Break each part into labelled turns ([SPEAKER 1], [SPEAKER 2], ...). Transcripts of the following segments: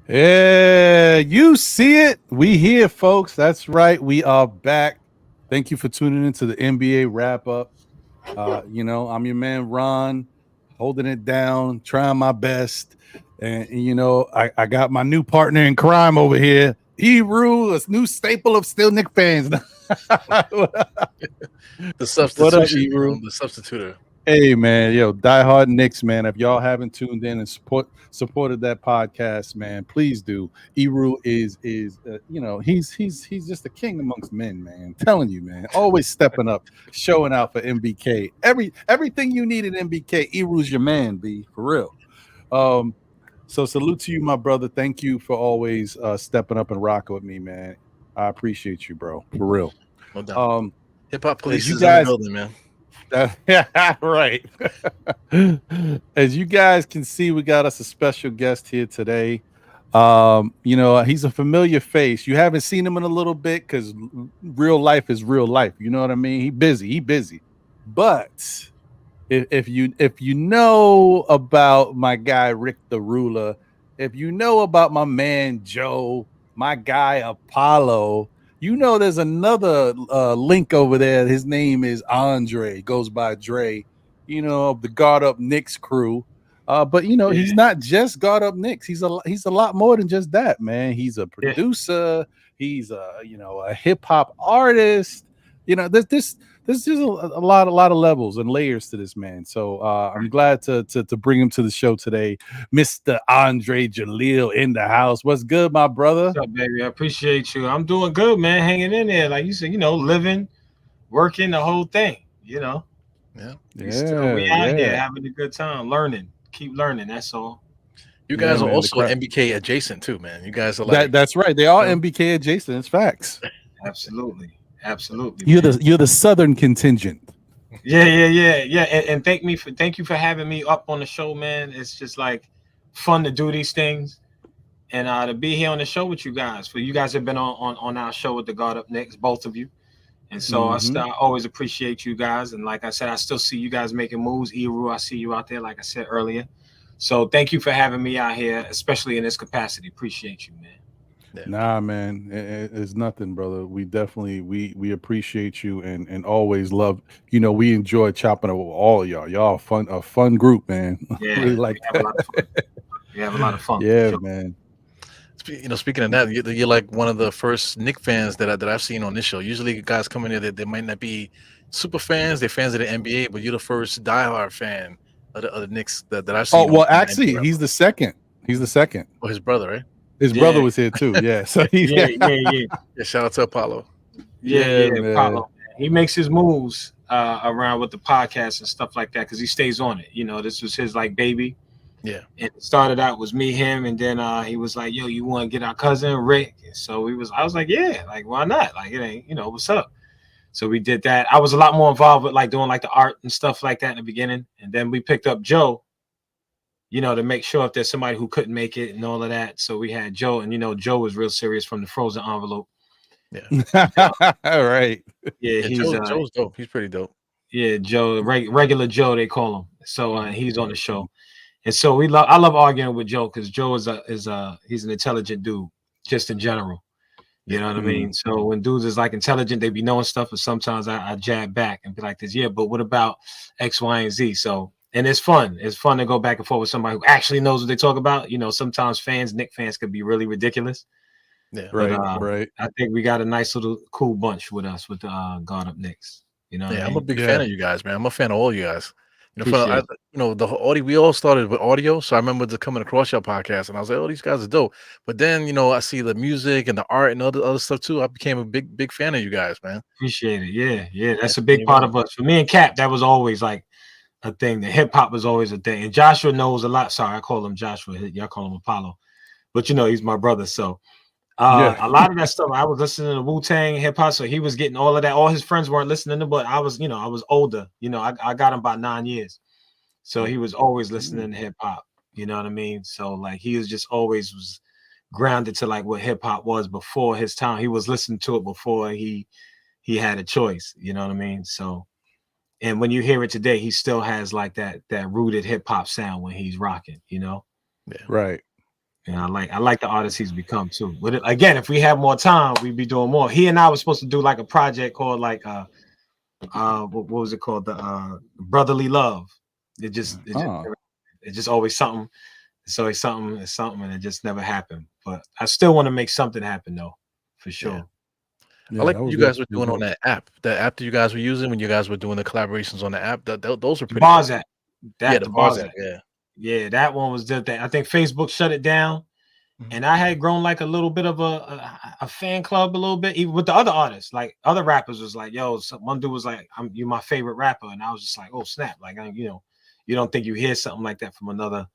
[SPEAKER 1] Yeah, you see it. We here, folks. That's right. We are back. Thank you for tuning into the NBA wrap up. I'm your man Ron, holding it down, trying my best. And I got my new partner in crime over here, E-Rule, a new staple of still Knicks fans.
[SPEAKER 2] The substitution,
[SPEAKER 1] what up, E-Rule?
[SPEAKER 2] The substituter.
[SPEAKER 1] Hey man, diehard Knicks, man. If y'all haven't tuned in and supported that podcast, man, please do. E-Rule is he's just a king amongst men, man. I'm telling you, man. Always stepping up, showing out for MBK. Everything you need in MBK, E-Rule's your man, B, for real. So salute to you, my brother. Thank you for always stepping up and rocking with me, man. I appreciate you, bro, for real.
[SPEAKER 2] No doubt. Hip hop police
[SPEAKER 1] you
[SPEAKER 2] is
[SPEAKER 1] guys,
[SPEAKER 2] in the building, man.
[SPEAKER 1] Yeah, right. As you guys can see, we got us a special guest here today. He's a familiar face. You haven't seen him in a little bit because real life is real life. You know what I mean? He busy. But if you know about my guy Rick the Ruler, if you know about my man Joe, my guy Apollo, there's another link over there. His name is Andre, goes by Dre, of the Guard Up Knicks crew. But he's not just Guard Up Knicks. He's a lot more than just that, man. He's a producer. He's a hip hop artist. There's just a lot of levels and layers to this man. So I'm glad to bring him to the show today, Mr. Andre Jalil in the house. What's good, my brother?
[SPEAKER 3] What's up, baby? I appreciate you. I'm doing good, man. Hanging in there, like you said. Living, working, the whole thing.
[SPEAKER 2] Yeah.
[SPEAKER 3] We out here having a good time, learning, keep learning. That's all.
[SPEAKER 2] You guys are also MBK adjacent too, man. You guys are like
[SPEAKER 1] that's right. They are MBK adjacent. It's facts.
[SPEAKER 3] Absolutely.
[SPEAKER 1] You're the Southern contingent.
[SPEAKER 3] Yeah. And thank you for having me up on the show, man. It's just like fun to do these things, and to be here on the show with you guys. For you guys have been on our show with the Guard Up Knicks, both of you, and so I always appreciate you guys. And like I said, I still see you guys making moves. E-Rule, I see you out there, like I said earlier. So thank you for having me out here, especially in this capacity. Appreciate you, man.
[SPEAKER 1] Yeah. Nah, man, it's nothing, brother. We definitely we appreciate you and always love. We enjoy chopping it with all of y'all. Y'all a fun group, man.
[SPEAKER 3] Yeah,
[SPEAKER 1] really like
[SPEAKER 3] we have a lot of fun.
[SPEAKER 1] Yeah, sure. Man.
[SPEAKER 2] Speaking of that, you're like one of the first Knicks fans that I've seen on this show. Usually, guys come in here they might not be super fans. They're fans of the NBA, but you're the first diehard fan of the Knicks that I've seen.
[SPEAKER 1] Oh well, actually, he's the second.
[SPEAKER 2] Oh, his brother, right?
[SPEAKER 1] His brother was here too. Yeah. So
[SPEAKER 3] yeah.
[SPEAKER 2] Shout out to Apollo.
[SPEAKER 3] Yeah, Apollo. He makes his moves around with the podcast and stuff like that because he stays on it. This was his like baby.
[SPEAKER 2] Yeah.
[SPEAKER 3] And it started out was me, him, and then he was like, "Yo, you want to get our cousin Rick?" And so I was like, "Yeah, like why not? Like it ain't, what's up?" So we did that. I was a lot more involved with like doing like the art and stuff like that in the beginning, and then we picked up Joe. To make sure if there's somebody who couldn't make it and all of that. So we had Joe, and Joe was real serious from the frozen envelope.
[SPEAKER 2] Yeah.
[SPEAKER 1] All right.
[SPEAKER 3] Yeah,
[SPEAKER 2] Joe's dope. He's pretty dope.
[SPEAKER 3] Yeah, Joe, regular Joe, they call him. So he's on the show. And so I love arguing with Joe because Joe is he's an intelligent dude, just in general. You know what I mean? So when dudes is like intelligent, they be knowing stuff, and sometimes I jab back and be like this, yeah, but what about X, Y, and Z? So and it's fun. It's fun to go back and forth with somebody who actually knows what they talk about. Sometimes Knicks fans could be really ridiculous.
[SPEAKER 2] Yeah,
[SPEAKER 3] But
[SPEAKER 1] right.
[SPEAKER 3] I think we got a nice little cool bunch with us with the Guard Up Knicks. You know what
[SPEAKER 2] yeah.
[SPEAKER 3] I
[SPEAKER 2] I'm a
[SPEAKER 3] mean?
[SPEAKER 2] big fan
[SPEAKER 1] Yeah.
[SPEAKER 2] of you guys, man. I'm a fan of all you guys.
[SPEAKER 3] Appreciate it.
[SPEAKER 2] The whole audio. We all started with audio, so I remember coming across your podcast, and I was like, "Oh, these guys are dope." But then, I see the music and the art and other stuff too. I became a big fan of you guys, man.
[SPEAKER 3] Appreciate it. Yeah, yeah.
[SPEAKER 2] Yeah,
[SPEAKER 3] That's a
[SPEAKER 2] from
[SPEAKER 3] big
[SPEAKER 2] day
[SPEAKER 3] part
[SPEAKER 2] one.
[SPEAKER 3] of us. For me and Cap, that was always like a thing. The hip hop was always a thing. And Joshua knows a lot. Sorry, I call him Joshua. Y'all call him Apollo. But he's my brother. So
[SPEAKER 1] Yeah.
[SPEAKER 3] a lot of that stuff, I was listening to Wu-Tang hip hop. So he was getting all of that. All his friends weren't listening to, but I was, I was older. I got him about 9 years. So he was always listening to hip hop. You know what I mean? So like he was just always was grounded to like what hip hop was before his time. He was listening to it before he had a choice. You know what I mean? So, and when you hear it today, he still has like that rooted hip hop sound when he's rocking.
[SPEAKER 2] Yeah.
[SPEAKER 1] Right.
[SPEAKER 3] And I like the artist he's become too. But again, if we had more time, we'd be doing more. He and I were supposed to do like a project called like what was it called? The Brotherly Love. It just always something. It's always something, and it just never happened. But I still want to make something happen though, for sure.
[SPEAKER 1] Yeah,
[SPEAKER 2] I like
[SPEAKER 1] that
[SPEAKER 2] what
[SPEAKER 1] was
[SPEAKER 2] you guys
[SPEAKER 1] dope.
[SPEAKER 2] were doing on that app. The app that you guys were using when you guys were doing the collaborations on the app. Those were
[SPEAKER 3] The
[SPEAKER 2] pretty
[SPEAKER 3] Bars
[SPEAKER 2] dope.
[SPEAKER 3] app.
[SPEAKER 2] Yeah,
[SPEAKER 3] The
[SPEAKER 2] the
[SPEAKER 3] Bars
[SPEAKER 2] bars
[SPEAKER 3] app.
[SPEAKER 2] app. Yeah.
[SPEAKER 3] Yeah, that one was the thing. I think Facebook shut it down. And I had grown like a little bit of a fan club a little bit, even with the other artists. Like other rappers was like, yo, one dude was like, you my favorite rapper. And I was just like, oh, snap. Like, you don't think you hear something like that from another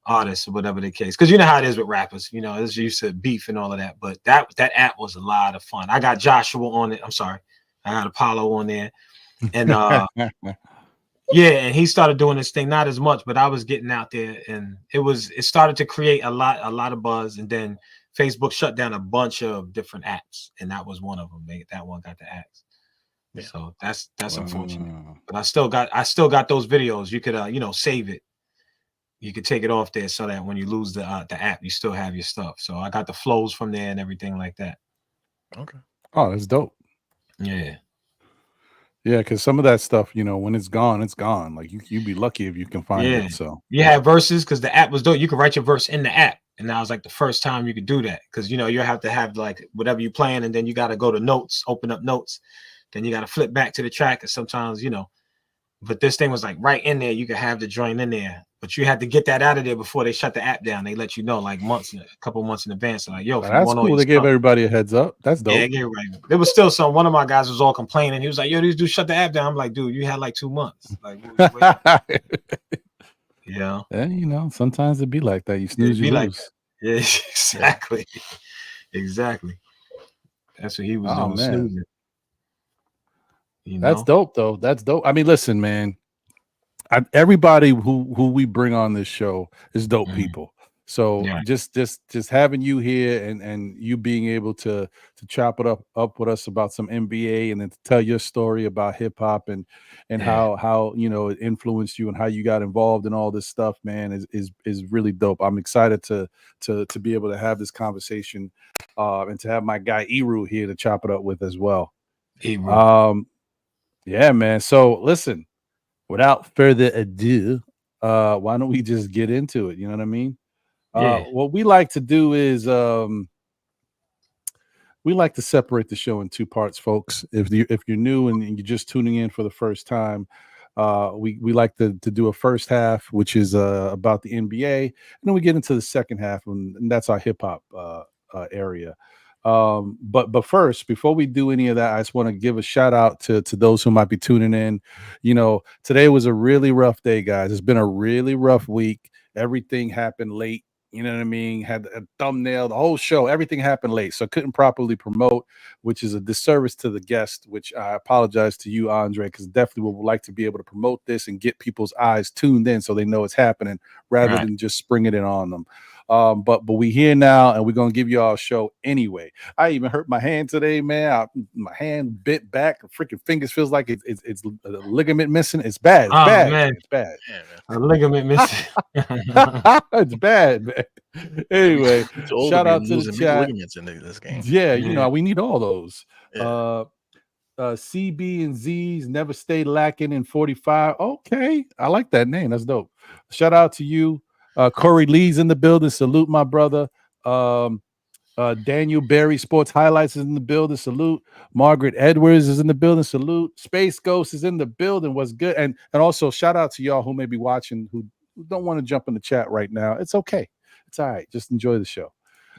[SPEAKER 3] artist or whatever the case. Because you know how it is with rappers. It's used to beef and all of that. But that app was a lot of fun. I got Joshua on it. I'm sorry. I got Apollo on there. And yeah, and he started doing this thing, not as much, but I was getting out there, and it started to create a lot of buzz. And then Facebook shut down a bunch of different apps, and that was one of them. That one got the axe.
[SPEAKER 2] Yeah.
[SPEAKER 3] So that's unfortunate. But I still got those videos. You could save it. You could take it off there so that when you lose the app, you still have your stuff. So I got the flows from there and everything like that.
[SPEAKER 2] Okay.
[SPEAKER 1] Oh, that's dope.
[SPEAKER 3] Yeah.
[SPEAKER 1] Yeah, because some of that stuff, when it's gone, it's gone. Like you'd be lucky if you can find it. So
[SPEAKER 3] you have verses because the app was dope. You could write your verse in the app, and that was like the first time you could do that because you have to have like whatever you playing, and then you got to go to notes, open up notes, then you got to flip back to the track. And sometimes but this thing was like right in there. You could have the joint in there, but you had to get that out of there before they shut the app down. They let you know like a couple months in advance. So like, yo, if you
[SPEAKER 1] that's
[SPEAKER 3] want all
[SPEAKER 1] cool.
[SPEAKER 3] your
[SPEAKER 1] They gave
[SPEAKER 3] stuff,
[SPEAKER 1] everybody a heads up. That's dope.
[SPEAKER 3] yeah, get it right. There was still one of my guys was all complaining. He was like, yo, these dudes shut the app down. I'm like, dude, you had like 2 months. Like, yeah.
[SPEAKER 1] And sometimes it'd be like that. You snooze, you
[SPEAKER 3] Like
[SPEAKER 1] lose.
[SPEAKER 3] yeah, exactly. Exactly. That's what he was doing,
[SPEAKER 1] man.
[SPEAKER 3] snoozing.
[SPEAKER 1] That's dope, though. That's dope. I mean, listen, man. Everybody who we bring on this show is dope people. So just having you here and you being able to chop it up with us about some NBA and then to tell your story about hip hop and how it influenced you and how you got involved in all this stuff, man, is really dope. I'm excited to be able to have this conversation and to have my guy Eru here to chop it up with as well. Yeah, man. So listen. Without further ado, why don't we just get into it? You know what I mean? What we like to do is we like to separate the show in 2 parts, folks. If you're new and you're just tuning in for the first time, we like to do a first half, which is about the NBA, and then we get into the second half, and that's our hip hop area. But first, before we do any of that, I just want to give a shout out to those who might be tuning in. Today was a really rough day, guys. It's been a really rough week. Everything happened late. You know what I mean? Had a thumbnail, the whole show, everything happened late. So couldn't properly promote, which is a disservice to the guest, which I apologize to you, Andre, because definitely would like to be able to promote this and get people's eyes tuned in so they know it's happening rather than just springing it on them. But we here now, and we're gonna give you all a show anyway. I even hurt my hand today, man. My hand bit back. Freaking fingers feels like it's a ligament missing. It's bad. It's bad.
[SPEAKER 3] Man.
[SPEAKER 1] It's bad.
[SPEAKER 3] Yeah, a ligament missing.
[SPEAKER 1] It's bad, man. Anyway, shout out to the chat.
[SPEAKER 2] Ligaments in this game.
[SPEAKER 1] Yeah, we need all those. CB and Z's never stay lacking in 45. Okay, I like that name. That's dope. Shout out to you. Corey Lee's in the building. Salute my brother. Daniel Berry Sports Highlights is in the building. Salute. Margaret Edwards is in the building. Salute. Space Ghost is in the building. What's good? And also shout out to y'all who may be watching who don't want to jump in the chat right now. It's okay. It's all right. Just enjoy the show.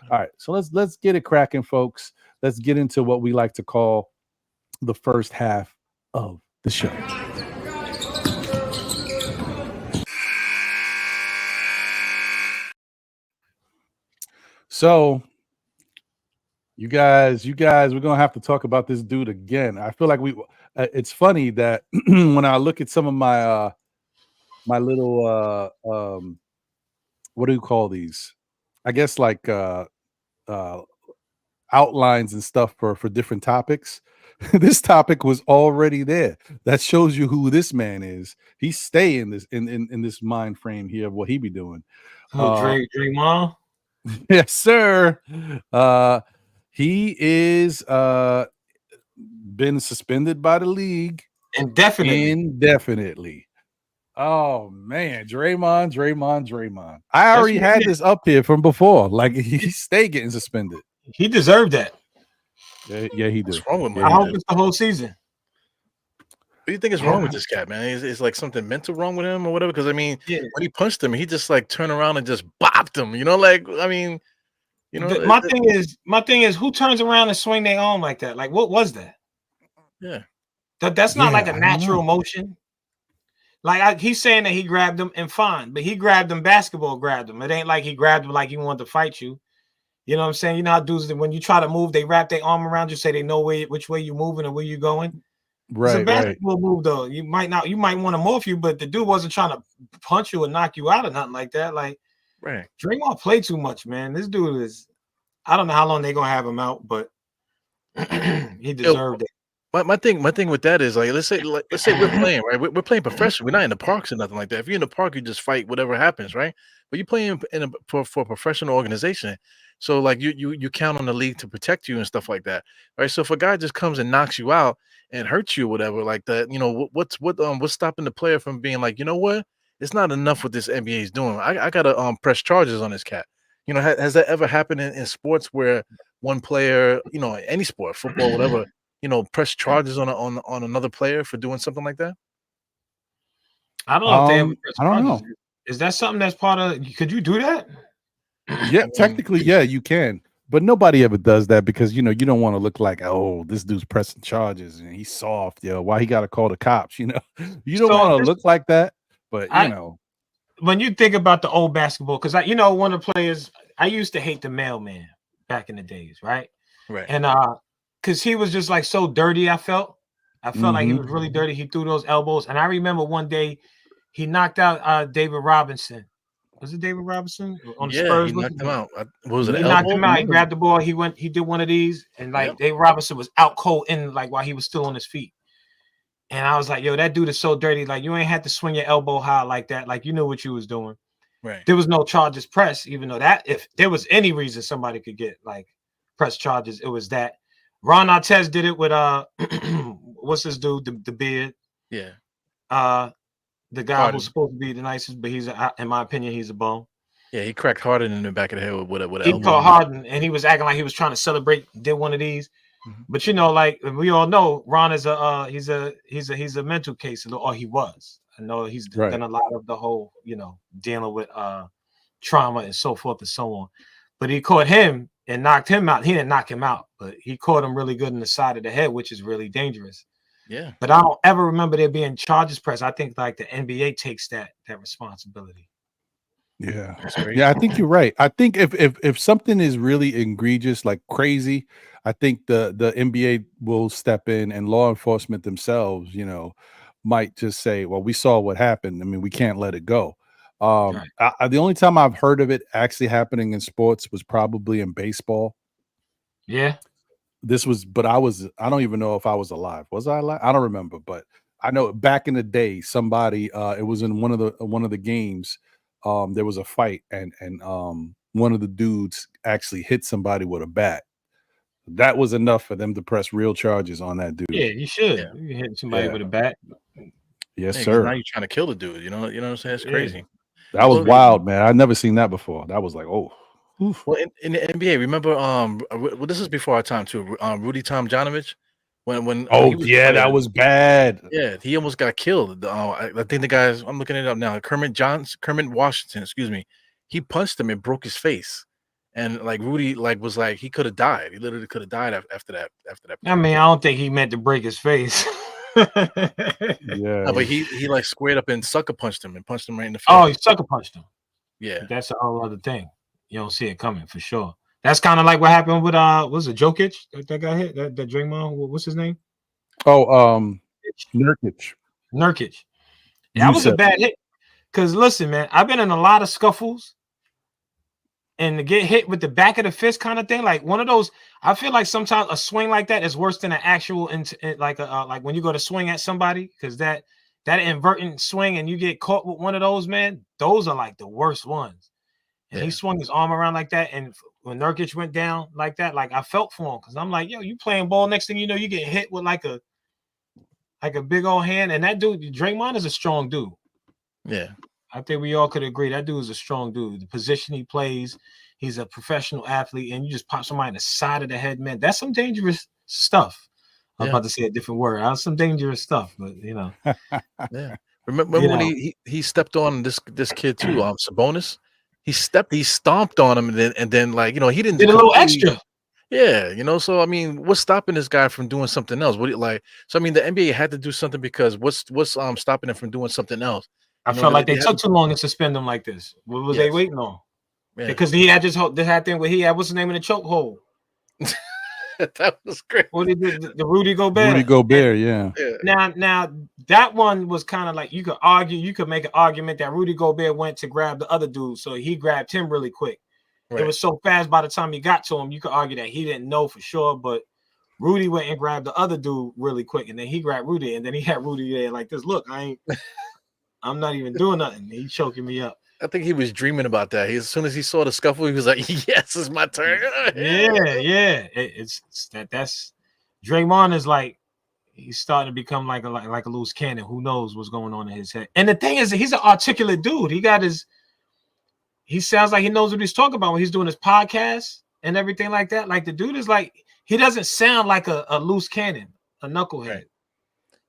[SPEAKER 1] All right. So let's get it cracking, folks. Let's get into what we like to call the first half of the show. So you guys, we're gonna have to talk about this dude again. I feel like it's funny that when I look at some of my my little what do you call these? I guess like outlines and stuff for different topics. This topic was already there. That shows you who this man is. He's staying this in this mind frame here of what he be doing.
[SPEAKER 3] Draymond.
[SPEAKER 1] Yes, sir. He is been suspended by the league indefinitely. Oh man, Draymond. I already had this up here from before. Like he stay getting suspended.
[SPEAKER 3] He deserved that.
[SPEAKER 1] Yeah, he did.
[SPEAKER 2] What's wrong with him?
[SPEAKER 3] I hope it's the whole season.
[SPEAKER 2] What do you think is wrong with this cat, man? Is like something mental wrong with him or whatever? Because I mean, when he punched him, he just like turned around and just bopped him. You know, like I mean, you know.
[SPEAKER 3] My thing is, who turns around and swing their arm like that? Like, what was that?
[SPEAKER 2] Yeah,
[SPEAKER 3] that's not like a natural motion. Like he's saying that he grabbed him and fine, but he grabbed him. Basketball grabbed him. It ain't like he grabbed him like he wanted to fight you. You know what I'm saying? You know how dudes, when you try to move, they wrap their arm around you, say they know which way you're moving and where you're going.
[SPEAKER 1] Right.
[SPEAKER 3] It's a basketball move, though. You might want to morph you, but the dude wasn't trying to punch you or knock you out or nothing like that. Like,
[SPEAKER 2] right.
[SPEAKER 3] Draymond played too much, man. This dude is, I don't know how long they're gonna have him out, but he deserved it.
[SPEAKER 2] My thing with that is like let's say we're playing, right? We're playing professional. We're not in the parks or nothing like that. If you're in the park, you just fight whatever happens, right? But you're playing for a professional organization, so like you count on the league to protect you and stuff like that, right? So if a guy just comes and knocks you out and hurts you, or whatever, like that, you know, what's stopping the player from being like, you know what, it's not enough what this NBA is doing. I gotta press charges on this cat. You know, has that ever happened in sports where one player, you know, any sport, football, whatever, you know, press charges on another player for doing something like that?
[SPEAKER 3] I don't know if they ever press
[SPEAKER 1] I don't
[SPEAKER 3] charges.
[SPEAKER 1] know.
[SPEAKER 3] Is that something that's part of? Could you do that?
[SPEAKER 1] Yeah, technically, yeah, you can. But nobody ever does that because you know you don't want to look like, oh, this dude's pressing charges and he's soft. Yo, why he got to call the cops? You know, you don't want to look like that. But you know,
[SPEAKER 3] when you think about the old basketball, because you know, one of the players, I used to hate the mailman back in the days, right?
[SPEAKER 2] Right.
[SPEAKER 3] And because he was just like so dirty, I felt like he was really dirty. He threw those elbows, and I remember one day he knocked out David Robinson. Was it David Robinson on the Spurs?
[SPEAKER 2] He knocked him out. What was it?
[SPEAKER 3] He knocked him out. He grabbed the ball. He did one of these, and like David Robinson was out cold in like while he was still on his feet. And I was like, yo, that dude is so dirty. Like, you ain't had to swing your elbow high like that. Like, you knew what you was doing.
[SPEAKER 2] Right.
[SPEAKER 3] There was no charges pressed, even though that if there was any reason somebody could get like press charges, it was that. Ron Artest did it with what's this dude, the beard?
[SPEAKER 2] Yeah.
[SPEAKER 3] The guy who's supposed to be the nicest, but he's in my opinion, he's a bum.
[SPEAKER 2] Yeah, he cracked Harden in the back of the head with a
[SPEAKER 3] he called Harden, and he was acting like he was trying to celebrate, did one of these. But you know, like we all know, Ron is he's a mental case, or he was. I know he's done a lot of the whole, you know, dealing with trauma and so forth and so on. But he caught him and knocked him out. He didn't knock him out, but he caught him really good in the side of the head, which is really dangerous.
[SPEAKER 2] Yeah.
[SPEAKER 3] But I don't ever remember there being charges pressed. I think like the NBA takes that responsibility.
[SPEAKER 1] Yeah. Yeah, I think you're right. I think if something is really egregious, like crazy, I think the NBA will step in, and law enforcement themselves, you know, might just say, well, we saw what happened. I mean, we can't let it go. The only time I've heard of it actually happening in sports was probably in baseball.
[SPEAKER 3] Yeah.
[SPEAKER 1] But I don't even know if I was alive. Was I alive? I don't remember, but I know back in the day, somebody, it was in one of the games. There was a fight, and one of the dudes actually hit somebody with a bat. That was enough for them to press real charges on that dude.
[SPEAKER 3] Yeah, you should. Yeah. You hit somebody with a bat.
[SPEAKER 1] Yes, sir.
[SPEAKER 2] Now you're trying to kill the dude. You know what I'm saying? It's crazy.
[SPEAKER 1] That was wild, man. I've never seen that before. That was like, oh. Oof.
[SPEAKER 2] Well, in the NBA, remember, well, this is before our time too. Rudy Tomjanovich, when he
[SPEAKER 1] Oh
[SPEAKER 2] was
[SPEAKER 1] yeah, that
[SPEAKER 2] playing,
[SPEAKER 1] was bad.
[SPEAKER 2] yeah, he almost got killed. I think the guys, I'm looking it up now. Kermit Washington, excuse me, he punched him and broke his face, and like Rudy, like was like he could have died. He literally could have died after that. After that
[SPEAKER 3] I
[SPEAKER 2] play.
[SPEAKER 3] mean, I don't think he meant to break his face.
[SPEAKER 1] Yeah.
[SPEAKER 2] No, but he like squared up and sucker punched him and punched him right in the
[SPEAKER 3] Oh,
[SPEAKER 2] face.
[SPEAKER 3] he sucker punched him.
[SPEAKER 2] Yeah,
[SPEAKER 3] That's a whole other thing. You don't see it coming for sure. That's kind of like what happened with was it Jokic that got hit? That Draymond, what's his name?
[SPEAKER 1] Oh, Nurkic.
[SPEAKER 3] Nurkic. Yeah, that
[SPEAKER 1] You
[SPEAKER 3] was a
[SPEAKER 1] said
[SPEAKER 3] bad hit. Cause listen, man, I've been in a lot of scuffles, and to get hit with the back of the fist kind of thing, like one of those. I feel like sometimes a swing like that is worse than an actual like when you go to swing at somebody, because that inverting swing and you get caught with one of those, man, those are like the worst ones. And he swung his arm around like that, and when Nurkic went down like that, like I felt for him, because I'm like, yo, you playing ball, next thing you know, you get hit with like a big old hand, and that dude Draymond is a strong dude.
[SPEAKER 2] yeah.
[SPEAKER 3] I think we all could agree that dude is a strong dude. The position he plays, he's a professional athlete, and you just pop somebody in the side of the head, man. That's some dangerous stuff. I was about to say a different word. That's some dangerous stuff, but you know.
[SPEAKER 2] Yeah. Remember when he stepped on this kid too, Sabonis? He stomped on him, and then like, he didn't
[SPEAKER 3] Did a little extra.
[SPEAKER 2] Yeah, so I mean, what's stopping this guy from doing something else? So I mean, the NBA had to do something, because what's stopping him from doing something else?
[SPEAKER 3] I felt like they took too long to suspend him like this. What was they waiting on?
[SPEAKER 2] Yeah.
[SPEAKER 3] Because he had this thing where he had, what's the name of the chokehold?
[SPEAKER 2] That was great.
[SPEAKER 3] What he did, the Rudy Gobert.
[SPEAKER 1] Rudy Gobert, yeah.
[SPEAKER 3] Now that one was kind of like, you could make an argument that Rudy Gobert went to grab the other dude, so he grabbed him really quick. Right. It was so fast by the time he got to him, you could argue that he didn't know for sure, but Rudy went and grabbed the other dude really quick, and then he grabbed Rudy, and then he had Rudy there like this. Look, I'm not even doing nothing. He's choking me up.
[SPEAKER 2] I think he was dreaming about that. As soon as he saw the scuffle, he was like, "Yes, it's my turn."
[SPEAKER 3] Yeah. It's that's Draymond is like, he's starting to become like a loose cannon. Who knows what's going on in his head? And the thing is, he's an articulate dude. He sounds like he knows what he's talking about when he's doing his podcast and everything like that. Like, the dude is like, he doesn't sound like a loose cannon, a knucklehead. Right.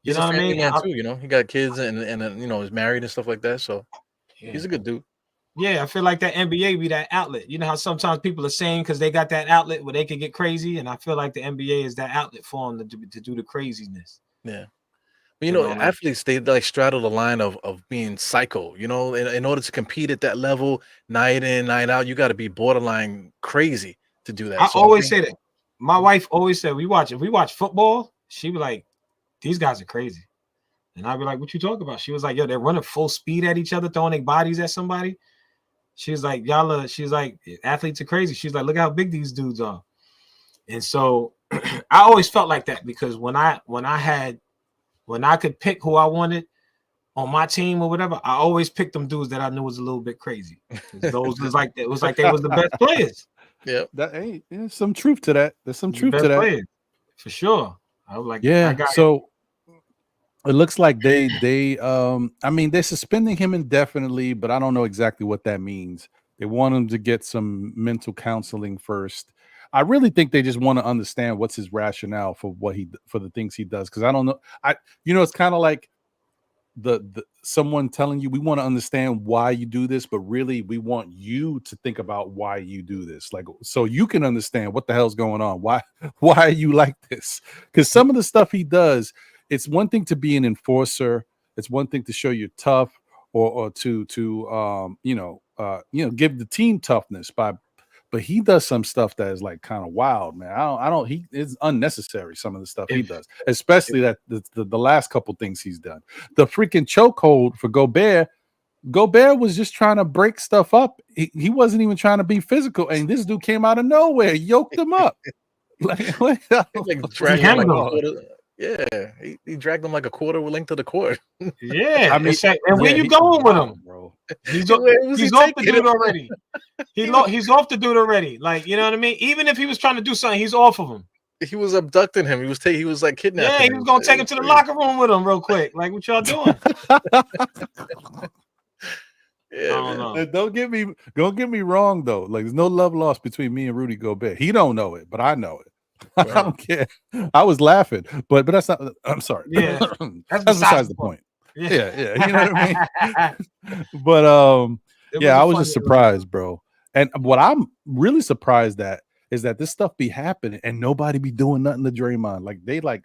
[SPEAKER 2] He's a family man too, he got kids and is married and stuff like that. So he's a good dude.
[SPEAKER 3] Yeah, I feel like that NBA be that outlet. You know how sometimes people are saying because they got that outlet where they can get crazy, and I feel like the NBA is that outlet for them to do the craziness.
[SPEAKER 2] Yeah. But athletes, they like straddle the line of being psycho. In order to compete at that level, night in, night out, you got to be borderline crazy to do that.
[SPEAKER 3] I always say that. My wife always said, if we watch football, she be like, these guys are crazy. And I'd be like, what you talking about? She was like, yo, they're running full speed at each other, throwing their bodies at somebody. She's like, she's like, athletes are crazy. She's like, look how big these dudes are. And so I always felt like that, because when I could pick who I wanted on my team or whatever, I always picked them dudes that I knew was a little bit crazy. Those was like, it was like they was the best players.
[SPEAKER 2] Yeah,
[SPEAKER 1] there's some truth to that. There's some truth to that,
[SPEAKER 3] players, for sure. I was like,
[SPEAKER 1] so it looks like they I mean, they're suspending him indefinitely, but I don't know exactly what that means. They want him to get some mental counseling first. I really think they just want to understand what's his rationale for for the things he does, because I don't know. It's kind of like the someone telling you, we want to understand why you do this, but really we want you to think about why you do this, like, so you can understand what the hell's going on. Why are you like this? Because some of the stuff he does, it's one thing to be an enforcer, it's one thing to show you're tough, or to give the team toughness but he does some stuff that is like kind of wild, man. It's unnecessary, some of the stuff he does, especially that the last couple things he's done. The freaking chokehold for Gobert was just trying to break stuff up. He wasn't even trying to be physical, and this dude came out of nowhere, yoked him up.
[SPEAKER 2] Dragged him like a quarter. Yeah, he dragged him like a quarter length of the court.
[SPEAKER 3] Yeah, I mean, and where you going with him, bro? He's off the dude already. He's off the dude already. Like, you know what I mean? Even if he was trying to do something, he's off of him.
[SPEAKER 2] He was abducting him. He was like kidnapping him.
[SPEAKER 3] Yeah, he was gonna take him to the locker room with him real quick. Like, what y'all doing? I don't know.
[SPEAKER 1] Don't get me wrong though. Like, there's no love lost between me and Rudy Gobert. He don't know it, but I know it. I
[SPEAKER 2] Right.
[SPEAKER 1] don't care. I was laughing, but that's not. I'm sorry.
[SPEAKER 3] Yeah,
[SPEAKER 1] that's besides the point. Yeah. You know what I mean? But yeah, I was just surprised, bro. And what I'm really surprised at is that this stuff be happening and nobody be doing nothing to Draymond. Like they like,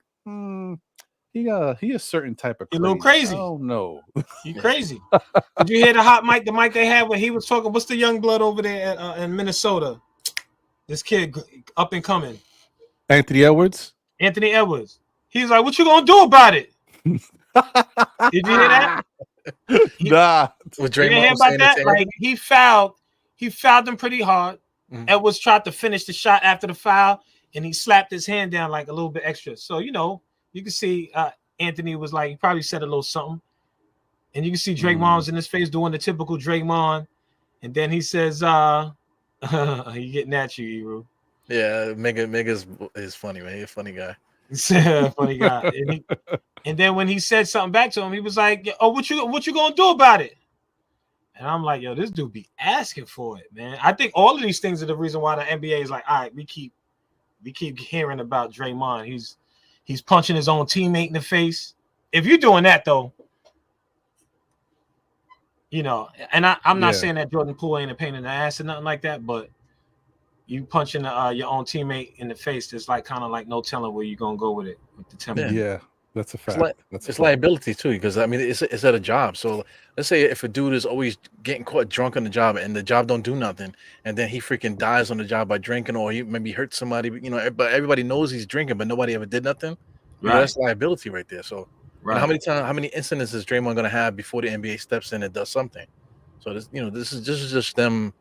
[SPEAKER 1] he a certain type of
[SPEAKER 3] a little
[SPEAKER 1] crazy.
[SPEAKER 3] crazy.
[SPEAKER 1] Oh no,
[SPEAKER 3] You crazy. Did you hear the hot mic? The mic they had when he was talking. What's the young blood over there in Minnesota? This kid up and coming.
[SPEAKER 1] Anthony Edwards.
[SPEAKER 3] He's like, "What you gonna do about it?" Did you hear that?
[SPEAKER 1] Nah.
[SPEAKER 2] With
[SPEAKER 3] You didn't hear about that? Like he fouled him pretty hard. Edwards tried to finish the shot after the foul, and he slapped his hand down like a little bit extra. So you can see Anthony was like, he probably said a little something, and you can see Draymond was in his face doing the typical Draymond, and then he says, "He getting at you, Eru."
[SPEAKER 2] Yeah, Mega is funny, man. He's a funny guy.
[SPEAKER 3] Funny guy. And then when he said something back to him, he was like, "Oh, what you gonna do about it?" And I'm like, "Yo, this dude be asking for it, man." I think all of these things are the reason why the NBA is like, "All right, we keep hearing about Draymond. He's punching his own teammate in the face." If you're doing that though, and I'm not saying that Jordan Poole ain't a pain in the ass or nothing like that, but you punching your own teammate in the face, there's like kind of like no telling where you're gonna go with it with the temper.
[SPEAKER 1] Yeah, that's a fact.
[SPEAKER 2] It's liability too, because I mean it's at a job. So let's say if a dude is always getting caught drunk on the job and the job don't do nothing, and then he freaking dies on the job by drinking, or he maybe hurt somebody, but everybody knows he's drinking, but nobody ever did nothing. Right. That's liability right there. So how many incidents is Draymond gonna have before the NBA steps in and does something? So this is just them.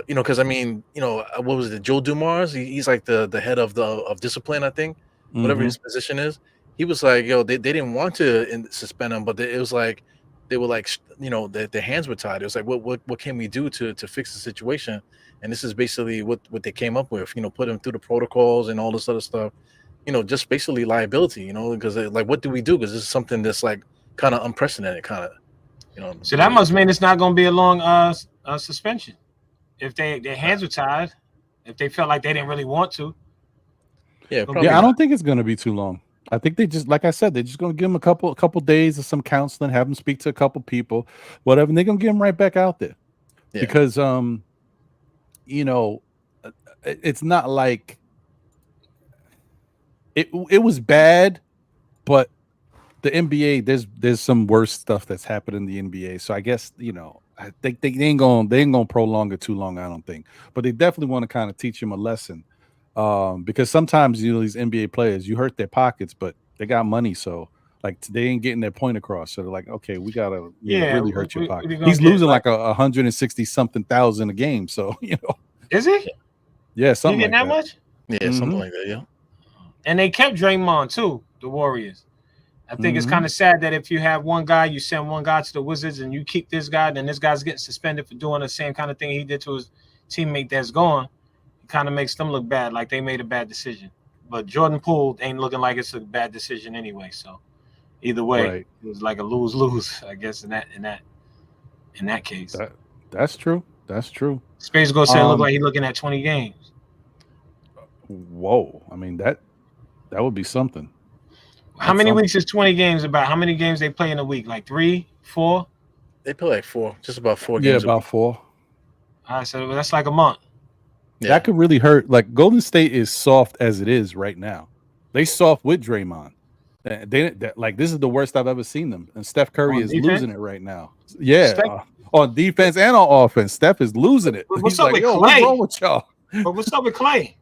[SPEAKER 2] Because I mean, what was it? Joe Dumars? He's like the head of discipline, I think, whatever his position is. He was like, yo, they didn't want to suspend him, but it was like they were like, their hands were tied. It was like, what can we do to fix the situation? And this is basically what they came up with. Put him through the protocols and all this other stuff. Just basically liability. Because like, what do we do? Because this is something that's like kind of unprecedented, kind of.
[SPEAKER 3] So that must mean it's not going to be a long suspension. If their hands were tied, if they felt like they didn't really want to.
[SPEAKER 1] Yeah, I don't think it's going to be too long. I think they just, like I said, they're just going to give him a couple days of some counseling, have him speak to a couple people, whatever, and they're going to get him right back out there. Yeah. Because, it's not like it was bad, but the NBA, there's some worse stuff that's happened in the NBA. So I guess, I think they ain't gonna prolong it too long, I don't think. But they definitely want to kind of teach him a lesson. Because sometimes these NBA players, you hurt their pockets, but they got money, so like they ain't getting their point across. So they're like, okay, we gotta really hurt your pocket. He's losing like 160 something thousand a game. So
[SPEAKER 3] is he?
[SPEAKER 1] Yeah, something
[SPEAKER 3] like that much?
[SPEAKER 2] Yeah, something like that. Yeah.
[SPEAKER 3] And they kept Draymond too, the Warriors. I think it's kind of sad that if you have one guy, you send one guy to the Wizards and you keep this guy, then this guy's getting suspended for doing the same kind of thing he did to his teammate that's gone. It kind of makes them look bad, like they made a bad decision. But Jordan Poole ain't looking like it's a bad decision anyway. So either way, It was like a lose-lose, I guess, in that case.
[SPEAKER 1] That's true. That's true.
[SPEAKER 3] Space Ghost said look like he's looking at 20 games.
[SPEAKER 1] Whoa. I mean, that would be something.
[SPEAKER 3] How many weeks is 20 games about? How many games they play in a week? Like 3, 4?
[SPEAKER 2] They play like 4, just about 4 games.
[SPEAKER 1] Yeah, about 4.
[SPEAKER 3] All right, so that's like a month.
[SPEAKER 1] Yeah. That could really hurt. Like Golden State is soft as it is right now. They soft with Draymond. This is the worst I've ever seen them. And Steph Curry is losing it right now. Yeah, on defense and on offense, Steph is losing it.
[SPEAKER 3] What's up with Clay?
[SPEAKER 1] What's wrong with y'all?
[SPEAKER 3] But what's up with Clay?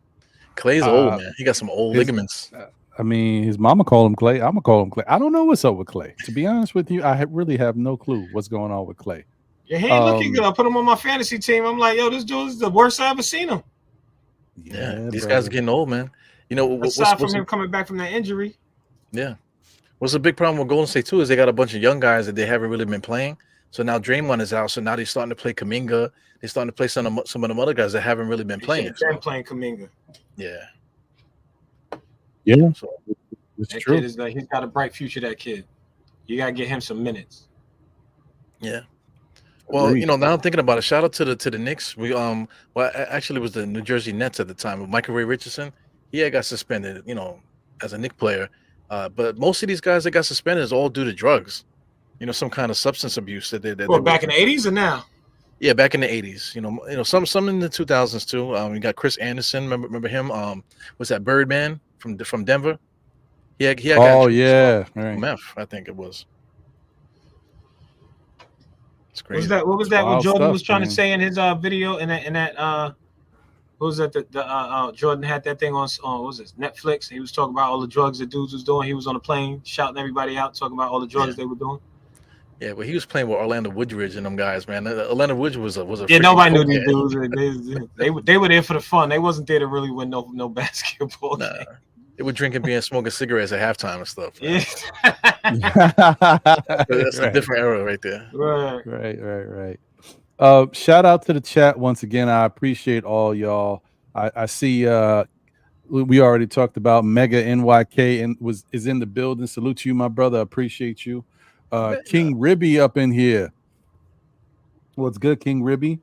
[SPEAKER 2] Clay's old, man. He got some old ligaments.
[SPEAKER 1] I mean, his mama called him Clay. I'm gonna call him Clay. I don't know what's up with Clay. To be honest with you, I really have no clue what's going on with Clay.
[SPEAKER 3] Yeah, he ain't looking good. I put him on my fantasy team. I'm like, yo, this dude is the worst I ever seen him.
[SPEAKER 2] Yeah, these guys are getting old, man.
[SPEAKER 3] Aside from him coming back from that injury.
[SPEAKER 2] Yeah. What's the big problem with Golden State too is they got a bunch of young guys that they haven't really been playing. So now Draymond is out. So now they're starting to play Kuminga. They're starting to play some of them other guys that haven't really been playing.
[SPEAKER 3] They're playing Kuminga.
[SPEAKER 2] Yeah.
[SPEAKER 1] Yeah.
[SPEAKER 3] So it's true. He's got a bright future, that kid. You got to get him some minutes.
[SPEAKER 2] Yeah. Well,
[SPEAKER 1] Agreed.
[SPEAKER 2] now I'm thinking about it. Shout out to the Knicks. Actually, it was the New Jersey Nets at the time with Michael Ray Richardson. He had got suspended, as a Knick player. But most of these guys that got suspended is all due to drugs. Some kind of substance abuse that they
[SPEAKER 3] Well,
[SPEAKER 2] were-
[SPEAKER 3] back in the 80s or now?
[SPEAKER 2] Yeah, back in the 80s. Some in the 2000s too. You got Chris Anderson. Remember him? Was that Birdman from Denver? He had got
[SPEAKER 1] Oh
[SPEAKER 2] charged
[SPEAKER 1] yeah,
[SPEAKER 2] with
[SPEAKER 1] right.
[SPEAKER 2] meth, I think it was. It's
[SPEAKER 3] What was
[SPEAKER 2] crazy.
[SPEAKER 3] that? What was that? What
[SPEAKER 1] Wild
[SPEAKER 3] Jordan
[SPEAKER 1] stuff,
[SPEAKER 3] was trying
[SPEAKER 1] man.
[SPEAKER 3] to say in his video in that what was that? Jordan had that thing on what was this, Netflix? He was talking about all the drugs that dudes was doing. He was on a plane shouting everybody out, talking about all the drugs they were doing.
[SPEAKER 2] Yeah, but he was playing with Orlando Woodridge and them guys, man. Orlando Woodridge was a
[SPEAKER 3] Yeah,
[SPEAKER 2] freaking
[SPEAKER 3] nobody knew
[SPEAKER 2] cokehead.
[SPEAKER 3] these dudes. They were there for the fun. They wasn't there to really win no basketball
[SPEAKER 2] Nah,
[SPEAKER 3] game.
[SPEAKER 2] they were drinking beer and smoking cigarettes at halftime and stuff. Man.
[SPEAKER 3] Yeah.
[SPEAKER 2] That's a different era right there.
[SPEAKER 3] Right.
[SPEAKER 1] Right. Shout out to the chat once again. I appreciate all y'all. I see we already talked about Mega NYK and is in the building. Salute to you, my brother. Appreciate you. King Ribby up in here. What's good, King Ribby?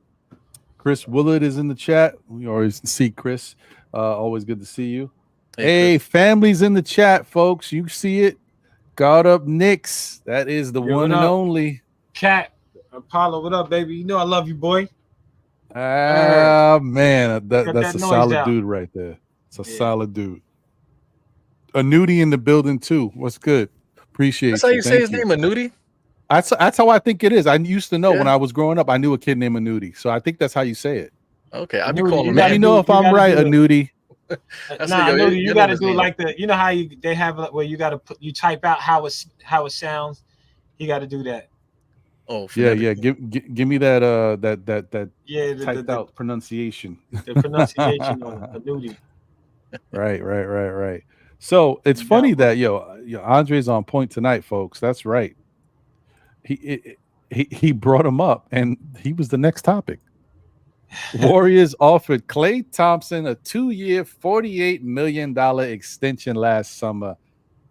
[SPEAKER 1] Chris Willard is in the chat. We always see Chris. Always good to see you. Hey, family's in the chat, folks. You see it. God up Knicks. That is the one and only.
[SPEAKER 3] Cat. Apollo, what up, baby? You know I love you, boy.
[SPEAKER 1] Man, that's a solid
[SPEAKER 3] out.
[SPEAKER 1] dude right there. It's a solid dude. A nudie in the building too. What's good? Appreciate
[SPEAKER 2] That's how you say his name, a nudie?
[SPEAKER 1] That's how I think it is. I used to know when I was growing up. I knew a kid named Anudi, so I think that's how you say it.
[SPEAKER 2] Okay, I'll be calling him.
[SPEAKER 1] Let me know if I'm right, Anudi.
[SPEAKER 3] Anudi, you got to do like how they have where you got to you type out how it sounds. You got to do that.
[SPEAKER 2] Oh
[SPEAKER 1] yeah. Give me that typed out pronunciation.
[SPEAKER 3] The pronunciation on Anudi.
[SPEAKER 1] Right. So it's funny that Andre's on point tonight, folks. That's right. He brought him up, and he was the next topic. Warriors offered Klay Thompson a 2-year, $48 million extension last summer,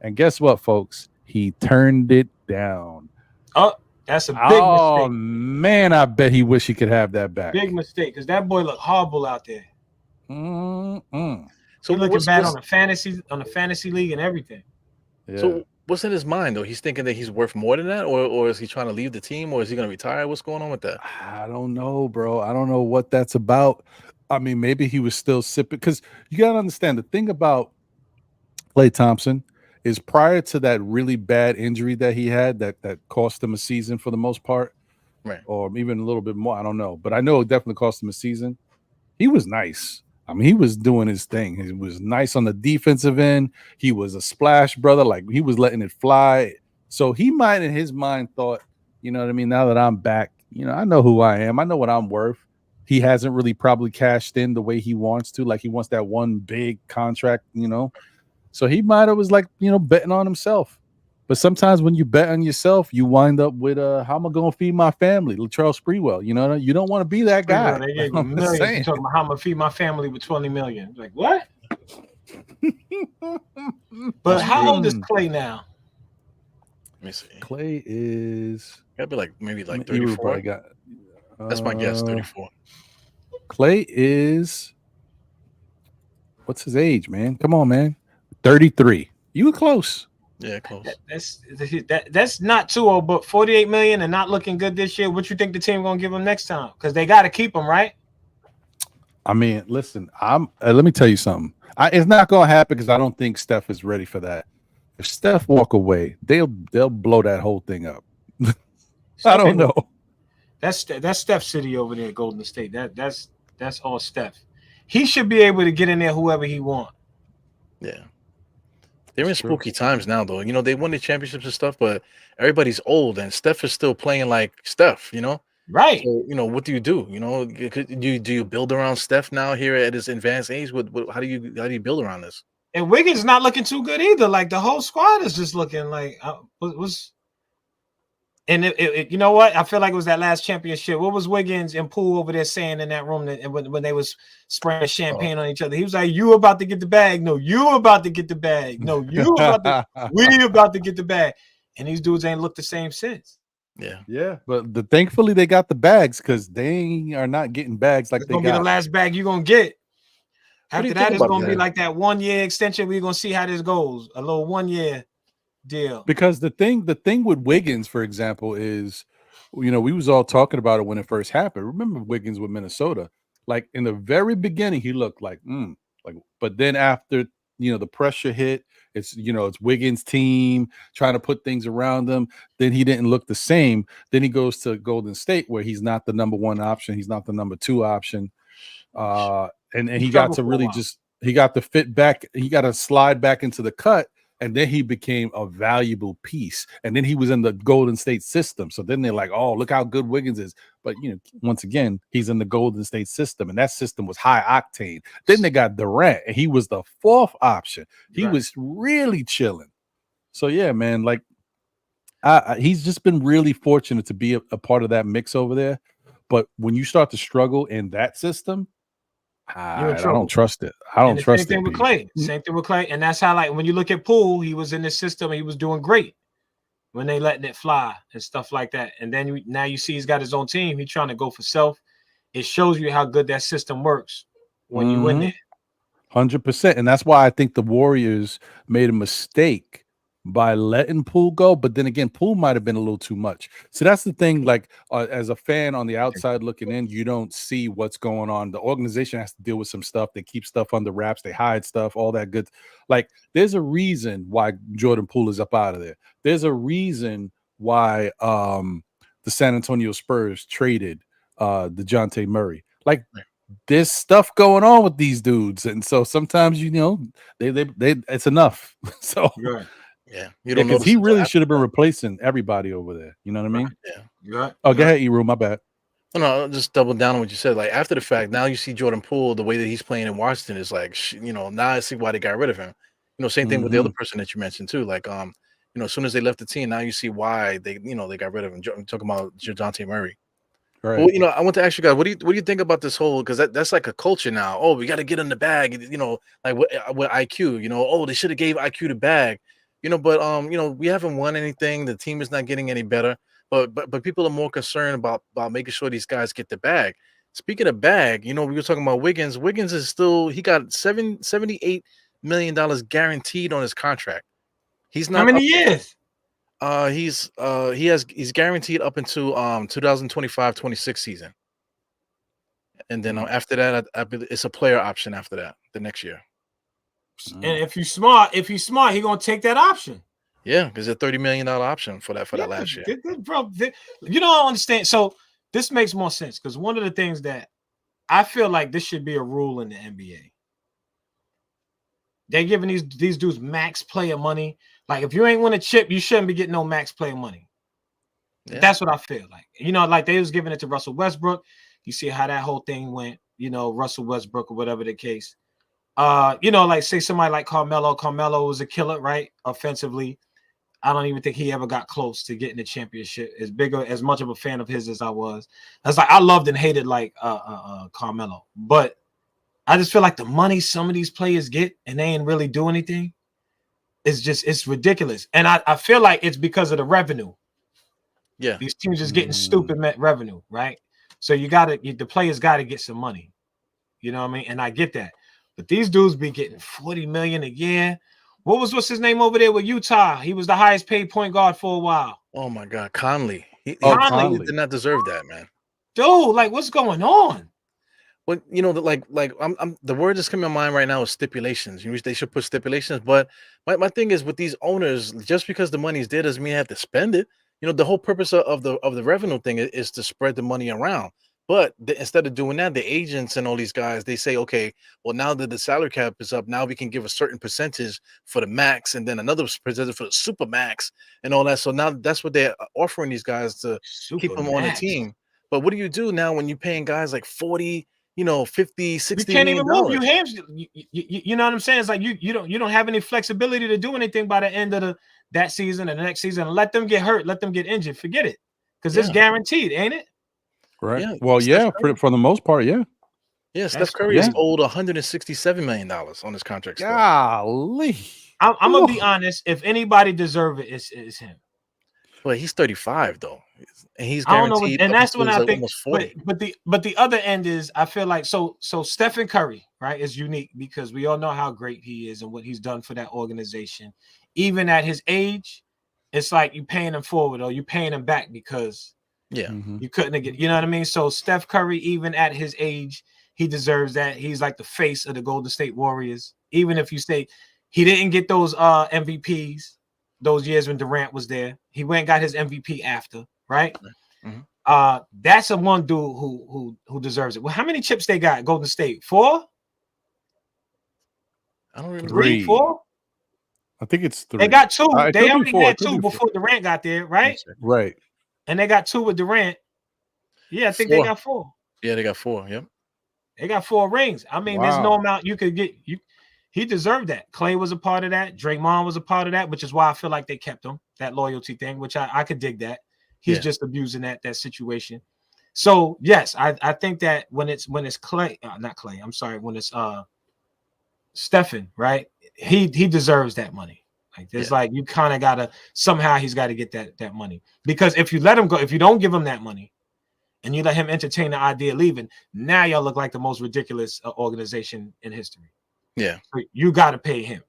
[SPEAKER 1] and guess what, folks? He turned it down.
[SPEAKER 3] Oh, that's a big mistake.
[SPEAKER 1] Oh man, I bet he wish he could have that back.
[SPEAKER 3] Big mistake, because that boy looked horrible out there.
[SPEAKER 2] So
[SPEAKER 3] he looking bad on the fantasy league and everything.
[SPEAKER 1] Yeah.
[SPEAKER 2] So what's in his mind though? He's thinking that he's worth more than that, or is he trying to leave the team, or is he going to retire? What's going on with that?
[SPEAKER 1] I don't know, bro. I don't know what that's about. I mean, maybe he was still sipping, because you got to understand the thing about Klay Thompson is prior to that really bad injury that he had that cost him a season for the most part,
[SPEAKER 2] right?
[SPEAKER 1] Or even a little bit more. I don't know, but I know it definitely cost him a season. He was nice. I mean, he was doing his thing. He was nice on the defensive end. He was a splash brother. Like, he was letting it fly. So he might, in his mind, thought, you know what I mean? Now that I'm back, I know who I am. I know what I'm worth. He hasn't really probably cashed in the way he wants to. Like, he wants that one big contract, So he might have was like, betting on himself. But sometimes when you bet on yourself, you wind up with how am I going to feed my family? Charles Sprewell, you don't want to be that guy.
[SPEAKER 3] They gave you millions. You're talking about how I'm going to feed my family with $20 million. Like, what? But how old is Klay now?
[SPEAKER 2] Let me see.
[SPEAKER 1] Klay is
[SPEAKER 2] gotta be maybe 34. That's my guess, 34.
[SPEAKER 1] Klay is, what's his age, man? Come on, man. 33. You were close.
[SPEAKER 2] Yeah, close.
[SPEAKER 3] That's not too old, but $48 million and not looking good this year. What you think the team gonna give him next time? Because they got to keep him, right?
[SPEAKER 1] I mean, listen. Let me tell you something. It's not gonna happen because I don't think Steph is ready for that. If Steph walk away, they'll blow that whole thing up. I don't know.
[SPEAKER 3] That's Steph City over there, Golden State. That's all Steph. He should be able to get in there whoever he want.
[SPEAKER 2] Yeah. They're in spooky times now, though. They won the championships and stuff, but everybody's old, and Steph is still playing like Steph.
[SPEAKER 3] Right.
[SPEAKER 2] So, what do you do? Do you build around Steph now here at his advanced age? How do you build around this?
[SPEAKER 3] And Wiggins not looking too good either. Like, the whole squad is just looking like And you know what? I feel like it was that last championship. What was Wiggins and Poole over there saying in that room when they was spraying champagne on each other? He was like, "You about to get the bag? No, you about to get the bag? No, you about to. We about to get the bag." And these dudes ain't looked the same since.
[SPEAKER 1] Yeah, but thankfully they got the bags because they are not getting bags like
[SPEAKER 3] It's
[SPEAKER 1] they
[SPEAKER 3] gonna be the
[SPEAKER 1] got.
[SPEAKER 3] last bag you're gonna get.
[SPEAKER 2] What do you
[SPEAKER 3] After
[SPEAKER 2] think
[SPEAKER 3] that, it's
[SPEAKER 2] about
[SPEAKER 3] gonna be
[SPEAKER 2] that?
[SPEAKER 3] like that 1 year extension. We're gonna see how this goes. A little 1 year deal.
[SPEAKER 1] Because the thing with Wiggins, for example, is we was all talking about it when it first happened. Remember Wiggins with Minnesota? Like in the very beginning, he looked like but then after the pressure hit, it's Wiggins' team trying to put things around him. Then he didn't look the same. Then he goes to Golden State where he's not the number one option. He's not the number two option. And he got
[SPEAKER 3] Struggled
[SPEAKER 1] to
[SPEAKER 3] for a
[SPEAKER 1] really
[SPEAKER 3] while.
[SPEAKER 1] he got to fit back. He got to slide back into the cut. And then he became a valuable piece. And then he was in the Golden State system. So then they're like, oh, look how good Wiggins is. But, once again, he's in the Golden State system. And that system was high octane. Then they got Durant, and he was the fourth option. He was really chilling. So, yeah, man, like he's just been really fortunate to be a part of that mix over there. But when you start to struggle in that system,
[SPEAKER 3] You're in
[SPEAKER 1] I
[SPEAKER 3] trouble.
[SPEAKER 1] don't trust it. I don't
[SPEAKER 3] And the
[SPEAKER 1] trust
[SPEAKER 3] same
[SPEAKER 1] it.
[SPEAKER 3] thing with Clay. Same thing with Clay. And that's how, like, when you look at Poole, he was in the system and he was doing great when they letting it fly and stuff like that. And then now you see he's got his own team. He's trying to go for self. It shows you how good that system works when you win there.
[SPEAKER 1] 100%. And that's why I think the Warriors made a mistake by letting Poole go. But then again, Poole might have been a little too much. So that's the thing. Like, as a fan on the outside looking in, you don't see what's going on. The organization has to deal with some stuff. They keep stuff under wraps. They hide stuff, all that good. Like, there's a reason why Jordan Poole is up out of there. There's a reason why the San Antonio Spurs traded DeJounte Murray. Like, there's stuff going on with these dudes, and so sometimes they it's enough. So
[SPEAKER 2] you don't know
[SPEAKER 1] because he really should have been replacing everybody over there. You know what I mean? Oh, go ahead, Eru. My bad.
[SPEAKER 2] No, just double down on what you said. Like after the fact, now you see Jordan Poole, the way that he's playing in Washington is like, now I see why they got rid of him. Same thing with the other person that you mentioned too. Like, as soon as they left the team, now you see why they got rid of him. I'm talking about DeJounte Murray.
[SPEAKER 1] Right.
[SPEAKER 2] Well, I want to ask you guys, what do you think about this whole? Because that's like a culture now. Oh, we got to get in the bag. Like with IQ. Oh, they should have gave IQ the bag. But we haven't won anything. The team is not getting any better. But people are more concerned about making sure these guys get the bag. Speaking of bag, we were talking about Wiggins. Wiggins is still he got $78 million guaranteed on his contract. He's not.
[SPEAKER 3] How many years?
[SPEAKER 2] He's guaranteed up into 2025-26 season. And then after that, I believe it's a player option after that, the next year.
[SPEAKER 3] And if he's smart, he's gonna take that option.
[SPEAKER 2] Yeah, because a $30 million option for that last year.
[SPEAKER 3] Bro, you don't understand. So this makes more sense because one of the things that I feel like this should be a rule in the NBA. They're giving these dudes max player money. Like if you ain't win a chip, you shouldn't be getting no max player money. Yeah. That's what I feel like. Like they was giving it to Russell Westbrook. You see how that whole thing went. Russell Westbrook or whatever the case. Like say somebody like Carmelo. Carmelo was a killer, right? Offensively. I don't even think he ever got close to getting the championship. As much of a fan of his as I was. I loved and hated like Carmelo. But I just feel like the money some of these players get and they ain't really do anything. It's ridiculous. And I feel like it's because of the revenue.
[SPEAKER 2] Yeah.
[SPEAKER 3] These teams just getting stupid revenue, right? So the players got to get some money. You know what I mean? And I get that. But these dudes be getting $40 million a year. What's his name over there with Utah? He was the highest paid point guard for a while.
[SPEAKER 2] Oh my God, Conley.
[SPEAKER 3] Conley
[SPEAKER 2] did not deserve that, man.
[SPEAKER 3] Dude, like what's going on?
[SPEAKER 2] Well, I'm the word that's coming to mind right now is stipulations. They should put stipulations. But my thing is with these owners, just because the money's there doesn't mean they have to spend it. The whole purpose of the revenue thing is to spread the money around. But instead of doing that, the agents and all these guys, they say, okay, well, now that the salary cap is up, now we can give a certain percentage for the max and then another percentage for the super max and all that. So now that's what they're offering these guys to keep them on the team. But what do you do now when you're paying guys like 40, 50, 60
[SPEAKER 3] you can't
[SPEAKER 2] million
[SPEAKER 3] even move your hands. You know what I'm saying? It's like you don't have any flexibility to do anything by the end of that season and the next season. Let them get hurt, let them get injured. Forget it. Because it's guaranteed, ain't it?
[SPEAKER 1] Right. Yeah. Well, yeah, for the most part, yeah.
[SPEAKER 2] Yeah, Steph Curry is owed $167 million on his contract.
[SPEAKER 1] Golly.
[SPEAKER 3] I'm gonna be honest. If anybody deserve it, it's him.
[SPEAKER 2] Well, he's 35 though. And he's
[SPEAKER 3] I don't know,
[SPEAKER 2] guaranteed
[SPEAKER 3] and
[SPEAKER 2] up
[SPEAKER 3] that's
[SPEAKER 2] until
[SPEAKER 3] when
[SPEAKER 2] he's
[SPEAKER 3] I
[SPEAKER 2] like
[SPEAKER 3] think.
[SPEAKER 2] almost 40.
[SPEAKER 3] But the other end is, I feel like so Stephen Curry, right, is unique because we all know how great he is and what he's done for that organization. Even at his age, it's like you paying him forward or you paying him back because
[SPEAKER 2] Yeah.
[SPEAKER 3] you couldn't get, you know what I mean? So Steph Curry, even at his age, he deserves that. He's like the face of the Golden State Warriors. Even if you say he didn't get those MVPs those years when Durant was there, he went and got his MVP after, right?
[SPEAKER 2] Mm-hmm.
[SPEAKER 3] That's a one dude who deserves it. Well, how many chips they got? Golden State 4?
[SPEAKER 2] I don't remember.
[SPEAKER 3] 3, 4?
[SPEAKER 1] I think it's 3.
[SPEAKER 3] They got 2.
[SPEAKER 1] It
[SPEAKER 3] They
[SPEAKER 1] could be
[SPEAKER 3] already
[SPEAKER 1] 4.
[SPEAKER 3] had
[SPEAKER 1] It could
[SPEAKER 3] 2
[SPEAKER 1] be 4.
[SPEAKER 3] before Durant got there, right?
[SPEAKER 1] Right.
[SPEAKER 3] And they got 2 with Durant. Yeah, I think they
[SPEAKER 2] 4.
[SPEAKER 3] got 4.
[SPEAKER 2] Yeah, they got 4. Yep.
[SPEAKER 3] They got 4 rings. I mean, there's no amount you could get. He deserved that. Clay was a part of that. Draymond was a part of that, which is why I feel like they kept him, that loyalty thing, which I could dig that. He's just abusing that situation. So yes, I think that when it's Clay, not Clay, I'm sorry, when it's Stephen, right? He deserves that money. Like there's like you kind of gotta somehow he's got to get that money, because if you let him go, if you don't give him that money and you let him entertain the idea of leaving, now y'all look like the most ridiculous organization in history.
[SPEAKER 2] Yeah,
[SPEAKER 3] so you got to pay him.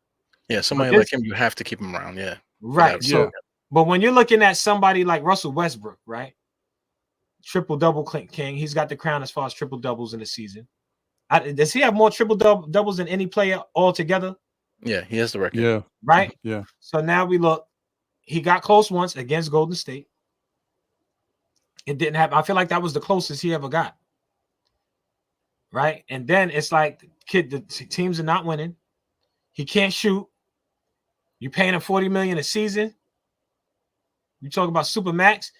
[SPEAKER 2] Yeah, somebody like him, you have to keep him around. Yeah,
[SPEAKER 3] right. So, but when you're looking at somebody like Russell Westbrook, right? Triple double king, he's got the crown as far as triple doubles in the season. Does he have more triple doubles than any player altogether?
[SPEAKER 2] Yeah, he has the record.
[SPEAKER 1] Yeah.
[SPEAKER 3] Right?
[SPEAKER 1] Yeah.
[SPEAKER 3] So now we look, he got close once against Golden State. It didn't happen. I feel like that was the closest he ever got. Right? And then it's like the teams are not winning. He can't shoot. You paying him $40 million a season. You talk about Supermax.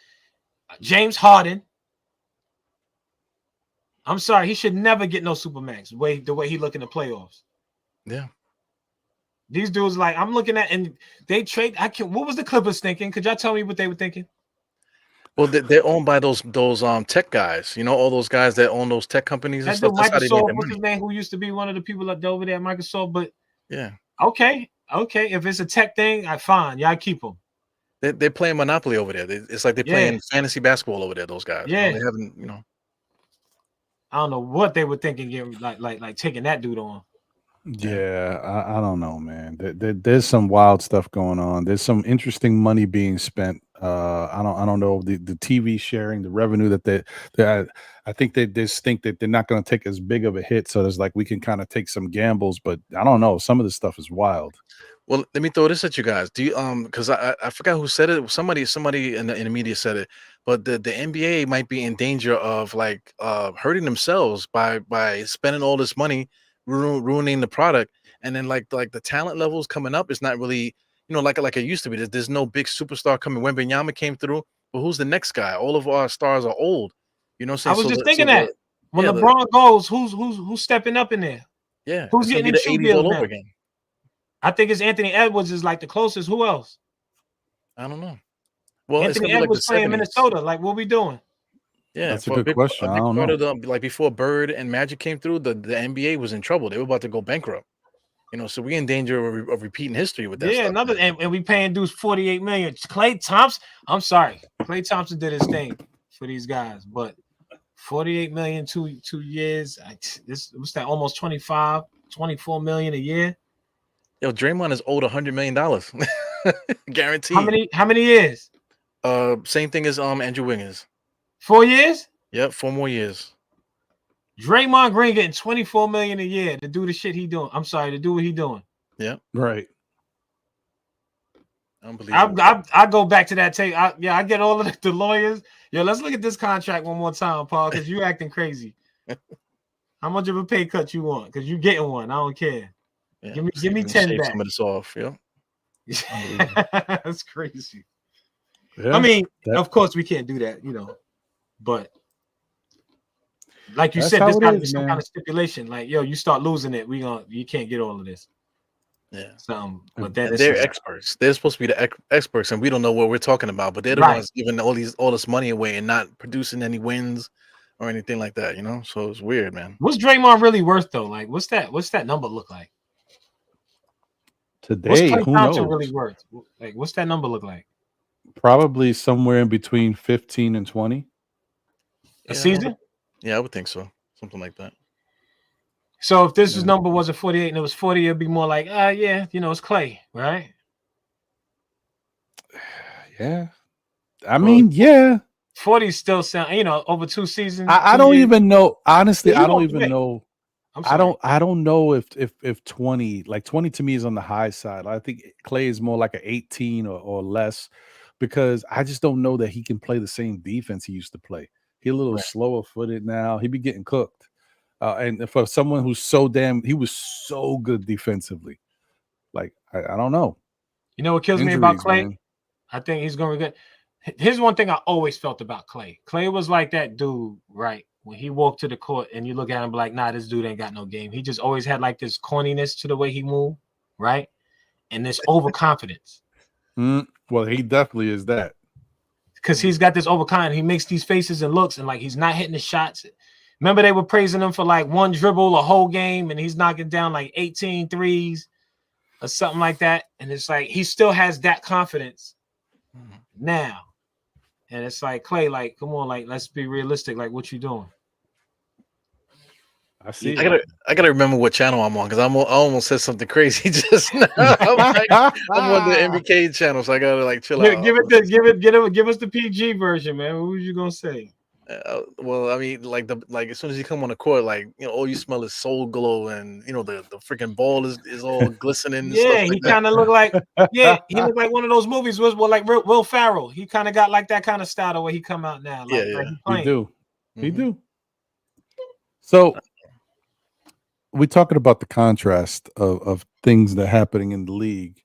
[SPEAKER 3] James Harden. I'm sorry, he should never get no Supermax. The way he look in the playoffs.
[SPEAKER 2] Yeah.
[SPEAKER 3] These dudes, like, I'm looking at, and they trade. What was the Clippers thinking? Could y'all tell me what they were thinking?
[SPEAKER 2] Well, they're owned by those tech guys. You know, all those guys that own those tech companies and stuff. That's how they make their
[SPEAKER 3] what's
[SPEAKER 2] money.
[SPEAKER 3] His name? Who used to be one of the people over there at Microsoft? But
[SPEAKER 2] yeah,
[SPEAKER 3] okay. If it's a tech thing, fine. Y'all keep them.
[SPEAKER 2] They're playing Monopoly over there. It's like they're playing fantasy basketball over there. Those guys.
[SPEAKER 3] Yeah,
[SPEAKER 2] they haven't. You know,
[SPEAKER 3] I don't know what they were thinking, getting like taking that dude on.
[SPEAKER 1] Yeah, I don't know, man. There's some wild stuff going on. There's some interesting money being spent. I don't know the TV sharing, the revenue that I think they just think that they're not going to take as big of a hit. So there's like we can kind of take some gambles, but I don't know. Some of this stuff is wild.
[SPEAKER 2] Well, let me throw this at you guys. Do you because I forgot who said it. Somebody in the media said it, but the NBA might be in danger of like hurting themselves by spending all this money, ruining the product, and then like the talent levels coming up is not really, you know, like it used to be. There's no big superstar coming. When Wembanyama came through, but who's the next guy? All of our stars are old. You know what I'm saying?
[SPEAKER 3] I was just thinking that when LeBron goes, who's stepping up in there?
[SPEAKER 2] Yeah,
[SPEAKER 3] who's getting the 80s
[SPEAKER 2] all over again?
[SPEAKER 3] I think it's Anthony Edwards is like the closest. Who else?
[SPEAKER 2] I don't know. Well,
[SPEAKER 3] Anthony Edwards playing Minnesota. Like, what we doing?
[SPEAKER 2] Yeah,
[SPEAKER 1] that's a good question. I don't know.
[SPEAKER 2] Like before Bird and Magic came through, the NBA was in trouble. They were about to go bankrupt. You know, so we're in danger of repeating history with that.
[SPEAKER 3] Yeah,
[SPEAKER 2] stuff,
[SPEAKER 3] and we paying dudes $48 million. Klay Thompson. I'm sorry, Klay Thompson did his thing for these guys, but $48 million 2 years. What's that? Almost 24 million a year.
[SPEAKER 2] Yo, Draymond is owed $100 million, guaranteed.
[SPEAKER 3] How many years?
[SPEAKER 2] Same thing as Andrew Wiggins.
[SPEAKER 3] 4 years.
[SPEAKER 2] Yep, 4 more years.
[SPEAKER 3] Draymond Green getting $24 million a year to do the shit he doing. I'm sorry, to do what he doing.
[SPEAKER 2] Yeah,
[SPEAKER 1] right.
[SPEAKER 2] Unbelievable.
[SPEAKER 3] I go back to that tape. I get all of the lawyers. Yo, let's look at this contract one more time, Paul, because you acting crazy. How much of a pay cut you want? Because you getting one. I don't care.
[SPEAKER 2] Yeah,
[SPEAKER 3] give me 10 back.
[SPEAKER 2] Some of this off, yeah.
[SPEAKER 3] That's crazy.
[SPEAKER 1] Yeah,
[SPEAKER 3] I mean, of course we can't do that, you know, but like you said, there's got to be some kind of stipulation. Like, yo, you start losing it, you can't get all of this.
[SPEAKER 2] Yeah.
[SPEAKER 3] But then
[SPEAKER 2] they're experts. They're supposed to be the experts, and we don't know what we're talking about. But they're the ones giving all this money away and not producing any wins or anything like that. You know, so it's weird, man.
[SPEAKER 3] What's Draymond really worth though? Like, what's that number look like?
[SPEAKER 1] Today,
[SPEAKER 3] what's Klay
[SPEAKER 1] who
[SPEAKER 3] Thompson
[SPEAKER 1] knows?
[SPEAKER 3] really worth? Like, what's that number look like?
[SPEAKER 1] Probably somewhere in between 15 and 20.
[SPEAKER 3] A season?
[SPEAKER 2] Yeah, I would think so. Something like that.
[SPEAKER 3] So if this number wasn't 48 and it was 40, it'd be more like, yeah, it's Clay, right?
[SPEAKER 1] Yeah. I mean, yeah.
[SPEAKER 3] 40 still sound, over 2 seasons.
[SPEAKER 1] I don't even know. Honestly, I don't even know.
[SPEAKER 3] I'm sorry.
[SPEAKER 1] I don't know if 20, like 20 to me is on the high side. I think Clay is more like an 18 or less, because I just don't know that he can play the same defense he used to play. He's a little slower footed now. He be getting cooked. And for someone who's he was so good defensively. Like, I don't know.
[SPEAKER 3] You know what kills me about Clay? Man. I think he's going to get. Here's one thing I always felt about Clay. Clay was like that dude, right? When he walked to the court and you look at him like, nah, this dude ain't got no game. He just always had like this corniness to the way he moved, right? And this overconfidence.
[SPEAKER 1] Well, he definitely is that.
[SPEAKER 3] Because he's got this overconfidence. He makes these faces and looks and like he's not hitting the shots. Remember they were praising him for like one dribble a whole game and he's knocking down like 18 threes or something like that. And it's like he still has that confidence now. And it's like, Clay, like, come on, like, let's be realistic. Like, what you doing?
[SPEAKER 2] I see. I gotta remember what channel I'm on, because I almost said something crazy just now. I'm on the MBK channel, so I gotta like chill out.
[SPEAKER 3] Give us the PG version, man. What was you gonna say?
[SPEAKER 2] Well, I mean, like as soon as you come on the court, like, all you smell is Soul Glow, and the freaking ball is all glistening. And stuff
[SPEAKER 3] he kind of looked like he looked like one of those movies was like Will Ferrell. He kind of got like that kind of style the way he come out now. Like,
[SPEAKER 1] he do. He do. So we're talking about the contrast of things that are happening in the league.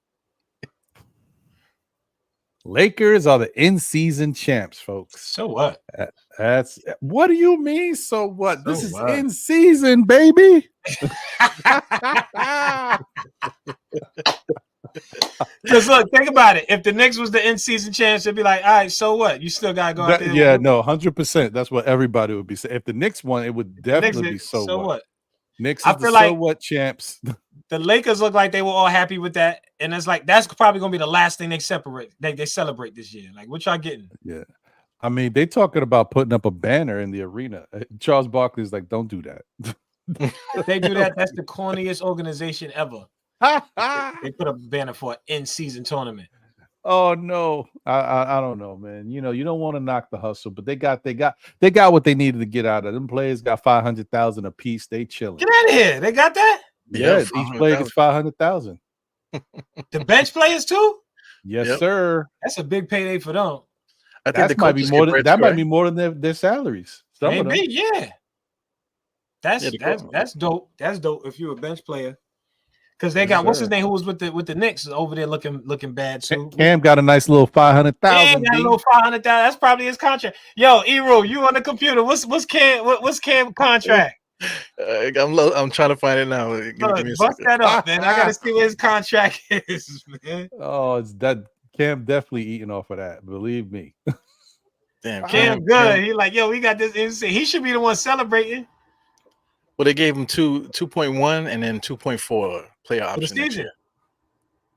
[SPEAKER 1] Lakers are the in-season champs, folks.
[SPEAKER 3] So what?
[SPEAKER 1] That's what do you mean? So what? This is in season, baby.
[SPEAKER 3] Because look, think about it. If the Knicks was the in-season champs, it'd be like, all right, so what? You still gotta go out there.
[SPEAKER 1] Yeah, no, 100%. That's what everybody would be saying. If the Knicks won, it would definitely be so what. Knicks is the so what champs.
[SPEAKER 3] The Lakers look like they were all happy with that, and it's like that's probably gonna be the last thing they celebrate this year. Like, what y'all getting?
[SPEAKER 1] Yeah. I mean, they talking about putting up a banner in the arena. Charles Barkley's like, don't do that.
[SPEAKER 3] If they do that, that's the corniest organization ever. They put up a banner for an in-season tournament.
[SPEAKER 1] Oh no, I don't know, man. You don't want to knock the hustle, but they got what they needed to get out of them. Players got 500,000 a piece. They chilling.
[SPEAKER 3] Get out of here. They got that.
[SPEAKER 1] Yeah, each player gets 500,000.
[SPEAKER 3] The bench players too.
[SPEAKER 1] Yes, sir.
[SPEAKER 3] That's a big payday for them.
[SPEAKER 2] I think
[SPEAKER 1] might be more than their salaries.
[SPEAKER 3] Maybe, yeah. That's dope. That's dope if you're a bench player. Because they got what's his name who was with the Knicks over there looking bad too.
[SPEAKER 1] Cam got a nice little 500,000.
[SPEAKER 3] Cam got a little 500,000. That's probably his contract. Yo, Ero, you on the computer? What's Cam contract?
[SPEAKER 2] I'm trying to find it now.
[SPEAKER 3] Bust that up, man. I gotta see what his contract is, man.
[SPEAKER 1] Oh, it's that Cam definitely eating off of that. Believe me.
[SPEAKER 3] Damn, Cam good. He like, yo, we got this insane. He should be the one celebrating.
[SPEAKER 2] Well, they gave him 2.1 and then 2.4 player option next year.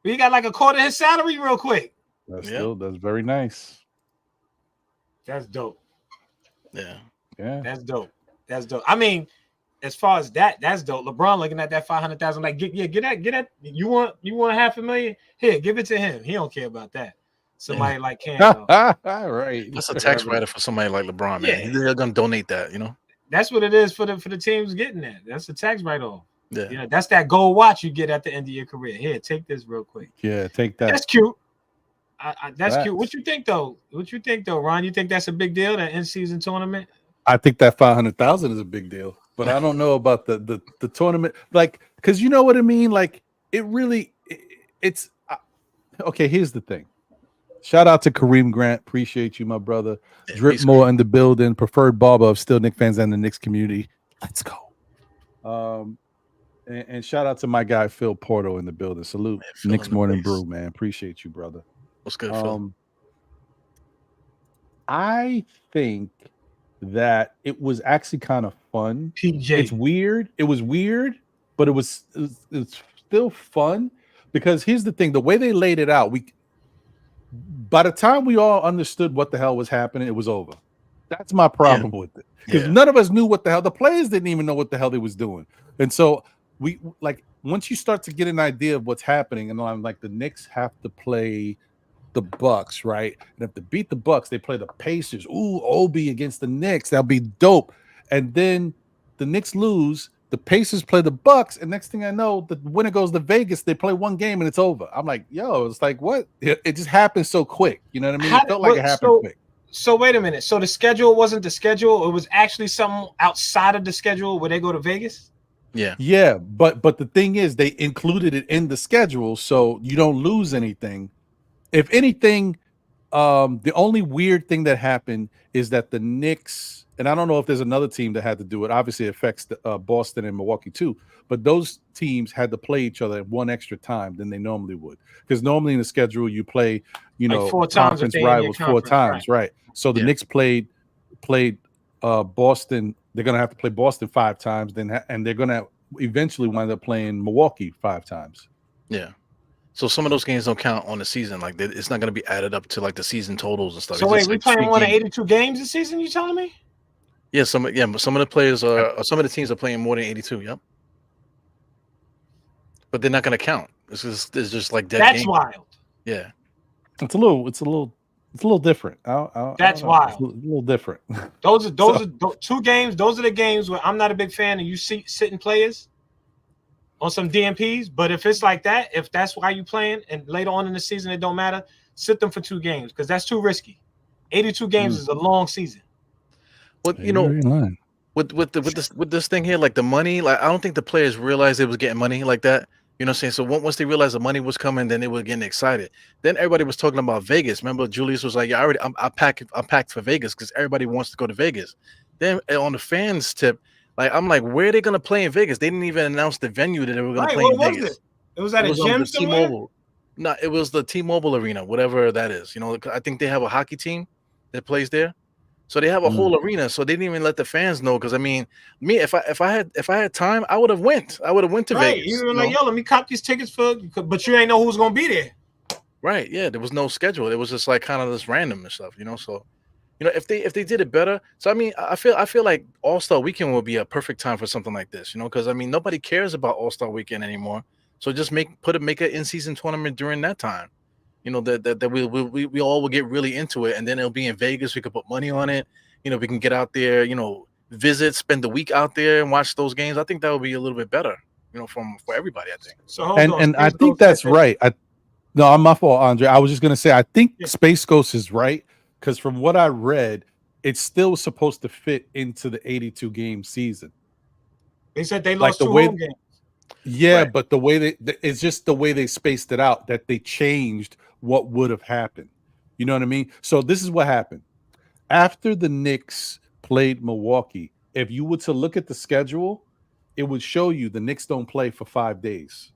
[SPEAKER 3] He got like a quarter of his salary real quick.
[SPEAKER 1] That's very nice.
[SPEAKER 3] That's dope.
[SPEAKER 1] Yeah.
[SPEAKER 3] That's dope. I mean, as far as that's dope. LeBron looking at that 500,000, like, get that. You want $500,000? Here, give it to him. He don't care about that. Somebody like Cam.
[SPEAKER 1] Right.
[SPEAKER 2] That's a tax writer for somebody like LeBron, man. They're gonna donate that,
[SPEAKER 3] That's what it is for the teams getting that. That's a tax write-off.
[SPEAKER 2] Yeah.
[SPEAKER 3] That's that gold watch you get at the end of your career. Here, take this real quick.
[SPEAKER 1] Yeah, take that.
[SPEAKER 3] That's cute. That's cute. What you think though, Ron? You think that's a big deal, that in-season tournament?
[SPEAKER 1] I think that 500,000 is a big deal, but I don't know about the tournament, like, because you know what I mean. Like, it's okay. Here's the thing. Shout out to Kareem Grant. Appreciate you, my brother. Drip Moore in the building. Preferred barber of still Knicks fans and the Knicks community. Let's go. And shout out to my guy Phil Porto in the building. Salute, Knicks Morning Brew, man. Appreciate you, brother.
[SPEAKER 2] What's good, Phil?
[SPEAKER 1] I think that it was actually kind of fun.
[SPEAKER 3] PJ.
[SPEAKER 1] It's weird. It was weird, but it's still fun, because here's the thing: the way they laid it out, by the time we all understood what the hell was happening, it was over. That's my problem with it, because none of us knew what the hell. The players didn't even know what the hell they was doing, and so we like once you start to get an idea of what's happening, and I'm like, the Knicks have to play the Bucks, right? And if they beat the Bucks, they play the Pacers. Ooh, Obi against the Knicks, that'll be dope. And then the Knicks lose. The Pacers play the Bucks, and next thing I know, the winner goes to Vegas. They play one game and it's over. I'm like, yo, it's like what? It just happened so quick. You know what I mean? It felt like it happened quick.
[SPEAKER 3] So wait a minute. So the schedule wasn't the schedule. It was actually something outside of the schedule where they go to Vegas.
[SPEAKER 1] Yeah. But the thing is, they included it in the schedule, so you don't lose anything. If anything, the only weird thing that happened is that the Knicks, and I don't know if there's another team that had to do it. Obviously, it affects Boston and Milwaukee too. But those teams had to play each other one extra time than they normally would, because normally in the schedule you play,
[SPEAKER 3] like 4 times
[SPEAKER 1] conference rivals 4 times, right? So the Knicks played Boston. They're gonna have to play Boston 5 times, and they're gonna eventually wind up playing Milwaukee 5 times.
[SPEAKER 2] Yeah. So some of those games don't count on the season. Like it's not going to be added up to like the season totals and stuff.
[SPEAKER 3] So wait, we playing more than 82 games this season? You telling me?
[SPEAKER 2] Yeah, some of the players are, some of the teams are playing more than 82. Yep. But they're not going to count. It's just like dead.
[SPEAKER 3] That's wild.
[SPEAKER 2] Yeah.
[SPEAKER 1] It's a little different.
[SPEAKER 3] That's wild.
[SPEAKER 1] It's a little different.
[SPEAKER 3] Those are 2 games. Those are the games where I'm not a big fan of you sitting players on some DMPs, but if it's like that, if that's why you playing, and later on in the season it don't matter, sit them for 2 games, because that's too risky. 82 games is a long season.
[SPEAKER 2] Well, with this thing here, like the money, like I don't think the players realized they was getting money like that. You know what I'm saying? So once they realized the money was coming, then they were getting excited. Then everybody was talking about Vegas. Remember, Julius was like, "Yeah, I'm packed for Vegas because everybody wants to go to Vegas." Then on the fans tip, like I'm like, where are they gonna play in Vegas? They didn't even announce the venue that they were gonna play in Vegas.
[SPEAKER 3] It was at a gym somewhere?
[SPEAKER 2] T-Mobile. No, it was the T-Mobile Arena, whatever that is. You know, I think they have a hockey team that plays there, so they have a whole arena. So they didn't even let the fans know. Because I mean, me, if I had time, I would have went. I would have went to Vegas.
[SPEAKER 3] You were like, yo, let me cop these tickets but you ain't know who's gonna be there.
[SPEAKER 2] Right? Yeah, there was no schedule. It was just like kind of this random and stuff. You know, so. You know, if they did it better, so I mean, I feel like All-Star Weekend would be a perfect time for something like this. You know, because I mean, nobody cares about All-Star Weekend anymore. So just make an in-season tournament during that time. You know, that we all will get really into it, and then it'll be in Vegas. We could put money on it. You know, we can get out there. You know, visit, spend the week out there, and watch those games. I think that would be a little bit better. You know, for everybody. I think.
[SPEAKER 3] So
[SPEAKER 1] and I think that's right. No, I'm my fault, Andre. I was just gonna say I think Space Ghost is right. Because from what I read, it's still supposed to fit into the 82 game season.
[SPEAKER 3] They said they lost 2 home games.
[SPEAKER 1] Yeah, right. But the way it's just the way they spaced it out that they changed what would have happened. You know what I mean? So this is what happened. After the Knicks played Milwaukee, if you were to look at the schedule, it would show you the Knicks don't play for 5 days.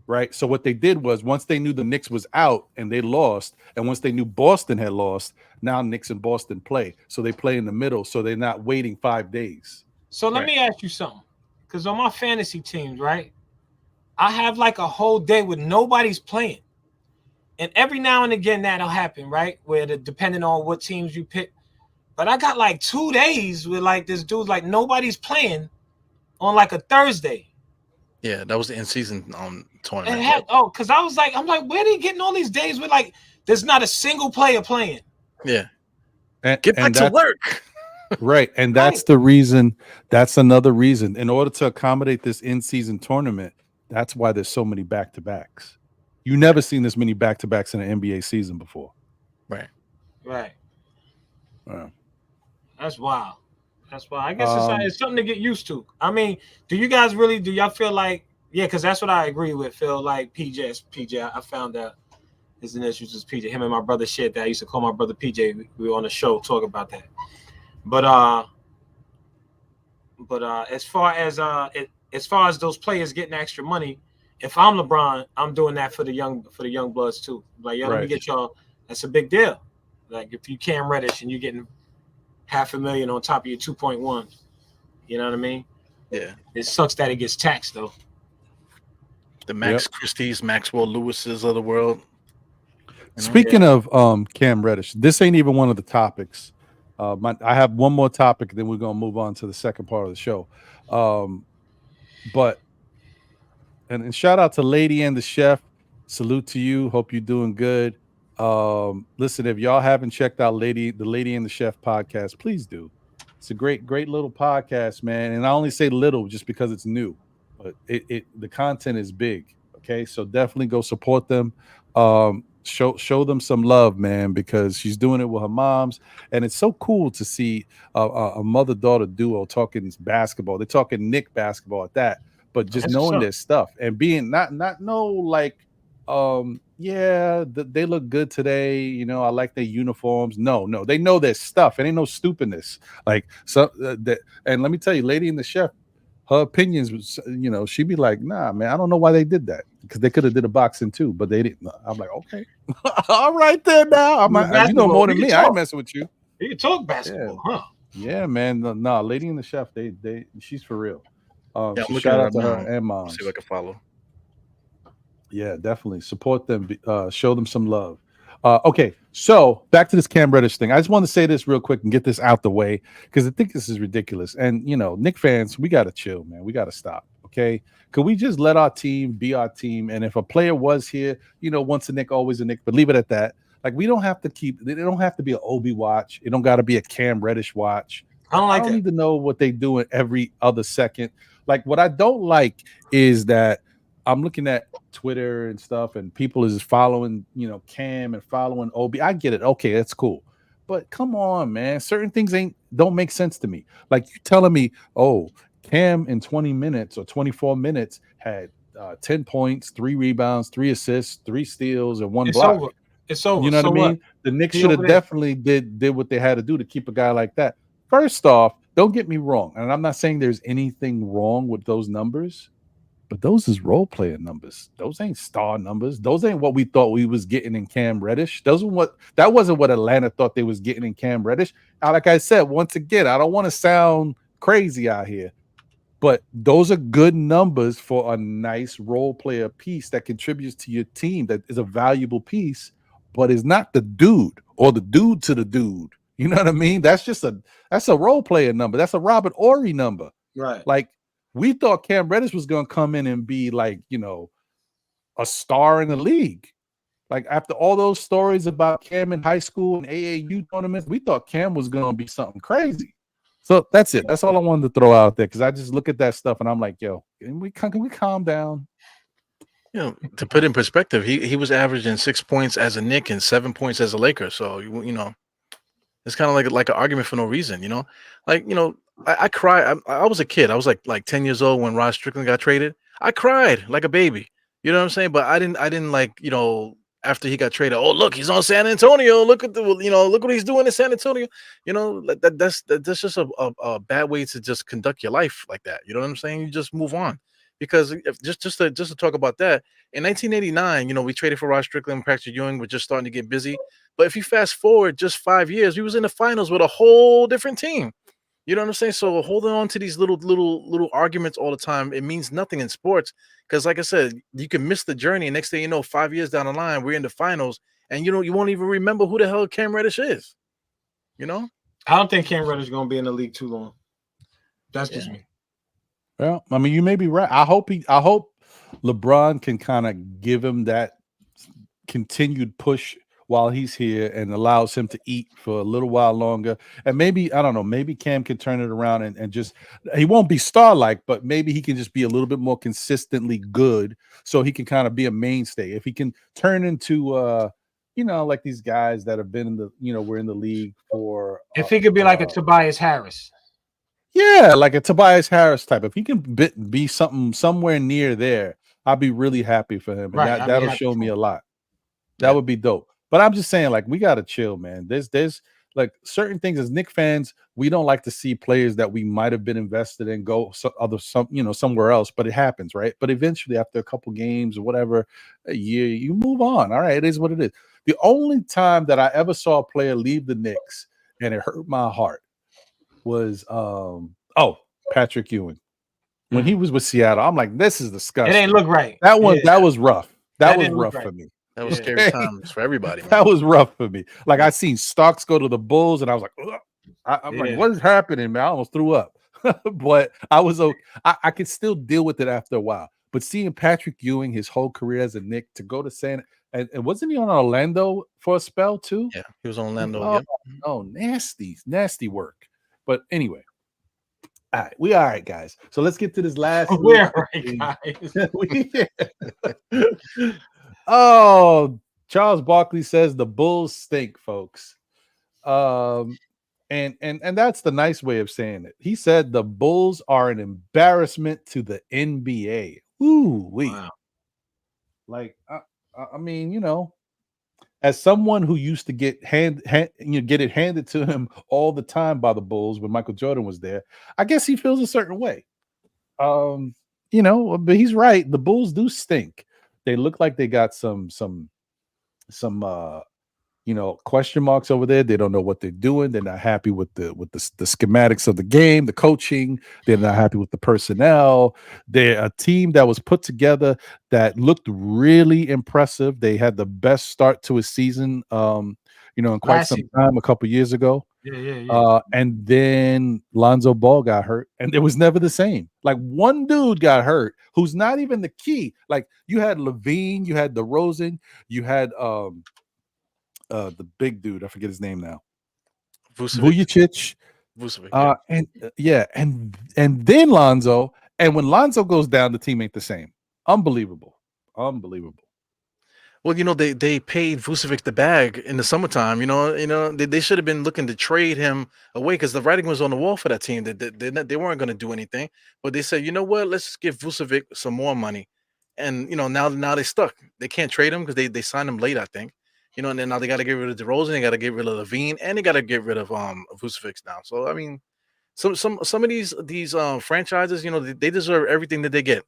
[SPEAKER 1] Right. So what they did was once they knew the Knicks was out and they lost, and once they knew Boston had lost, now Knicks and Boston play. So they play in the middle. So they're not waiting 5 days.
[SPEAKER 3] So let me ask you something. Because on my fantasy teams, right, I have like a whole day where nobody's playing. And every now and again that'll happen, right? Where depending on what teams you pick. But I got like 2 days with like this dude, like nobody's playing on like a Thursday.
[SPEAKER 2] Yeah, that was the in-season tournament.
[SPEAKER 3] Because I'm like, where are they getting all these days with like there's not a single player playing?
[SPEAKER 2] Yeah. Get back to work.
[SPEAKER 1] Right. And that's the reason. That's another reason. In order to accommodate this in-season tournament, that's why there's so many back-to-backs. You never seen this many back-to-backs in an NBA season before.
[SPEAKER 2] Right.
[SPEAKER 3] That's wild. That's why I guess it's something to get used to. I mean, do y'all feel like, because that's what I agree with, Phil, like PJ, I found out his initials is PJ. Him and my brother shared that. I used to call my brother PJ. We were on the show talk about that. But as far as those players getting extra money, if I'm LeBron, I'm doing that for the young bloods too. Like, let me get y'all. That's a big deal. Like if you Cam Reddish and you're getting $500,000 on top of your 2.1, you know what I mean?
[SPEAKER 2] Yeah.
[SPEAKER 3] It sucks that it gets taxed though.
[SPEAKER 2] The Max Christie's, Maxwell Lewis's of the world.
[SPEAKER 1] Speaking of Cam Reddish, this ain't even one of the topics. I have one more topic, then we're gonna move on to the second part of the show. But and shout out to Lady and the Chef. Salute to you. Hope you're doing good. Listen, if y'all haven't checked out the Lady and the Chef podcast, please do. It's a great little podcast, man. And I only say little just because it's new, but the content is big. Okay, so definitely go support them. Show them some love, man, because she's doing it with her moms, and it's so cool to see a mother daughter duo talking basketball. They're talking Knick basketball at that, but just knowing their stuff and being not no like they look good today, you know, I like their uniforms. No, they know their stuff. It ain't no stupidness. Like and let me tell you, Lady and the Chef, her opinions was, you know, she'd be like, nah, man, I don't know why they did that, because they could have did a boxing too, but they didn't. I'm like, okay. All right there now. I'm like, you know more than me. I ain't messing with you.
[SPEAKER 3] You can talk basketball, huh?
[SPEAKER 1] Yeah, man. No, Lady and the Chef, she's for real. So shout out to her and mom.
[SPEAKER 2] See if I can follow.
[SPEAKER 1] Yeah, definitely support them. Show them some love. Okay, so back to this Cam Reddish thing. I just want to say this real quick and get this out the way, because I think this is ridiculous. And you know, Knicks fans, we gotta chill, man. We gotta stop. Okay, could we just let our team be our team? And if a player was here, you know, once a Knick, always a Knick, but leave it at that. Like, we don't have to they don't have to be an Obi watch. It don't got to be a Cam Reddish watch. I don't need to know what they doing every other second. Like, what I don't like is that I'm looking at Twitter and stuff, and people is following, you know, Cam and following Obi. I get it. Okay, that's cool. But come on, man. Certain things don't make sense to me. Like, you telling me, oh, Cam in 20 minutes or 24 minutes had 10 points, 3 rebounds, 3 assists, 3 steals, and 1 block.
[SPEAKER 3] Over. It's over.
[SPEAKER 1] You know what I mean? What? The Knicks should have definitely did what they had to do to keep a guy like that. First off, don't get me wrong, and I'm not saying there's anything wrong with those numbers, but those is role player numbers. Those ain't star numbers. Those ain't what we thought we was getting in Cam Reddish. That wasn't what Atlanta thought they was getting in Cam Reddish. Now, like I said, once again, I don't want to sound crazy out here, but those are good numbers for a nice role player piece that contributes to your team, that is a valuable piece, but is not the dude or the dude to the dude. You know what I mean? That's a role player number. That's a Robert Horry number.
[SPEAKER 3] Right.
[SPEAKER 1] Like, we thought Cam Reddish was going to come in and be like, you know, a star in the league. Like, after all those stories about Cam in high school and AAU tournaments, we thought Cam was going to be something crazy. So that's it. That's all I wanted to throw out there, because I just look at that stuff and I'm like, yo, can we calm down?
[SPEAKER 2] You know, to put in perspective, he was averaging 6 points as a Knick and 7 points as a Laker. So, you know, it's kind of like an argument for no reason, you know? Like, you know, I cried. I was a kid. I was like 10 years old when Rod Strickland got traded. I cried like a baby. You know what I'm saying? But I didn't like, you know, after he got traded, oh, look, he's on San Antonio. Look at look what he's doing in San Antonio. You know, that's just a bad way to just conduct your life like that. You know what I'm saying? You just move on. Because just to talk about that, in 1989, you know, we traded for Rod Strickland, Patrick Ewing was just starting to get busy. But if you fast forward just 5 years, we was in the finals with a whole different team. You know what I'm saying? So holding on to these little arguments all the time, it means nothing in sports. Because like I said, you can miss the journey. And next thing you know, 5 years down the line, we're in the finals, and you won't even remember who the hell Cam Reddish is. You know?
[SPEAKER 3] I don't think Cam Reddish is going to be in the league too long. That's just me.
[SPEAKER 1] Well, I mean, you may be right. I hope LeBron can kind of give him that continued push while he's here and allows him to eat for a little while longer. And maybe, I don't know, maybe Cam can turn it around and just, he won't be star-like, but maybe he can just be a little bit more consistently good, so he can kind of be a mainstay. If he can turn into, you know, like these guys that have been in the, you know, we're in the league for.
[SPEAKER 3] If he could be like a Tobias Harris.
[SPEAKER 1] Yeah, like a Tobias Harris type. If he can be somewhere near there, I'll be really happy for him. And
[SPEAKER 3] right,
[SPEAKER 1] that'll show me a lot. That would be dope. But I'm just saying, like, we gotta chill, man. There's like certain things as Knicks fans, we don't like to see players that we might have been invested in go somewhere else, but it happens, right? But eventually, after a couple games or whatever, a year, you move on. All right, it is what it is. The only time that I ever saw a player leave the Knicks and it hurt my heart was Patrick Ewing. When he was with Seattle, I'm like, this is disgusting.
[SPEAKER 3] It ain't look right.
[SPEAKER 1] That was rough. That was rough for me.
[SPEAKER 2] That was
[SPEAKER 3] Yeah.
[SPEAKER 2] scary times for everybody, man.
[SPEAKER 1] That was rough for me. Like I seen Starks go to the Bulls, and I was like, ugh. I'm like,
[SPEAKER 3] Yeah.
[SPEAKER 1] what is happening, man? I almost threw up. But I was okay. I could still deal with it after a while. But seeing Patrick Ewing, his whole career as a Knick, to go to San and wasn't he on Orlando for a spell too?
[SPEAKER 2] Yeah, he was on Orlando.
[SPEAKER 1] Oh,
[SPEAKER 2] Yep.
[SPEAKER 1] oh, nasty work. But anyway, all right, we all right, guys. So let's get to this last.
[SPEAKER 3] We're right, guys.
[SPEAKER 1] Oh, Charles Barkley says the Bulls stink, folks. And that's the nice way of saying it. He said the Bulls are an embarrassment to the NBA. Ooh,
[SPEAKER 3] Wow.
[SPEAKER 1] Like I mean, as someone who used to get get it handed to him all the time by the Bulls when Michael Jordan was there, I guess he feels a certain way. But he's right. The Bulls do stink. They look like they got some question marks over there. They don't know what they're doing. They're not happy with the schematics of the game, the coaching. They're not happy with the personnel. They're a team that was put together that looked really impressive. They had the best start to a season, in quite some time a couple years ago.
[SPEAKER 3] Yeah.
[SPEAKER 1] And then Lonzo Ball got hurt, and it was never the same. Like one dude got hurt who's not even the key. Like you had Levine, you had DeRozan, you had the big dude, I forget his name now. Vucevic. And then Lonzo. And when Lonzo goes down, the team ain't the same. Unbelievable.
[SPEAKER 2] Well, they paid Vucevic the bag in the summertime. They should have been looking to trade him away because the writing was on the wall for that team. They weren't going to do anything, but they said, you know what? Let's give Vucevic some more money. And now they're stuck. They can't trade him because they signed him late, I think. And then now they got to get rid of DeRozan, they got to get rid of Levine, and they got to get rid of Vucevic now. So I mean, some of these franchises, they deserve everything that they get.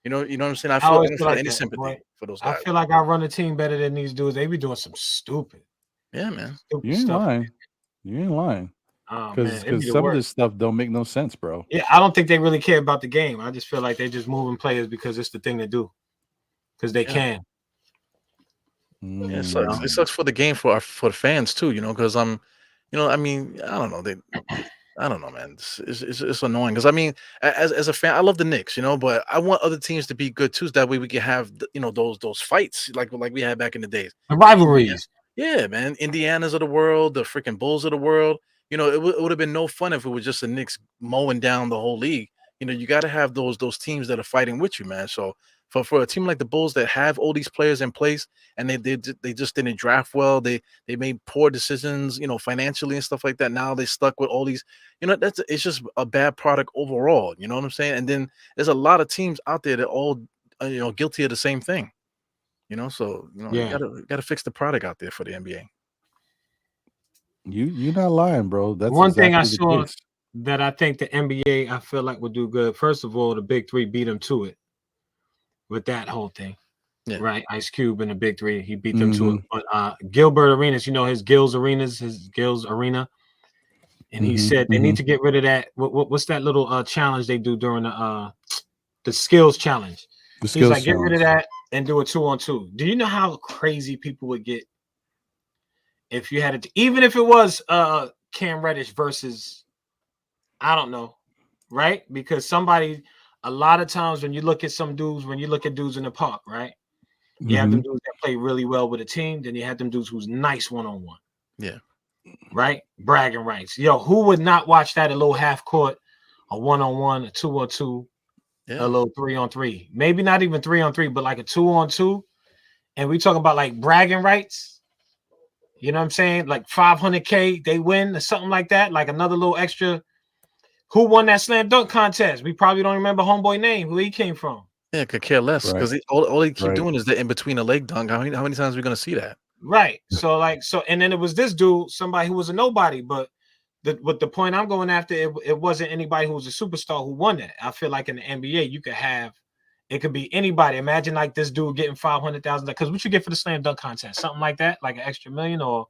[SPEAKER 2] You know what I'm saying? I don't feel any sympathy for those guys.
[SPEAKER 3] I feel like I run a team better than these dudes. They be doing some stupid.
[SPEAKER 2] Yeah, man.
[SPEAKER 1] You ain't lying. Because some of this stuff don't make no sense, bro.
[SPEAKER 3] Yeah, I don't think they really care about the game. I just feel like they're just moving players because it's the thing to do. Because they can.
[SPEAKER 2] Yeah, it sucks for the game for the fans too, because I mean, I don't know. I don't know, man. It's annoying because I mean, as a fan, I love the Knicks, but I want other teams to be good too, so that way we can have those fights like we had back in the days,
[SPEAKER 3] the rivalries.
[SPEAKER 2] Yeah, man. Indiana's of the world, the freaking Bulls of the world. It would have been no fun if it was just the Knicks mowing down the whole league. You got to have those teams that are fighting with you, man. So for a team like the Bulls that have all these players in place and they just didn't draft well, they made poor decisions, financially and stuff like that. Now they stuck with all these, it's just a bad product overall. You know what I'm saying? And then there's a lot of teams out there that all guilty of the same thing. So you gotta fix the product out there for the NBA.
[SPEAKER 1] You're not lying, bro. That's
[SPEAKER 3] one thing I saw that I think the NBA I feel like would do good. First of all, the Big Three beat them to it. With that whole thing, right? Ice Cube and the Big Three, he beat them to it. But Gilbert Arenas, his Gil's Arena, and he said they need to get rid of that. What's that little challenge they do during the skills challenge? He's like, get rid of that and do a 2-on-2. Do you know how crazy people would get if you had it? Even if it was Cam Reddish versus, I don't know, right? Because a lot of times when you look at dudes in the park, right? You have them dudes that play really well with a team, then you have them dudes who's nice one-on-one.
[SPEAKER 2] Yeah.
[SPEAKER 3] Right? Bragging rights. Yo, who would not watch that? A little half court, a 1-on-1, a 2-on-2, a little 3-on-3. Maybe not even 3-on-3, but like a 2-on-2. And we talking about like bragging rights. You know what I'm saying? Like $500K, they win or something like that. Like another little extra. Who won that slam dunk contest? We probably don't remember homeboy name, who he came from.
[SPEAKER 2] Yeah, could care less because all they keep doing is the in between a leg dunk. How many times are we gonna see that?
[SPEAKER 3] Right. So and then it was this dude, somebody who was a nobody, but the point I'm going after, it wasn't anybody who was a superstar who won that. I feel like in the NBA, it could be anybody. Imagine like this dude getting $500,000. Because what you get for the slam dunk contest? Something like that, like an extra $1 million, or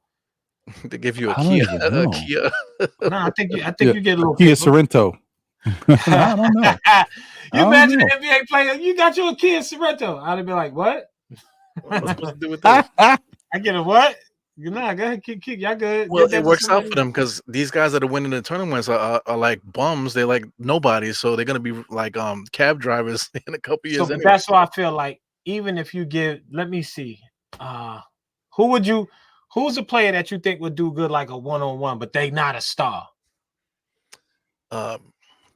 [SPEAKER 2] they give you a Kia.
[SPEAKER 3] No, I think you get a little
[SPEAKER 1] Kia Sorrento. I don't know.
[SPEAKER 3] You imagine an NBA player, you got your Kia Sorrento. I'd have been like, what?
[SPEAKER 2] What's it supposed to do with this?
[SPEAKER 3] I get a what? You're not. Go ahead, kick. Y'all good.
[SPEAKER 2] Well,
[SPEAKER 3] Get that
[SPEAKER 2] it
[SPEAKER 3] to
[SPEAKER 2] works out
[SPEAKER 3] somebody
[SPEAKER 2] for them because these guys that are winning the tournaments are like bums. They're like nobody, so they're gonna be like cab drivers in a couple years
[SPEAKER 3] So
[SPEAKER 2] anyway.
[SPEAKER 3] that's why I feel like even if you give, let me see, who's a player that you think would do good like a one-on-one, but they not a star?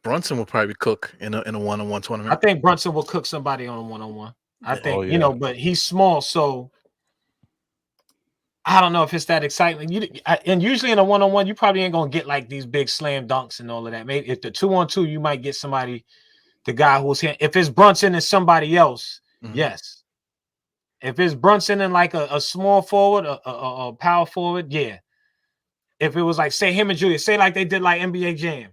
[SPEAKER 2] Brunson will probably cook in a one-on-one
[SPEAKER 3] I
[SPEAKER 2] tournament.
[SPEAKER 3] think Brunson will cook somebody on a one-on-one. I think,
[SPEAKER 1] Oh,
[SPEAKER 3] you
[SPEAKER 1] yeah.
[SPEAKER 3] know, but he's small, so I don't know if it's that exciting. And usually in a one-on-one, you probably ain't gonna get like these big slam dunks and all of that. Maybe if the 2-on-2, you might get somebody, the guy who's here. If it's Brunson and somebody else, yes. If it's Brunson and like a small forward, a power forward, yeah. If it was like, say him and Julius, say like they did like NBA Jam.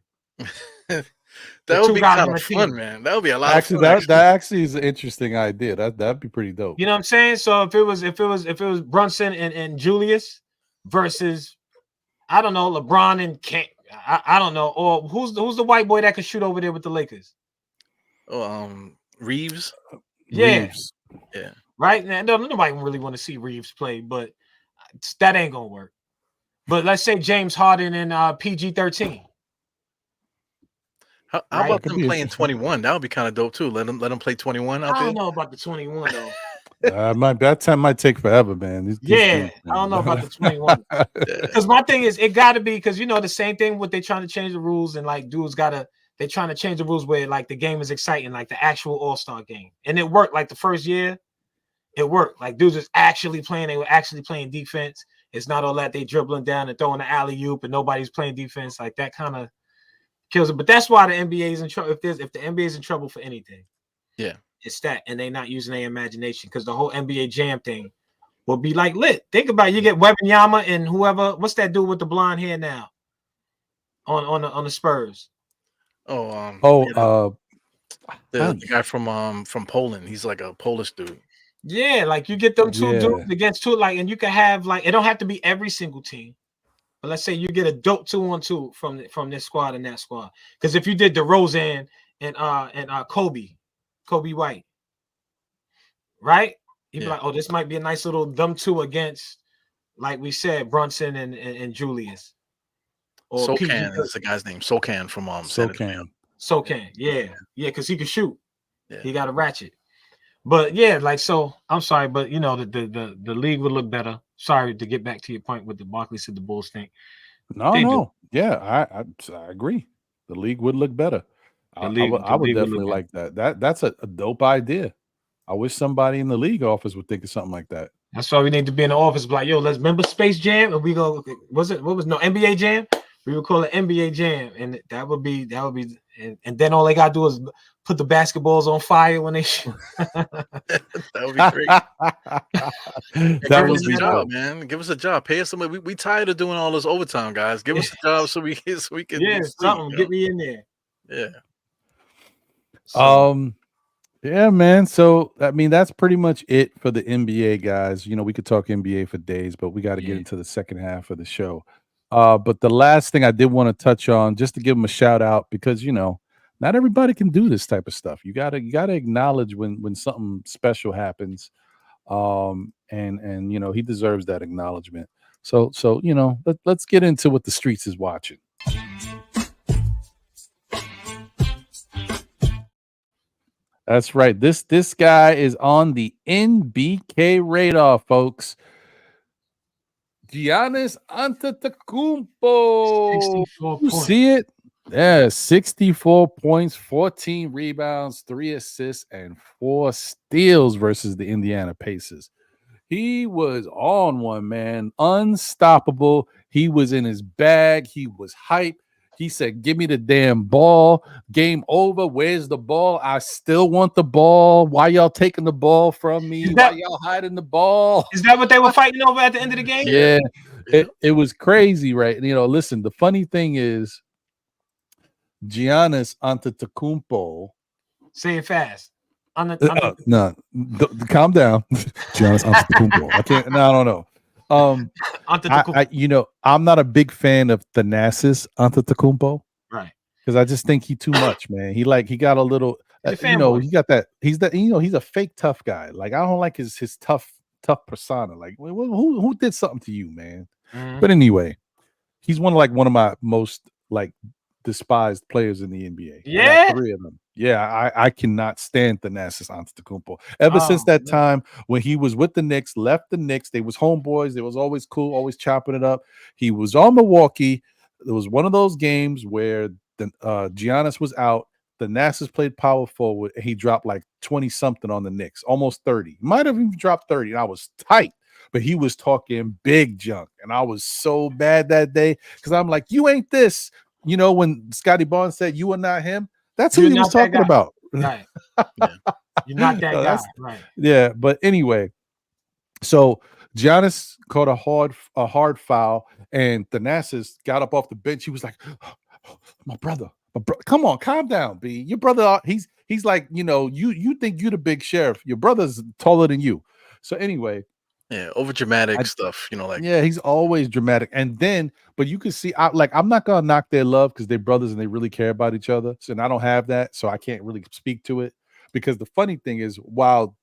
[SPEAKER 2] That would be kind of fun, man. That would be a lot of fun.
[SPEAKER 1] That actually is an interesting idea. That'd be pretty dope.
[SPEAKER 3] You know what I'm saying? So if it was Brunson and Julius versus, I don't know, LeBron and Kent, I don't know, or who's the white boy that can shoot over there with the Lakers?
[SPEAKER 2] Oh, Reeves.
[SPEAKER 3] Yeah.
[SPEAKER 1] Reeves.
[SPEAKER 2] Yeah.
[SPEAKER 3] Right now, nobody really want to see Reeves play, but that ain't gonna work. But let's say James Harden and PG-13.
[SPEAKER 2] How about them playing 21? That would be kind of dope too. Let them play 21 out there.
[SPEAKER 3] I don't know about the 21 though.
[SPEAKER 1] That time might take forever, man.
[SPEAKER 3] I don't know about the 21. Because my thing is, it got to be, because you know the same thing with they trying to change the rules, and like dudes they trying to change the rules where like the game is exciting, like the actual All-Star game, and it worked. Like the first year, it worked. Like dudes was actually playing. They were actually playing defense. It's not all that they dribbling down and throwing the alley-oop and nobody's playing defense. Like that kind of kills it. But that's why the NBA is in trouble. If the NBA is in trouble for anything,
[SPEAKER 2] yeah,
[SPEAKER 3] it's that, and they're not using their imagination, because the whole NBA Jam thing will be like lit. Think about it. You get Wembanyama and whoever. What's that dude with the blonde hair now? On the Spurs.
[SPEAKER 2] The guy from Poland. He's like a Polish dude.
[SPEAKER 3] Yeah, like you get them two dudes against two, like, and you can have like, it don't have to be every single team, but let's say you get a dope 2-on-2 from this squad and that squad. Because if you did DeRozan and Kobe White, right? You'd be like, oh, this might be a nice little them two against, like we said, Brunson and Julius.
[SPEAKER 2] Or Sokan is the guy's name. Sokan from
[SPEAKER 3] Sokan, yeah, because he can shoot. Yeah. He got a ratchet. But yeah, like, so I'm sorry, but you know, the league would look better. Sorry to get back to your point with the Barkley said the Bulls thing.
[SPEAKER 1] No. Yeah, I agree. The league would look better. I would definitely like that. That's a dope idea. I wish somebody in the league office would think of something like that.
[SPEAKER 3] That's why we need to be in the office, like, yo, let's remember Space Jam, and we go. NBA Jam? We would call it NBA Jam, and that would be, and then all they gotta do is put the basketballs on fire when they shoot.
[SPEAKER 2] That would be great. That was a job, man. Give us a job. Pay us somebody. We tired of doing all this overtime, guys. Give us a job so we can.
[SPEAKER 3] Yeah, something. Get me in there.
[SPEAKER 2] Yeah.
[SPEAKER 1] So. Yeah, man. So I mean, that's pretty much it for the NBA, guys. You know, we could talk NBA for days, but we got to get into the second half of the show. But the last thing I did want to touch on, just to give them a shout out, because you know, not everybody can do this type of stuff. You gotta acknowledge when something special happens, and you know, he deserves that acknowledgement. So you know, let's get into what the streets is watching. That's right. This guy is on the NBK radar, folks. Giannis Antetokounmpo.
[SPEAKER 3] 64
[SPEAKER 1] you see it? Yeah, 64 points, 14 rebounds, 3 assists, and 4 steals versus the Indiana Pacers. He was on one, man. Unstoppable. He was in his bag. He was hype. He said, give me the damn ball. Game over. Where's the ball? I still want the ball. Why y'all taking the ball from me? Why y'all hiding the ball?
[SPEAKER 3] Is that what they were fighting over at the end of the game?
[SPEAKER 1] Yeah. It was crazy, right? You know, listen, the funny thing is Giannis Antetokounmpo.
[SPEAKER 3] Say it fast.
[SPEAKER 1] No, calm down. Giannis Antetokounmpo. I don't know. You know, I'm not a big fan of Thanasis Antetokounmpo,
[SPEAKER 3] right?
[SPEAKER 1] Because I just think he too much, man. He got a little, you know, he got that. He's that, you know, he's a fake tough guy. Like I don't like his tough tough persona. Like, who did something to you, man?
[SPEAKER 3] Mhm.
[SPEAKER 1] But anyway, he's one of my most like despised players in the NBA. I got
[SPEAKER 3] Yeah.
[SPEAKER 1] 3 of them. Yeah, I cannot stand Thanasis Antetokounmpo. Ever since
[SPEAKER 3] Oh,
[SPEAKER 1] that
[SPEAKER 3] man.
[SPEAKER 1] time when he was with the Knicks, left the Knicks, they was homeboys. They was always cool, always chopping it up. He was on Milwaukee. It was one of those games where the Giannis was out. The Nassers played power forward, and he dropped like 20 something on the Knicks, almost 30. Might have even dropped 30, and I was tight. But he was talking big junk, and I was so bad that day because I'm like, you ain't this. You know, when Scotty Barnes said you are not him, that's who
[SPEAKER 3] You're
[SPEAKER 1] he was
[SPEAKER 3] not that
[SPEAKER 1] talking
[SPEAKER 3] guy.
[SPEAKER 1] about.
[SPEAKER 3] Right.
[SPEAKER 2] Yeah.
[SPEAKER 3] You're not that
[SPEAKER 1] No,
[SPEAKER 3] guy.
[SPEAKER 1] that's
[SPEAKER 3] Right.
[SPEAKER 1] yeah. But anyway, so Giannis caught a hard foul, and Thanasis got up off the bench. He was like, my brother, come on, calm down, B. Your brother, he's like, you think you're the big sheriff. Your brother's taller than you. So anyway,
[SPEAKER 2] Yeah, over dramatic
[SPEAKER 1] I
[SPEAKER 2] stuff, like
[SPEAKER 1] yeah, he's always dramatic. And then, but you can see, I'm not gonna knock their love because they're brothers and they really care about each other. So, and I don't have that, so I can't really speak to it. Because the funny thing is, while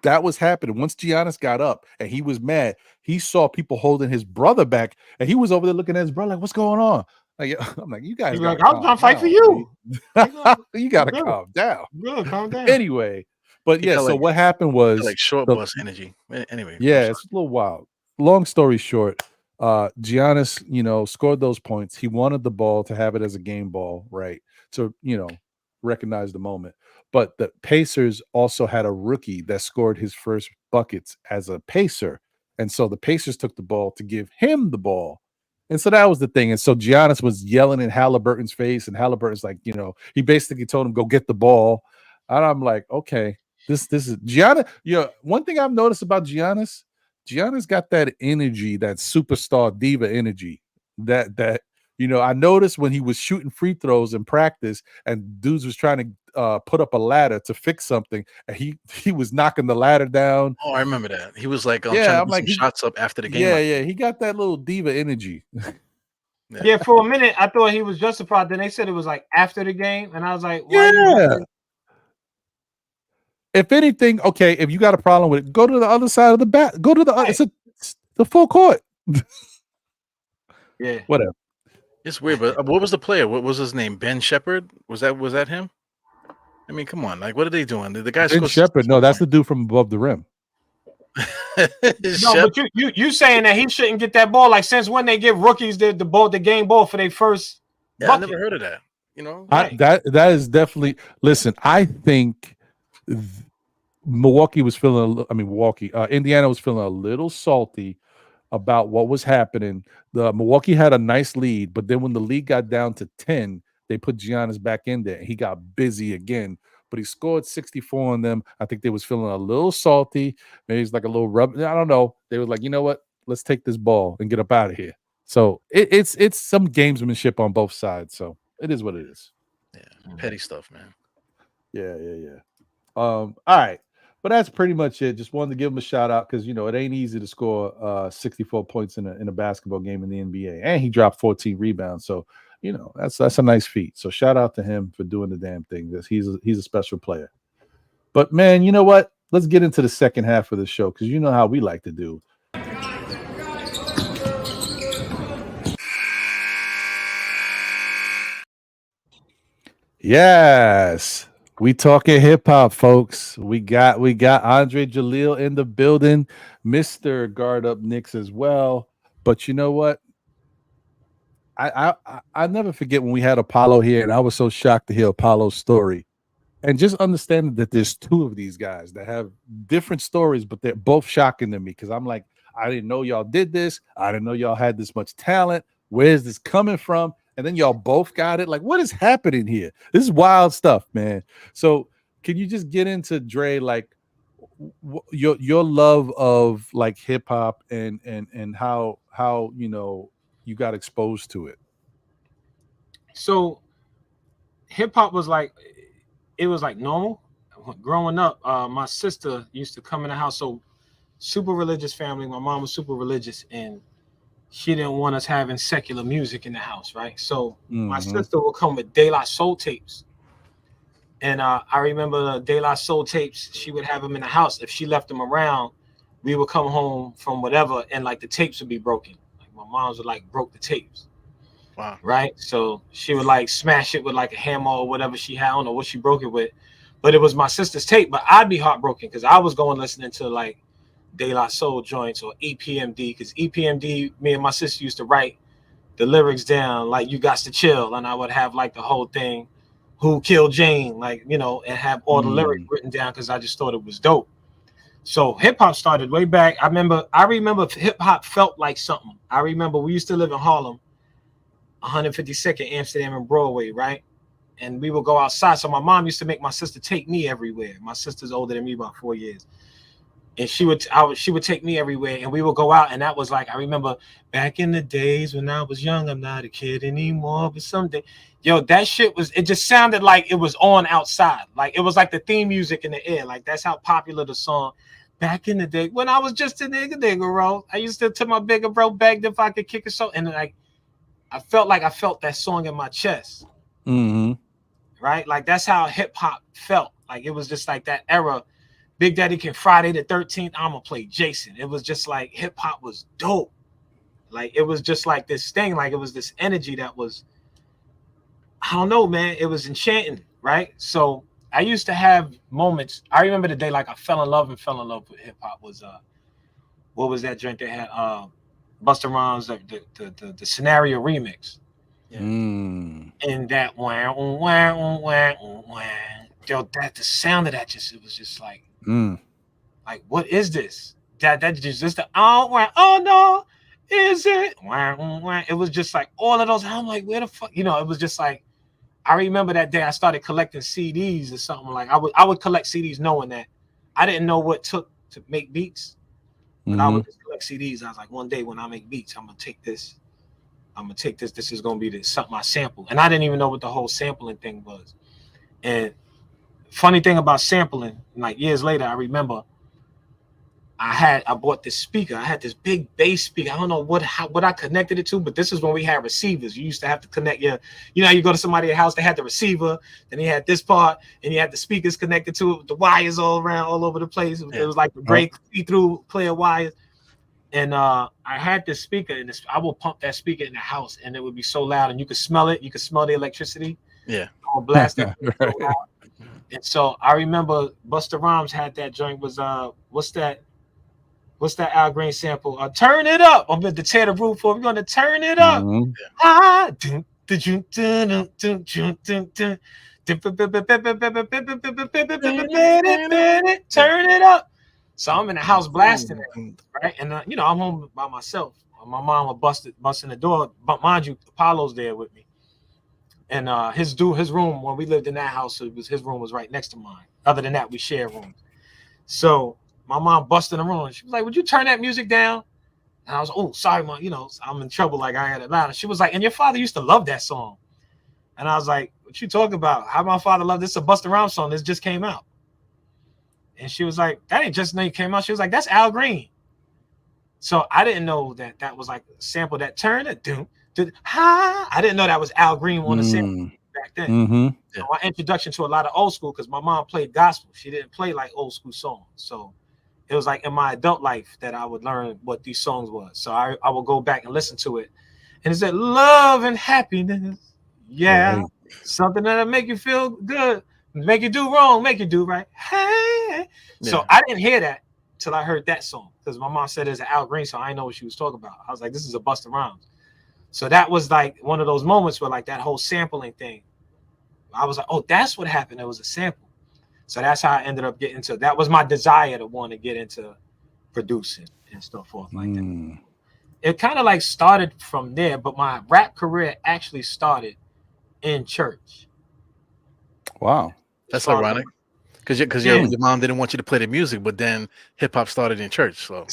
[SPEAKER 1] that was happening, once Giannis got up and he was mad, he saw people holding his brother back, and he was over there looking at his brother like, "What's going on?" Like, I'm like, "You guys
[SPEAKER 3] He's
[SPEAKER 1] got
[SPEAKER 3] like,
[SPEAKER 1] to
[SPEAKER 3] I was
[SPEAKER 1] calm
[SPEAKER 3] trying to fight for
[SPEAKER 1] down,
[SPEAKER 3] you.
[SPEAKER 1] B.
[SPEAKER 3] Like,
[SPEAKER 1] You got to
[SPEAKER 3] good,
[SPEAKER 1] calm down."
[SPEAKER 3] good, calm down.
[SPEAKER 1] Anyway, but
[SPEAKER 2] he
[SPEAKER 1] yeah,
[SPEAKER 2] got
[SPEAKER 1] so
[SPEAKER 2] like
[SPEAKER 1] what happened
[SPEAKER 2] he got
[SPEAKER 1] was
[SPEAKER 2] like short
[SPEAKER 1] the
[SPEAKER 2] bus energy. Anyway, I'm
[SPEAKER 1] yeah,
[SPEAKER 2] sorry.
[SPEAKER 1] it's a little wild. Long story short, Giannis, scored those points. He wanted the ball to have it as a game ball, right? To, recognize the moment. But the Pacers also had a rookie that scored his first buckets as a Pacer. And so the Pacers took the ball to give him the ball. And so that was the thing. And so Giannis was yelling in Halliburton's face, and Halliburton's like, he basically told him, go get the ball. And I'm like, okay, this is Giannis. One thing I've noticed about Giannis got that energy, that superstar diva energy. I noticed when he was shooting free throws in practice, and dudes was trying to put up a ladder to fix something, and he was knocking the ladder down.
[SPEAKER 2] Oh, I remember that. He was like trying
[SPEAKER 1] Yeah,
[SPEAKER 2] to
[SPEAKER 1] I'm
[SPEAKER 2] get
[SPEAKER 1] like,
[SPEAKER 2] some shots up after the game.
[SPEAKER 1] he got that little diva energy.
[SPEAKER 3] Yeah, for a minute I thought he was justified. Then they said it was like after the game, and I was like, why
[SPEAKER 1] Yeah. If anything, okay, if you got a problem with it, go to the other side of the bat. Go to the
[SPEAKER 3] Right.
[SPEAKER 1] it's the full court.
[SPEAKER 3] Yeah.
[SPEAKER 1] Whatever.
[SPEAKER 2] It's weird, but what was the player? What was his name? Ben Shepherd? Was that him? I mean, come on, like what are they doing? The guy
[SPEAKER 1] Ben
[SPEAKER 2] scored
[SPEAKER 1] Shepherd. No,
[SPEAKER 2] 64
[SPEAKER 1] that's the dude from above the rim.
[SPEAKER 3] No, but you saying that he shouldn't get that ball? Like, since when they give rookies the game ball for their first
[SPEAKER 2] Yeah, I
[SPEAKER 3] bucket?
[SPEAKER 2] never heard of that.
[SPEAKER 3] Right.
[SPEAKER 1] That is definitely. Listen, I think Milwaukee was feeling. I mean, Indiana was feeling a little salty about what was happening. The Milwaukee had a nice lead, but then when the lead got down to 10, they put Giannis back in there, and he got busy again. But he scored 64 on them. I think they was feeling a little salty. Maybe it's like a little rub. I don't know. They were like, you know what? Let's take this ball and get up out of here. So it's some gamesmanship on both sides. So it is what it is.
[SPEAKER 2] Yeah, petty stuff, man.
[SPEAKER 1] Yeah. All right. But that's pretty much it. Just wanted to give him a shout out because it ain't easy to score 64 points in a basketball game in the NBA. And he dropped 14 rebounds. So, that's a nice feat. So shout out to him for doing the damn thing. He's a special player. But man, you know what? Let's get into the second half of the show because you know how we like to do. Yes. We talking hip hop, folks. We got Andre Jalil in the building, Mr. Guard Up Knicks as well. But you know what? I never forget when we had Apollo here, and I was so shocked to hear Apollo's story. And just understanding that there's 2 of these guys that have different stories, but they're both shocking to me because I'm like, I didn't know y'all did this. I didn't know y'all had this much talent. Where's this coming from? And then y'all both got it. Like, what is happening here? This is wild stuff, man. So can you just get into Dre, like your love of like hip hop and how you got exposed to it?
[SPEAKER 3] So hip hop was like, it was like normal. Growing up, my sister used to come in the house. So super religious family. My mom was super religious, and she didn't want us having secular music in the house, right? So my sister would come with De La Soul tapes. And I remember the De La Soul tapes, she would have them in the house. If she left them around, we would come home from whatever, and like the tapes would be broken. Like my mom's would like broke the tapes.
[SPEAKER 2] Wow.
[SPEAKER 3] Right? So she would like smash it with like a hammer or whatever she had. I don't know what she broke it with, but it was my sister's tape. But I'd be heartbroken because I was going listening to like De La Soul joints or EPMD, because EPMD, me and my sister used to write the lyrics down like "You Got to Chill," and I would have like the whole thing, "Who Killed Jane," like, you know, and have all the lyrics written down because I just thought it was dope. So hip hop started way back. I remember hip hop felt like something. I remember we used to live in Harlem, 152nd Amsterdam and Broadway, right? And we would go outside. So my mom used to make my sister take me everywhere. My sister's older than me about 4 years. And she would take me everywhere, and we would go out. And that was like, I remember back in the days when I was young, I'm not a kid anymore, but someday, yo, that shit it just sounded like it was on outside. Like it was like the theme music in the air. Like that's how popular the song back in the day when I was just a nigga, bro. I used to tell my bigger bro begged if I could kick a show. And like, I felt that song in my chest. Right? Like that's how hip hop felt. Like it was just like that era. Big Daddy Can Friday the 13th, I'ma play Jason. It was just like hip hop was dope. Like it was just like this thing, like it was this energy that was, I don't know, man. It was enchanting, right? So I used to have moments. I remember the day like I fell in love with hip hop was what was that joint they had? Busta Rhymes, the Scenario remix.
[SPEAKER 2] Yeah.
[SPEAKER 3] And that yo, that the sound of that it was just like, like what is this? That just the oh no, is it? It was just like all of those. I'm like, where the fuck? You know, it was just like, I remember that day I started collecting CDs or something. Like I would collect CDs knowing that I didn't know what took to make beats, but I would just collect CDs. I was like, one day when I make beats, I'm gonna take this. This is gonna be something I sample. And I didn't even know what the whole sampling thing was. And funny thing about sampling, like years later, I remember I bought this speaker. I had this big bass speaker. I don't know what I connected it to, but this is when we had receivers. You used to have to connect you know, you go to somebody's house, they had the receiver, then they had this part, and you had the speakers connected to it with the wires all around, all over the place. It was like the gray see-through clear wires. And I had this speaker, and I will pump that speaker in the house, and it would be so loud, and you could smell it. You could smell the electricity.
[SPEAKER 2] Yeah.
[SPEAKER 3] I'll blast it. And so I remember Busta Rhymes had that joint was what's that Al Green sample? Turn it up. I'm going to tear the roof off. We're going to turn it up. Turn it up. So I'm in the house blasting it, right? And you know, I'm home by myself. My mom was busting the door, but mind you, Apollo's there with me. And his room, when we lived in that house, his room was right next to mine. Other than that, we share rooms. So my mom busted in the room, and she was like, "Would you turn that music down?" And I was, "Oh, sorry, mom. You know, I'm in trouble. Like I had it loud." And she was like, "And your father used to love that song." And I was like, "What you talking about? How my father loved this? A Busta Rhymes song. This just came out." And she was like, "That ain't just came out." She was like, "That's Al Green." So I didn't know that was like a sample that turned it. I didn't know that was Al Green on the sample back then. So my introduction to a lot of old school, because my mom played gospel. She didn't play like old school songs. So it was like in my adult life that I would learn what these songs was. So I would go back and listen to it. And it said, "Love and happiness." Yeah. Right. Something that'll make you feel good, make you do wrong, make you do right. Hey. Yeah. So I didn't hear that till I heard that song, because my mom said it's an Al Green song. I didn't know what she was talking about. I was like, this is a Busta Rhymes. So that was like one of those moments where like that whole sampling thing, I was like, oh, that's what happened. It was a sample. So that's how I ended up getting into. That was my desire to want to get into producing and stuff forth like that. It kind of like started from there, but my rap career actually started in church.
[SPEAKER 1] Wow,
[SPEAKER 2] that's ironic, because your mom didn't want you to play the music, but then hip hop started in church. So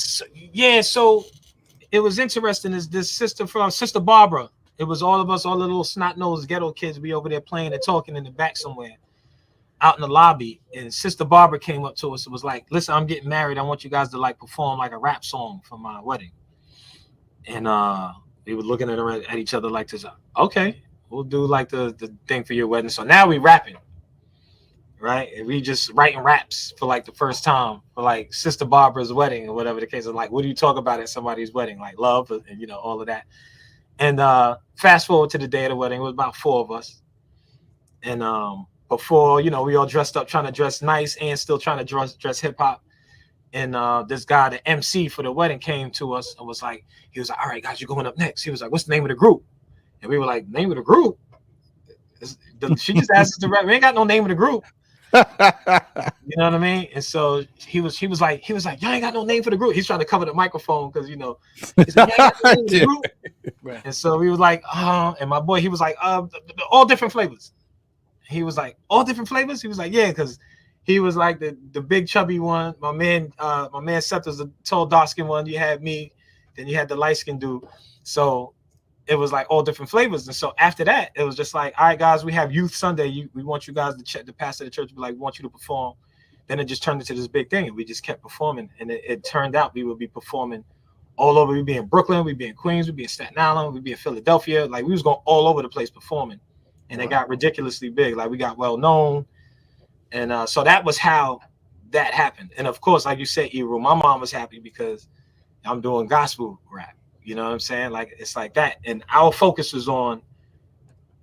[SPEAKER 2] it was interesting. Is this Sister Barbara? It was all of us, all the little snot-nosed ghetto kids. We over there playing and talking in the back somewhere, out in the lobby. And Sister Barbara came up to us. It was like, "Listen, I'm getting married. I want you guys to like perform like a rap song for my wedding." And we were looking at each other like this. Okay, we'll do like the thing for your wedding. So now we rapping.
[SPEAKER 3] right? And we just writing raps for like the first time for like Sister Barbara's wedding or whatever the case is. Like, what do you talk about at somebody's wedding? Like love and you know all of that. And fast forward to the day of the wedding, it was about 4 of us. And before, you know, we all dressed up, trying to dress nice and still trying to dress hip hop. And this guy, the MC for the wedding, came to us and was like, he was like, all right, guys, you're going up next. He was like, what's the name of the group? And we were like, name of the group? She just asked us to rap. We ain't got no name of the group. You know what I mean? And so he was like, y'all ain't got no name for the group. He's trying to cover the microphone because, you know, he's like, y'all ain't got no name for the group. Right. And so we was like, and my boy, he was like, all different flavors. He was like, all different flavors? He was like, yeah, because he was like the big chubby one. My man Seth was the tall, dark-skinned one. You had me, then you had the light-skinned dude. So it was like all different flavors. And so after that, it was just like, all right, guys, we have Youth Sunday. We want you guys to check the pastor of the church, be like, we want you to perform. Then it just turned into this big thing, and we just kept performing. And it turned out we would be performing all over. We'd be in Brooklyn, we'd be in Queens, we'd be in Staten Island, we'd be in Philadelphia. Like we was going all over the place performing. And it got ridiculously big. Like we got well known. And so that was how that happened. And of course, like you said, Eru, my mom was happy because I'm doing gospel rap. You know what I'm saying? Like it's like that. And our focus was on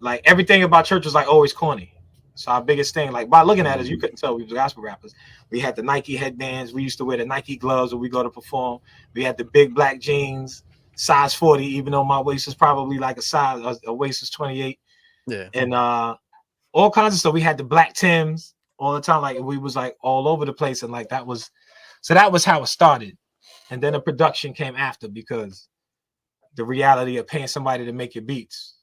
[SPEAKER 3] like everything about church was like always corny. So our biggest thing, like by looking at us, you couldn't tell we was gospel rappers. We had the Nike headbands. We used to wear the Nike gloves when we go to perform. We had the big black jeans, size 40, even though my waist is probably like a waist is 28.
[SPEAKER 2] Yeah.
[SPEAKER 3] And all kinds of stuff. We had the black Tims all the time. Like we was like all over the place. And like that was how it started. And then the production came after because the reality of paying somebody to make your beats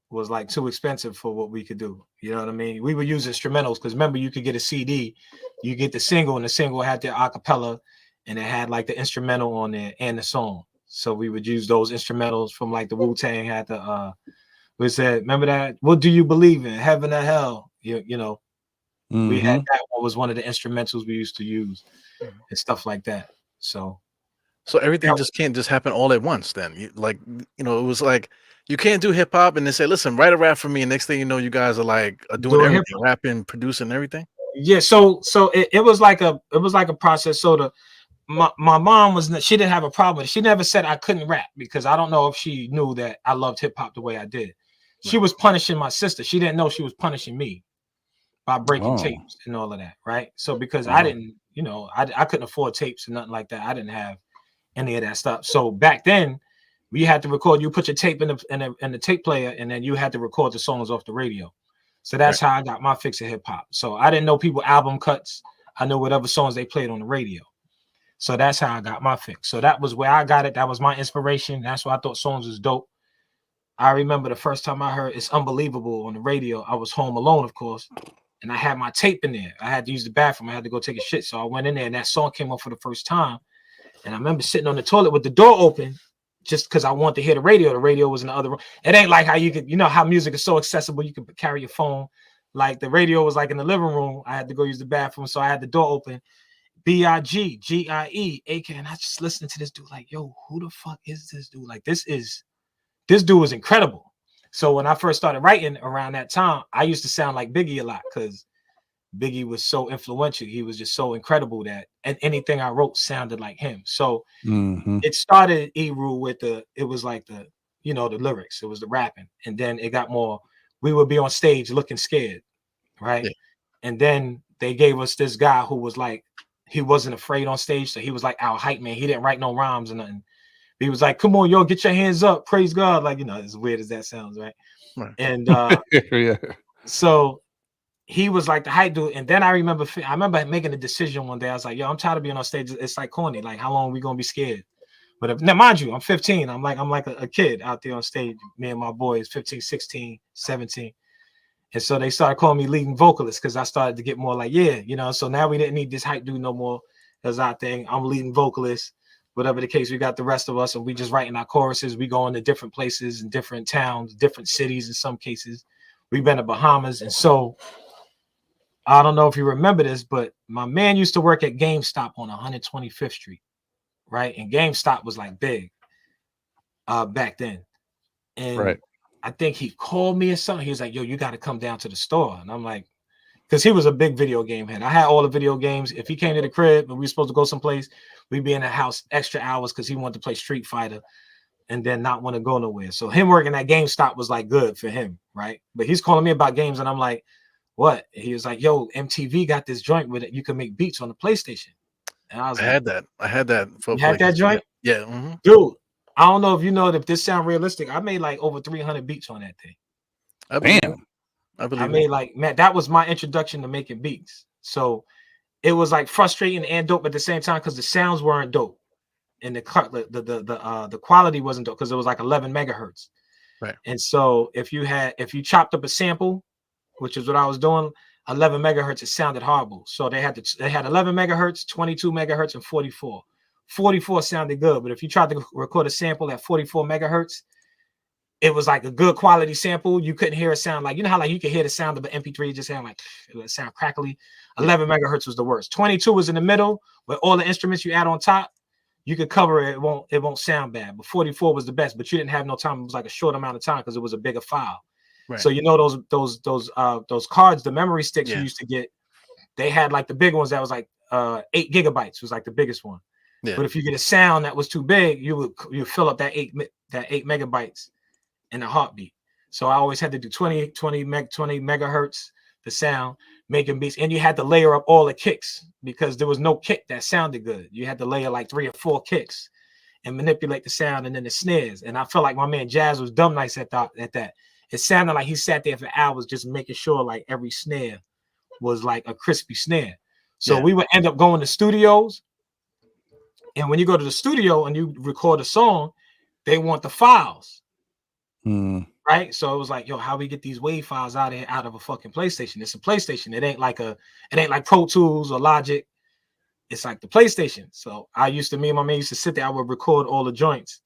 [SPEAKER 3] was like too expensive for what we could do. You know what I mean? We would use instrumentals because remember you could get a CD, you get the single, and the single had the acapella and it had like the instrumental on there and the song. So we would use those instrumentals from like the Wu-Tang had the we said, remember that? What do you believe in? Heaven or hell? You know, we had that one was one of the instrumentals we used to use and stuff like that. So
[SPEAKER 2] everything just can't just happen all at once then. It was like you can't do hip hop and then say, listen, write a rap for me. And next thing you know, you guys are like doing everything, rapping, producing everything.
[SPEAKER 3] Yeah. So it was like a process. So my mom she didn't have a problem with it. She never said I couldn't rap because I don't know if she knew that I loved hip hop the way I did. She was punishing my sister. She didn't know she was punishing me by breaking tapes and all of that. Right. So because I didn't, you know, I couldn't afford tapes and nothing like that. I didn't have any of that stuff. So back then we had to record, you put your tape in the tape player and then you had to record the songs off the radio. So that's how I got my fix of hip hop. So I didn't know people album cuts. I knew whatever songs they played on the radio. So that's how I got my fix. So that was where I got it. That was my inspiration. That's why I thought songs was dope. I remember the first time I heard It's Unbelievable on the radio. I was home alone, of course, and I had my tape in there. I had to use the bathroom. I had to go take a shit. So I went in there and that song came up for the first time. And I remember sitting on the toilet with the door open just because I wanted to hear the radio. The radio was in the other room. It ain't like how you could, you know, how music is so accessible. You could carry your phone. Like the radio was like in the living room. I had to go use the bathroom. So I had the door open. BIGGIE, AK. And I just listened to this dude like, yo, who the fuck is this dude? Like, this dude was incredible. So when I first started writing around that time, I used to sound like Biggie a lot because Biggie was so influential. He was just so incredible that anything I wrote sounded like him. So it started Eru with it was like the lyrics. It was the rapping. And then it got more, we would be on stage looking scared. Right. Yeah. And then they gave us this guy who was like, he wasn't afraid on stage. So he was like our hype man. He didn't write no rhymes or nothing. He was like, come on, yo, get your hands up. Praise God. Like, you know, as weird as that sounds. Right. And
[SPEAKER 1] yeah.
[SPEAKER 3] So he was like the hype dude. And then I remember making a decision one day. I was like, yo, I'm tired of being on stage. It's like corny. Like, how long are we going to be scared? But now, mind you, I'm 15. I'm like a kid out there on stage. Me and my boys, 15, 16, 17. And so they started calling me leading vocalist because I started to get more like, yeah, you know. So now we didn't need this hype dude no more. That's our thing. I'm leading vocalist. Whatever the case, we got the rest of us, and we just writing our choruses. We going to different places and different towns, different cities in some cases. We've been to Bahamas. And so I don't know if you remember this, but my man used to work at GameStop on 125th Street, right? And GameStop was like big back then. And I think he called me or something. He was like, yo, you got to come down to the store. And I'm like, because he was a big video game head. I had all the video games. If he came to the crib and we were supposed to go someplace, we'd be in the house extra hours because he wanted to play Street Fighter and then not want to go nowhere. So him working at GameStop was like good for him, right? But he's calling me about games, and I'm like, what? He was like, yo, MTV got this joint with it. You can make beats on the PlayStation. And I was
[SPEAKER 2] had that. I had that.
[SPEAKER 3] You had that joint?
[SPEAKER 2] Yeah.
[SPEAKER 3] Dude, I don't know if you know if this sound realistic. I made like over 300 beats on that thing. I made like, man, that was my introduction to making beats. So it was like frustrating and dope at the same time because the sounds weren't dope. And the quality wasn't dope because it was like 11 megahertz.
[SPEAKER 2] Right.
[SPEAKER 3] And so if you chopped up a sample, which is what I was doing, 11 megahertz, it sounded horrible. So they had 11 megahertz, 22 megahertz, and 44. 44 sounded good, but if you tried to record a sample at 44 megahertz, it was like a good quality sample. You couldn't hear a sound like, you know how like you could hear the sound of an MP3 just sound like it would sound crackly. 11 megahertz was the worst. 22 was in the middle with all the instruments you add on top. You could cover it. It won't sound bad. But 44 was the best. But you didn't have no time. It was like a short amount of time because it was a bigger file. Right. So you know those cards, the memory sticks you used to get, they had like the big ones that was like 8 gigabytes was like the biggest one. Yeah. But if you get a sound that was too big, you fill up that 8 megabytes in a heartbeat. So I always had to do 20 megahertz the sound, making beats, and you had to layer up all the kicks because there was no kick that sounded good. You had to layer like 3 or 4 kicks and manipulate the sound and then the snares. And I felt like my man Jazz was dumb nice at that. It sounded like he sat there for hours just making sure like every snare was like a crispy snare. So we would end up going to studios. And when you go to the studio and you record a song, they want the files. Right. So it was like, yo, how we get these WAV files out of a fucking PlayStation? It's a PlayStation. It ain't like Pro Tools or Logic. It's like the PlayStation. So me and my man used to sit there. I would record all the joints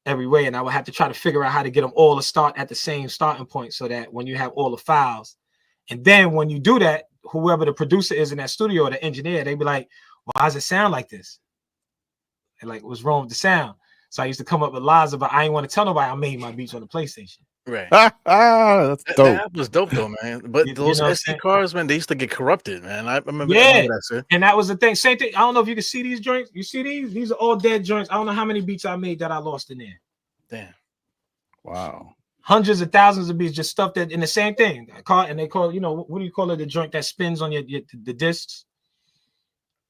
[SPEAKER 3] every way, and I would have to try to figure out how to get them all to start at the same starting point so that when you have all the files, and then when you do that, whoever the producer is in that studio or the engineer, they'd be like, why does it sound like this? And like, what's wrong with the sound? So I used to come up with lies about I ain't want to tell nobody I made my beats on the PlayStation.
[SPEAKER 2] Right.
[SPEAKER 1] That's dope.
[SPEAKER 2] That was dope though, man. But those SD cards, man, they used to get corrupted, man. I remember that shit.
[SPEAKER 3] And that was the thing. Same thing. I don't know if you can see these joints. You see these? These are all dead joints. I don't know how many beats I made that I lost in there.
[SPEAKER 2] Damn.
[SPEAKER 1] Wow.
[SPEAKER 3] Hundreds of thousands of beats, just stuff that in the same thing. They call, you know, what do you call it? The joint that spins on the discs.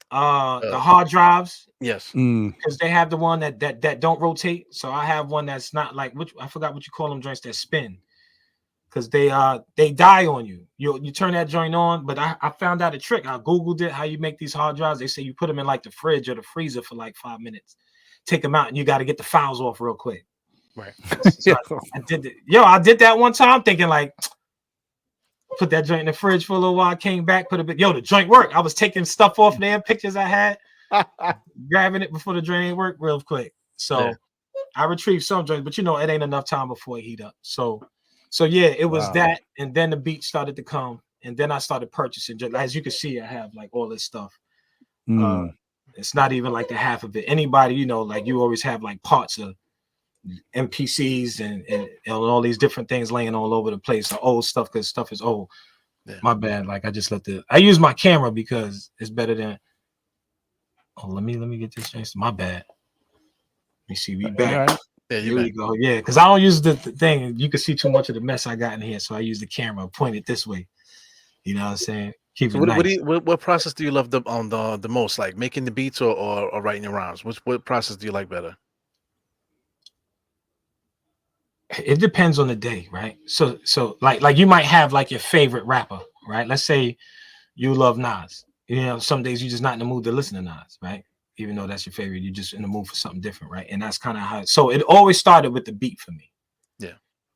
[SPEAKER 3] The hard drives.
[SPEAKER 2] Yes.
[SPEAKER 3] Because they have the one that don't rotate. So I have one that's not like I forgot what you call them joints that spin. Because they die on you. You turn that joint on, but I found out a trick. I Googled it, how you make these hard drives. They say you put them in like the fridge or the freezer for like 5 minutes. Take them out and you got to get the files off real quick.
[SPEAKER 2] Right.
[SPEAKER 3] So I did it. I did that one time thinking like, put that joint in the fridge for a little while, came back, put a bit, the joint worked. I was taking stuff off there, pictures I had, grabbing it before the joint worked real quick. So I retrieved some joints, but it ain't enough time before it heat up. So it was that, and then the beats started to come, and then I started purchasing. As you can see, I have like all this stuff. It's not even like the half of it. Anybody, like you always have like parts of MPCs and all these different things laying all over the place. The old stuff because stuff is old. Yeah. My bad. Like I just I use my camera because it's better than. Oh, let me get this chance. My bad. Let me see. We back.
[SPEAKER 2] Right. Yeah,
[SPEAKER 3] here we go. Yeah, because I don't use the thing. You can see too much of the mess I got in here, so I use the camera, point it this way. You know what I'm saying? Keep it nice.
[SPEAKER 2] What process do you love the most? Like making the beats or writing the rhymes? What process do you like better?
[SPEAKER 3] It depends on the day, right? So like you might have like your favorite rapper, right? Let's say you love Nas. Some days you're just not in the mood to listen to Nas, right? Even though that's your favorite, you're just in the mood for something different, right? And that's kind of how. So it always started with the beat for me.
[SPEAKER 2] Yeah.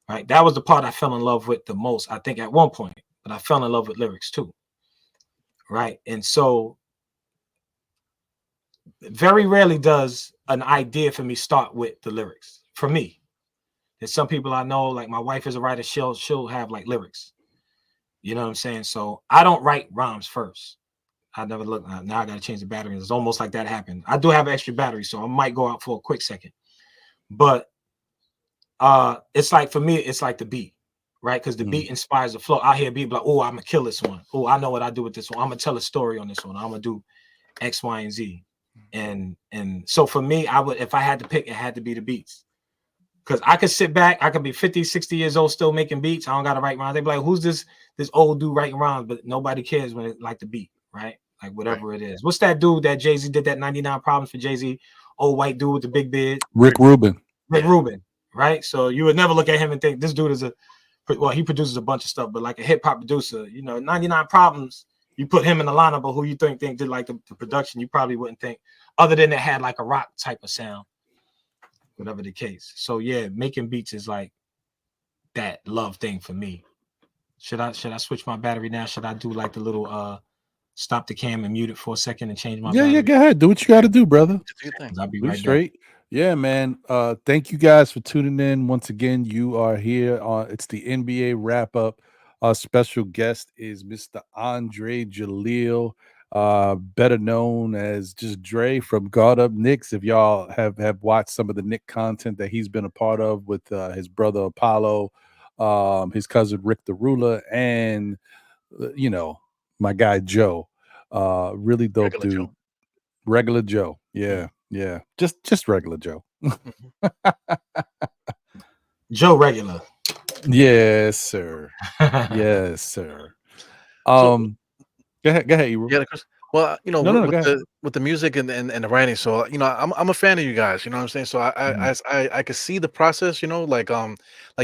[SPEAKER 3] Right. That was the part I fell in love with the most, I think, at one point. But I fell in love with lyrics too. Right. And so very rarely does an idea for me start with the lyrics. For me. There's some people I know, like my wife is a writer, she'll have like lyrics. You know what I'm saying? So I don't write rhymes first. I never look. Now I got to change the battery. It's almost like that happened. I do have an extra battery, so I might go out for a quick second. But it's like for me, it's like the beat, right? Because the beat inspires the flow. I hear beat like, oh, I'm gonna kill this one. Oh, I know what I do with this one. I'm gonna tell a story on this one. I'm gonna do X, Y, and Z. And so for me, I would, if I had to pick, it had to be the beats. Because I could sit back, I could be 50, 60 years old still making beats. I don't gotta write rhymes. They'd be like, who's this old dude writing rhymes? But nobody cares when it like the beat, right? Like whatever it is. What's that dude that Jay-Z did that 99 Problems for Jay-Z? Old white dude with the big beard.
[SPEAKER 1] Rick Rubin.
[SPEAKER 3] Rick Rubin, right? So you would never look at him and think this dude is he produces a bunch of stuff, but like a hip hop producer, 99 Problems, you put him in the lineup of who you think did like the production, you probably wouldn't think, other than it had like a rock type of sound, whatever the case. So yeah, making beats is like that love thing for me. Should I switch my battery now? Should I do like the little stop the cam and mute it for a second and change my battery?
[SPEAKER 1] Yeah, go ahead. Do what you got to do, brother.
[SPEAKER 3] I'll be
[SPEAKER 1] Move
[SPEAKER 3] right
[SPEAKER 1] straight. Back. Yeah, man. Thank you guys for tuning in. Once again, you are here. It's the NBA wrap up. Our special guest is Mr. Andre Jalil, better known as just Dre from Guard Up Knicks. If y'all have watched some of the Knick content that he's been a part of with his brother Apollo, his cousin Rick the Ruler, and my guy Joe, really dope
[SPEAKER 2] Regular
[SPEAKER 1] dude.
[SPEAKER 2] Joe.
[SPEAKER 1] Regular Joe. Yeah. Just regular Joe.
[SPEAKER 3] Joe Regular.
[SPEAKER 1] Yes, sir. Yes, sir. Go ahead, Ebro.
[SPEAKER 2] Yeah, Chris. Well,
[SPEAKER 1] No,
[SPEAKER 2] with the music and the writing, so I'm a fan of you guys. You know what I'm saying? So I could see the process. Like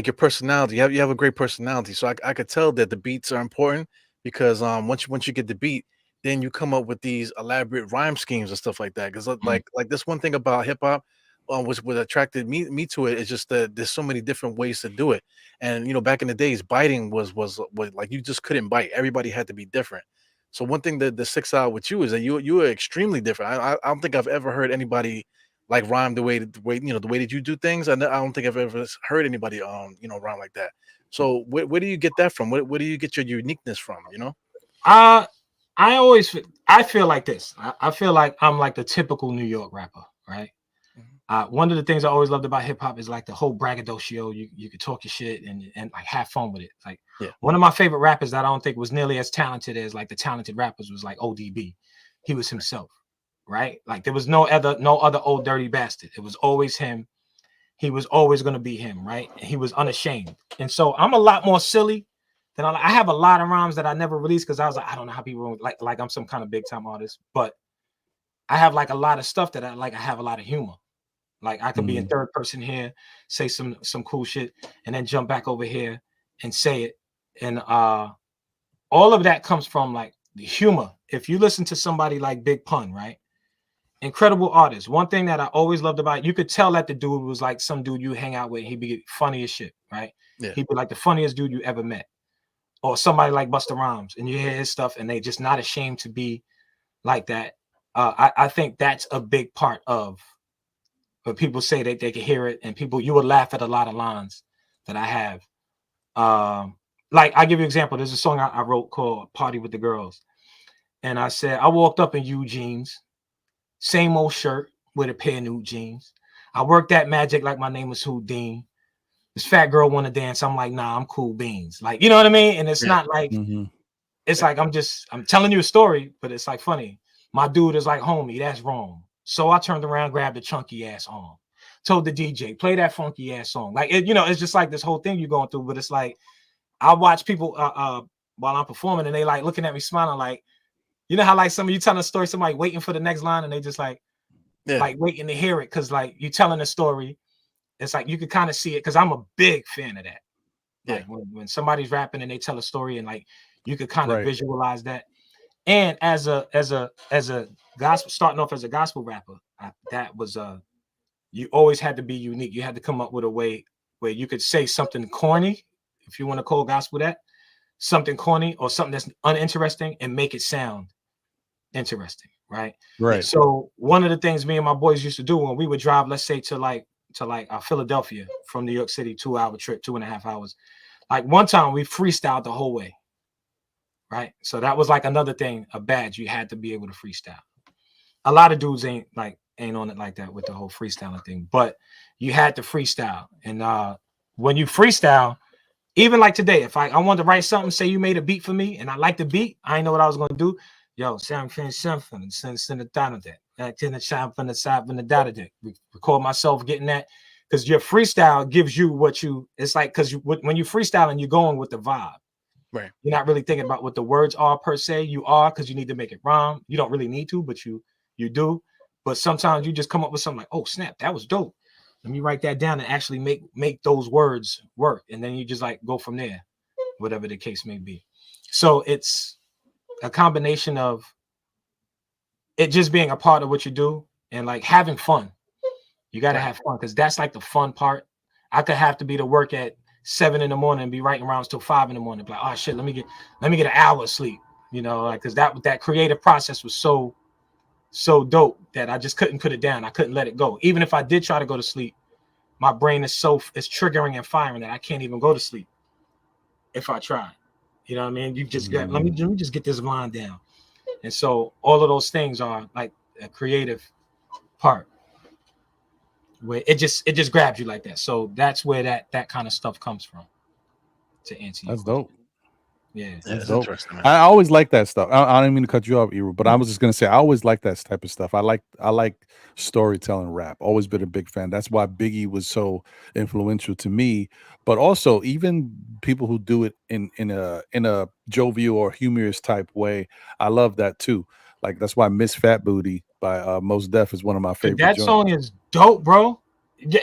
[SPEAKER 2] your personality. You have a great personality. So I could tell that the beats are important because once you get the beat, then you come up with these elaborate rhyme schemes and stuff like that. Because like this one thing about hip hop, which what attracted me to it is just that there's so many different ways to do it. And back in the days, biting was like you just couldn't bite. Everybody had to be different. So one thing that sticks out with you is that you are extremely different. I don't think I've ever heard anybody like rhyme the way the way that you do things. I don't think I've ever heard anybody rhyme like that. So where do you get that from? Where do you get your uniqueness from?
[SPEAKER 3] I feel like this. I feel like I'm like the typical New York rapper, right? One of the things I always loved about hip hop is like the whole braggadocio. You could talk your shit and like have fun with it. Like one of my favorite rappers that I don't think was nearly as talented as like the talented rappers was like ODB. He was himself, right? Like there was no other old dirty bastard. It was always him. He was always going to be him, right? And he was unashamed. And so I'm a lot more silly than I have a lot of rhymes that I never released because I was like, I don't know how people like I'm some kind of big time artist, but I have like a lot of stuff that I have a lot of humor. Like I could be in third person here, say some cool shit, and then jump back over here and say it. And all of that comes from like the humor. If you listen to somebody like Big Pun, right? Incredible artist. One thing that I always loved about it, you could tell that the dude was like some dude you hang out with. He'd be funny as shit, right?
[SPEAKER 2] Yeah.
[SPEAKER 3] He'd be like the funniest dude you ever met. Or somebody like Busta Rhymes, and you hear his stuff, and they just not ashamed to be like that. I think that's a big part of. But people say that they can hear it, and you would laugh at a lot of lines that I have. Like I give you an example. There's a song I wrote called "Party with the Girls," and I said I walked up in Eugene's, same old shirt with a pair of new jeans. I worked that magic like my name was Houdin. This fat girl want to dance. I'm like, nah, I'm cool beans. Like, you know what I mean? And it's not like it's like I'm telling you a story, but it's like funny. My dude is like, homie, that's wrong. So I turned around, grabbed a chunky ass arm, told the DJ, play that funky ass song. Like, it's just like this whole thing you're going through. But it's like, I watch people while I'm performing and they like looking at me smiling like, how like some of you telling a story, somebody waiting for the next line and they just like waiting to hear it. Cause like you telling a story, it's like you could kind of see it. Cause I'm a big fan of that. Like when somebody's rapping and they tell a story and like you could kind of visualize that. And as a gospel, starting off as a gospel rapper, that was you always had to be unique. You had to come up with a way where you could say something corny, if you want to call gospel that, something corny or something that's uninteresting and make it sound interesting, right?
[SPEAKER 1] Right.
[SPEAKER 3] So one of the things me and my boys used to do when we would drive, let's say to Philadelphia from New York City, 2-hour trip, 2.5 hours. Like one time we freestyled the whole way. Right. So that was like another thing, a badge. You had to be able to freestyle. A lot of dudes ain't on it like that with the whole freestyling thing, but you had to freestyle. And when you freestyle, Even like today, if I wanted to write something, say you made a beat for me, and I like the beat, I didn't know what I was gonna do. Yo, send the data deck. Record myself getting that, because your freestyle gives you what you. It's like because when you freestyling, you're going with the vibe.
[SPEAKER 2] Right.
[SPEAKER 3] You're not really thinking about what the words are per se. You are, because you need to make it rhyme. You don't really need to, but you do. But sometimes you just come up with something like, oh snap, that was dope. Let me write that down and actually make those words work. And then you just like go from there, whatever the case may be. So it's a combination of it just being a part of what you do and like having fun. You got to have fun, because that's like the fun part. I could have to be to work at 7 in the morning and be writing rounds till 5 in the morning. Like, oh shit, let me get an hour of sleep, you know, like, because that creative process was so dope that I just couldn't put it down. I couldn't let it go. Even if I did try to go to sleep, my brain is triggering and firing that I can't even go to sleep if I try. You know what I mean? You just got, let me just get this line down. And so all of those things are like a creative part where it just grabs you like that. So that's where that kind of stuff comes from. To answer you.
[SPEAKER 1] That's dope.
[SPEAKER 3] Yeah,
[SPEAKER 1] that's
[SPEAKER 2] dope.
[SPEAKER 1] Interesting, man. I always like that stuff. I didn't mean to cut you off, Eru, but I was just gonna say I always like that type of stuff. I like storytelling rap. Always been a big fan. That's why Biggie was so influential to me. But also even people who do it in a jovial or humorous type way, I love that too. Like that's why Miss Fat Booty by Mos Def is one of my favorite.
[SPEAKER 3] That song is dope, bro.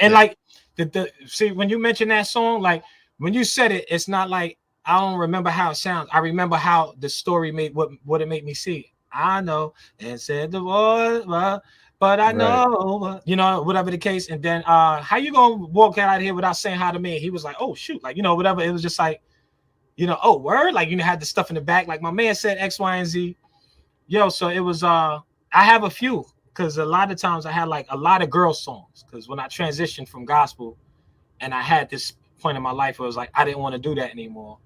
[SPEAKER 3] And like the see, when you mention that song, like when you said it, it's not like I don't remember how it sounds. I remember how the story made what it made me see. I know and said the word, but I know, you know, whatever the case. And then how you gonna walk out of here without saying hi to me? He was like, oh shoot, like, you know, whatever. It was just like, you know, oh word, like, you know, had the stuff in the back. Like my man said X, Y, and Z. Yo, so it was I have a few, because a lot of times I had like a lot of girl songs, because when I transitioned from gospel and I had this point in my life where it was like I didn't want to do that anymore.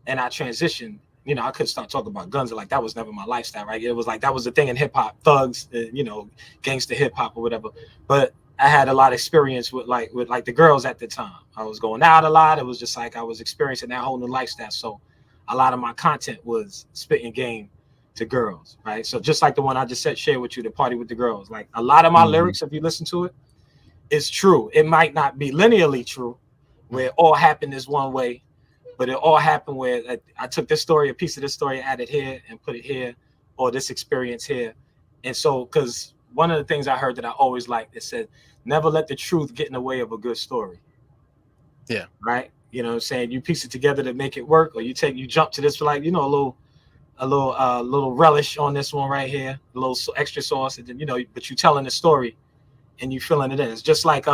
[SPEAKER 3] And I transitioned, you know, I could start talking about guns, like that was never my lifestyle, right? It was like that was the thing in hip hop, thugs, you know, gangster hip hop or whatever. But I had a lot of experience with the girls at the time. I was going out a lot. It was just like I was experiencing that whole new lifestyle. So a lot of my content was spitting game to girls, right? So just like the one I just said, share with you, the party with the girls. Like a lot of my lyrics, if you listen to it, is true. It might not be linearly true, where it all happened this one way. But it all happened where I took this story, a piece of this story, added here and put it here, or this experience here. And so, because one of the things I heard that I always liked, it said, never let the truth get in the way of a good story.
[SPEAKER 2] Yeah.
[SPEAKER 3] Right? You know what I'm saying? You piece it together to make it work, or you jump to this for like, you know, a little relish on this one right here, a little extra sauce, and then, you know, but you telling the story and you filling it in. It's just like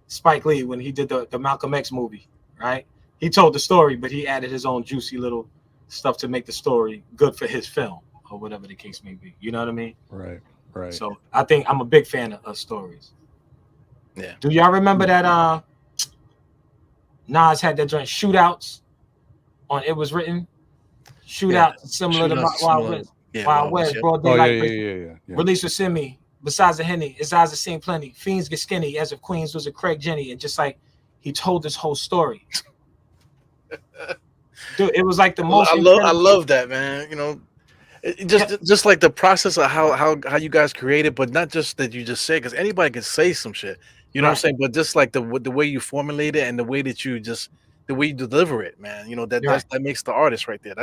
[SPEAKER 3] Spike Lee when he did the Malcolm X movie, right? He told the story, but he added his own juicy little stuff to make the story good for his film, or whatever the case may be. You know what I mean?
[SPEAKER 1] Right.
[SPEAKER 3] So I think I'm a big fan of stories.
[SPEAKER 2] Yeah.
[SPEAKER 3] Do y'all remember that Nas had that joint Shootouts on It Was Written? Shootouts similar to Wild West. Wild West, broad daylight. Release was in me. Besides the Henny, his eyes have seen plenty. Fiends get skinny, as if Queens was a Craig Jenny. And just like he told this whole story. Dude, it was like the most.
[SPEAKER 2] I love that, man. You know, just like the process of how you guys created, but not just that you just say, because anybody can say some shit. You know what I'm saying? But just like the way you formulate it and the way that you the way you deliver it, man. You know, that makes the artist right there.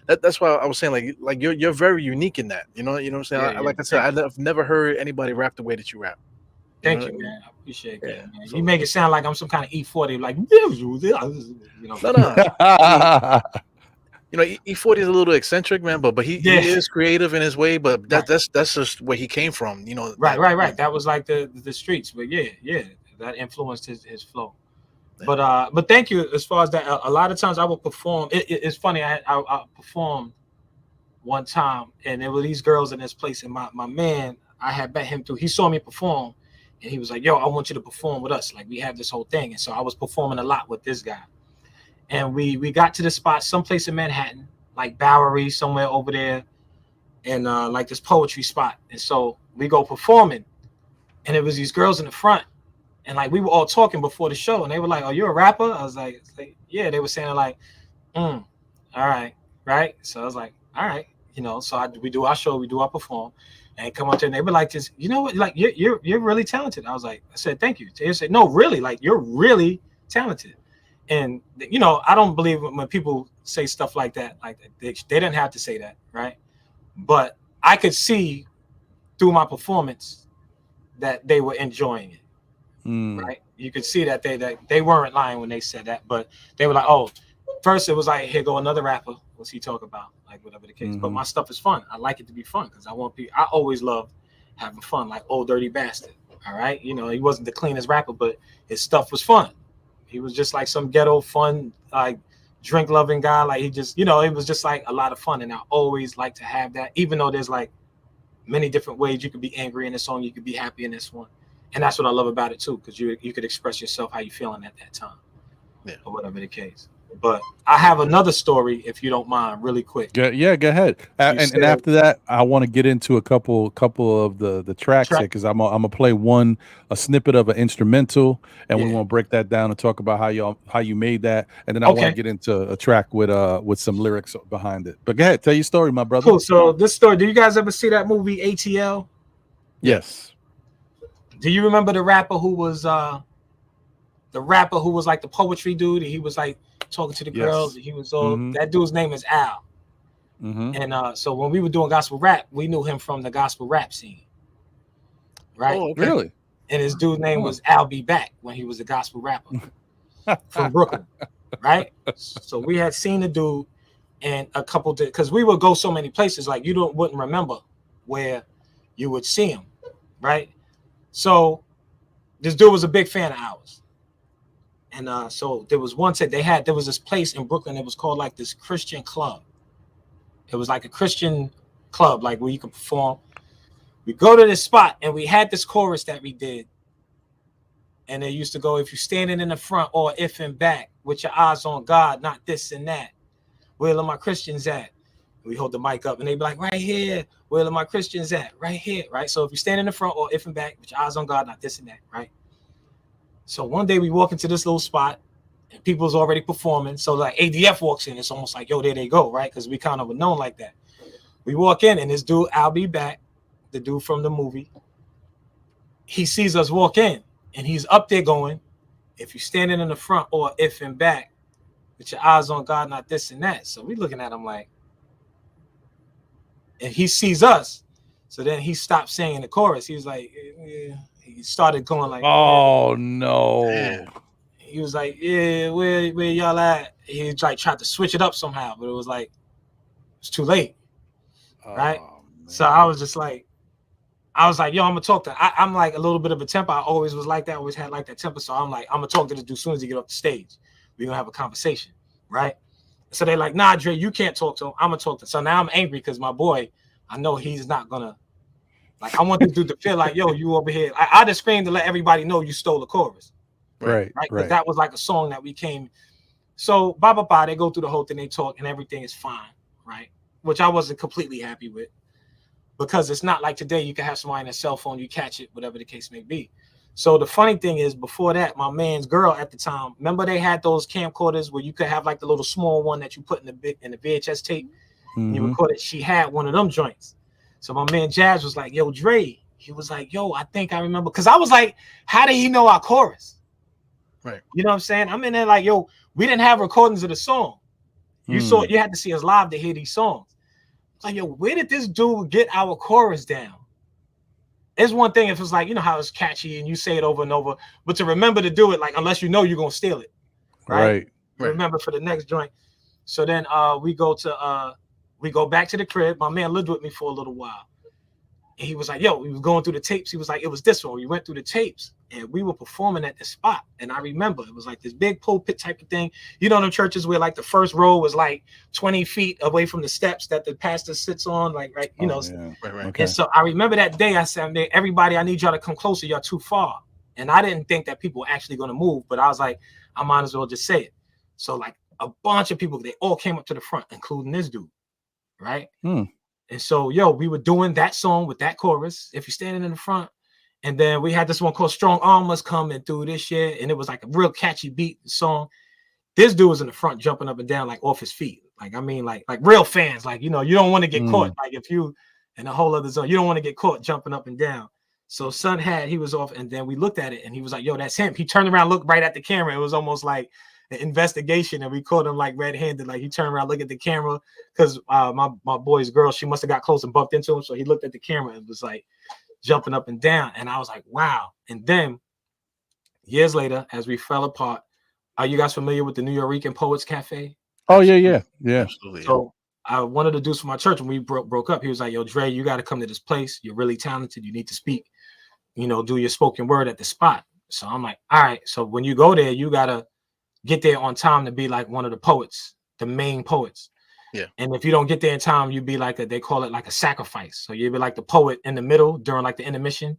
[SPEAKER 2] That's why I was saying like you're very unique in that. You know what I'm saying? Like I said, I've never heard anybody rap the way that you rap.
[SPEAKER 3] Thank you, man. I appreciate that, man. So, you make it sound like I'm some kind of E40, like, you know.
[SPEAKER 2] No. You know, E40 is a little eccentric, man, but he is creative in his way. But that's just where he came from, you know.
[SPEAKER 3] Right. That was like the streets, but yeah, that influenced his flow. Yeah. But thank you. As far as that, a lot of times I will perform. It's funny. I performed one time, and there were these girls in this place, and my man, I had met him through. He saw me perform. And he was like, yo, I want you to perform with us. Like, we have this whole thing. And so I was performing a lot with this guy. And we got to the spot, someplace in Manhattan, like Bowery, somewhere over there, and like this poetry spot. And so we go performing. And it was these girls in the front. And like we were all talking before the show, and they were like, "Oh, you're a rapper?" I was like, "Yeah." They were saying like, all right, right. So I was like, "All right," So we do our show, we do our perform, and come up there, and they were like, "Just you know what? Like you're really talented." I was like, I said, "Thank you." They said, "No, really, like you're really talented." And I don't believe when people say stuff like that. Like they didn't have to say that, right? But I could see through my performance that they were enjoying it. Right, you could see that they weren't lying when they said that, but they were like, "Oh, first it was like, here go another rapper. What's he talk about?" Like whatever the case. But my stuff is fun. I like it to be fun because I always love having fun. Like Old Dirty Bastard. All right, he wasn't the cleanest rapper, but his stuff was fun. He was just like some ghetto fun, like drink loving guy. Like he just, it was just like a lot of fun, and I always like to have that. Even though there's like many different ways you could be angry in this song, you could be happy in this one. And that's what I love about it too, because you could express yourself how you feeling at that time, or whatever the case. But I have another story, if you don't mind, really quick.
[SPEAKER 1] Yeah, go ahead. And after that, I want to get into a couple of the tracks here, because I'm gonna play a snippet of an instrumental, and we want to break that down and talk about how you made that, and then I want to get into a track with some lyrics behind it. But go ahead, tell your story, my brother.
[SPEAKER 3] Cool. So this story, do you guys ever see that movie ATL?
[SPEAKER 1] Yes.
[SPEAKER 3] Do you remember the rapper who was like the poetry dude? He was like talking to the girls. He was that dude's name is Al. And so when we were doing gospel rap, we knew him from the gospel rap scene. Right?
[SPEAKER 1] Oh, okay. Really?
[SPEAKER 3] And his dude's name was Al Be Back when he was a gospel rapper from Brooklyn. Right? So we had seen the dude and a couple, because we would go so many places, like you wouldn't remember where you would see him. Right? So this dude was a big fan of ours. And so there was there was this place in Brooklyn. It was called like this Christian club. It was like a Christian club, like where you could perform. We go to this spot and we had this chorus that we did. And they used to go, if you're standing in the front or if in back with your eyes on God, not this and that. Where are my Christians at? We hold the mic up and they be like, right here. Where are my Christians at? Right here, right? So if you stand in the front or if and back with your eyes on God, not this and that, right? So one day we walk into this little spot and people's already performing. So like ADF walks in, it's almost like, yo, there they go, right? Because we kind of were known like that. We walk in and this dude, I'll Be Back, the dude from the movie, he sees us walk in and he's up there going, if you're standing in the front or if in back with your eyes on God, not this and that. So we looking at him like, and he sees us. So then he stopped singing the chorus. He was like, he started going like,
[SPEAKER 1] oh no.
[SPEAKER 3] Man. He was like, yeah, where y'all at? He like tried to switch it up somehow, but it was like, it's too late. Right? So I was like, yo, I'm gonna talk to. I'm like a little bit of a temper. I always was like that. Always had like that temper. So I'm like, I'm gonna talk to this dude as soon as he get off the stage. We're gonna have a conversation, right? So they're like, nah, Dre, you can't talk to him. I'm gonna talk to him. So now I'm angry because my boy, I know he's not gonna. Like, I want this dude to feel like, yo, you over here. I just screamed to let everybody know you stole the chorus.
[SPEAKER 1] Right.
[SPEAKER 3] Because that was like a song that we came. So they go through the whole thing. They talk and everything is fine, right? Which I wasn't completely happy with. Because it's not like today you can have somebody on a cell phone, you catch it, whatever the case may be. So the funny thing is, before that, my man's girl at the time, remember they had those camcorders where you could have like the little small one that you put in the VHS tape and you record it. She had one of them joints. So my man Jazz was like, yo, Dre. He was like, yo, I think I remember. Because I was like, how did he know our chorus?
[SPEAKER 2] Right.
[SPEAKER 3] You know what I'm saying? I'm in there like, yo, we didn't have recordings of the song. You had to see us live to hear these songs. Like, yo, where did this dude get our chorus down? It's one thing if it's like, you know how it's catchy and you say it over and over, but to remember to do it, like, unless you know you're gonna steal it, right? Remember for the next joint. So then we go back to the crib. My man lived with me for a little while. And he was like, yo, we was going through the tapes. He was like, it was this one. We went through the tapes and we were performing at the spot. And I remember it was like this big pulpit type of thing. You know, in churches where like the first row was like 20 feet away from the steps that the pastor sits on, like, right, you know.
[SPEAKER 1] Yeah.
[SPEAKER 2] Right.
[SPEAKER 3] Okay. And so I remember that day I said, everybody, I need y'all to come closer. Y'all too far. And I didn't think that people were actually going to move, but I was like, I might as well just say it. So like a bunch of people, they all came up to the front, including this dude. Right. And so, yo, we were doing that song with that chorus. If you're standing in the front And then we had this one called Strong Arm Must Come and through this shit. And it was like a real catchy beat song. This dude was in the front jumping up and down like off his feet. Like, I mean, like real fans. Like, you know, you don't want to get caught. Like if you in a whole other zone, you don't want to get caught jumping up and down. So son he was off, and then we looked at it and he was like, yo, that's him. He turned around, looked right at the camera. It was almost like an investigation, and we caught him like red-handed. Like he turned around, looked at the camera, because my boy's girl, she must have got close and bumped into him. So he looked at the camera and was like jumping up and down. And I was like, wow. And then years later, as we fell apart, are you guys familiar with the New York Poets Cafe?
[SPEAKER 1] Oh, yeah.
[SPEAKER 2] Absolutely.
[SPEAKER 3] So one of the dudes from my church, when we broke up, he was like, yo, Dre, you got to come to this place. You're really talented. You need to speak, you know, do your spoken word at the spot. So I'm like, all right. So when you go there, you got to get there on time to be like one of the poets, the main poets.
[SPEAKER 2] Yeah.
[SPEAKER 3] And if you don't get there in time, you'd be like they call it like a sacrifice. So you'd be like the poet in the middle during like the intermission.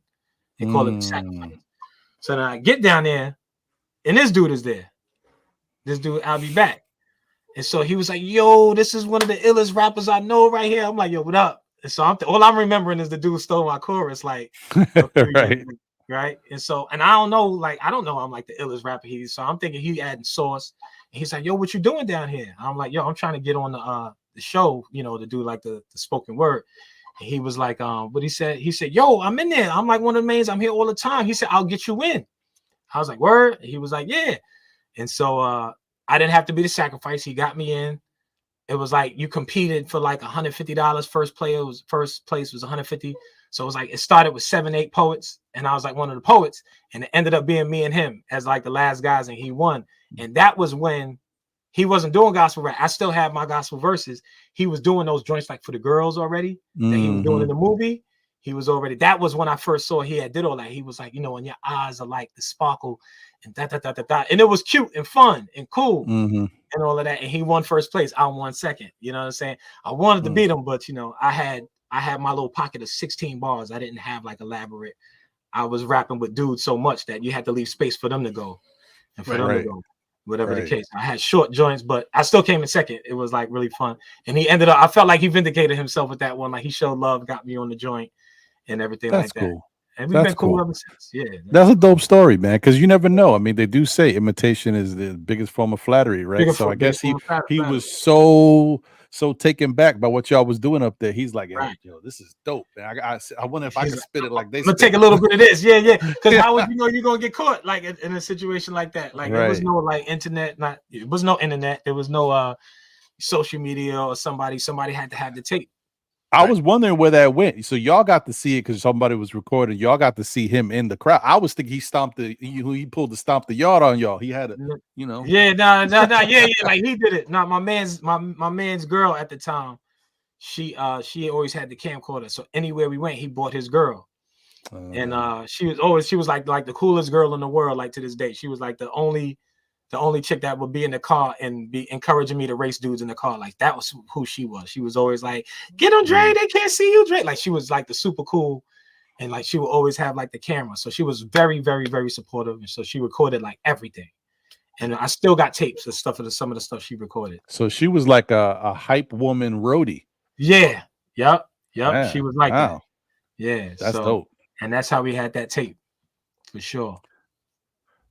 [SPEAKER 3] They call it the sacrifice. So then I get down there, and this dude is there. This dude, I'll be back. And so he was like, yo, this is one of the illest rappers I know right here. I'm like, yo, what up? And so all I'm remembering is the dude stole my chorus, like, right. And so, and I don't know I'm like the illest rapper so I'm thinking he adding sauce. And he's like, yo, what you doing down here? I'm like, yo, I'm trying to get on the show, you know, to do like the spoken word. And he was like, what he said, yo, I'm in there. I'm like one of the mains. I'm here all the time. He said, I'll get you in. I was like, word? And he was like, yeah. And so I didn't have to be the sacrifice. He got me in. It was like you competed for like $150. First place was $150. So it was like it started with 7-8 poets, and I was like one of the poets, and it ended up being me and him as like the last guys, and he won. And that was when he wasn't doing gospel rap. I still have my gospel verses. He was doing those joints like for the girls already that he was doing in the movie. He was already, that was when I first saw he did all that. He was like, you know, and your eyes are like the sparkle and and it was cute and fun and cool and all of that. And he won first place. I won second. You know what I'm saying? I wanted to beat him, but you know, I had my little pocket of 16 bars. I didn't have like elaborate. I was rapping with dudes so much that you had to leave space for them to go and for them to go, whatever the case. I had short joints, but I still came in second. It was like really fun. And he ended up, I felt like he vindicated himself with that one. Like he showed love, got me on the joint and everything like that. Cool. And we've been cool ever since. Yeah.
[SPEAKER 1] That's a dope story, man. Because you never know. I mean, they do say imitation is the biggest form of flattery, right? So I guess he was so taken back by what y'all was doing up there. He's like, hey, yo, this is dope, man. I wonder if I can spit it like they.
[SPEAKER 3] I'm gonna take a little bit of this, yeah. Because how would you know you're gonna get caught like in a situation like that? Like there was no like internet, it was no internet. There was no social media or somebody had to have the tape.
[SPEAKER 1] I was wondering where that went. So y'all got to see it because somebody was recording. Y'all got to see him in the crowd. I was thinking he pulled the stomp the yard on y'all. He had a, you know.
[SPEAKER 3] Yeah, no, yeah. Like he did it. Now my man's girl at the time, she always had the camcorder. So anywhere we went, he brought his girl. And she was like the coolest girl in the world, like to this day. She was like the only chick that would be in the car and be encouraging me to race dudes in the car. Like that was who she was. She was always like, get on Dre, they can't see you, Dre. Like she was like the super cool, and like she would always have like the camera. So she was very, very, very supportive. And so she recorded like everything. And I still got tapes of stuff of some of the stuff she recorded.
[SPEAKER 1] So she was like a hype woman roadie.
[SPEAKER 3] Yeah. Yep. Man, she was like that. Yeah.
[SPEAKER 1] That's dope.
[SPEAKER 3] And that's how we had that tape for sure.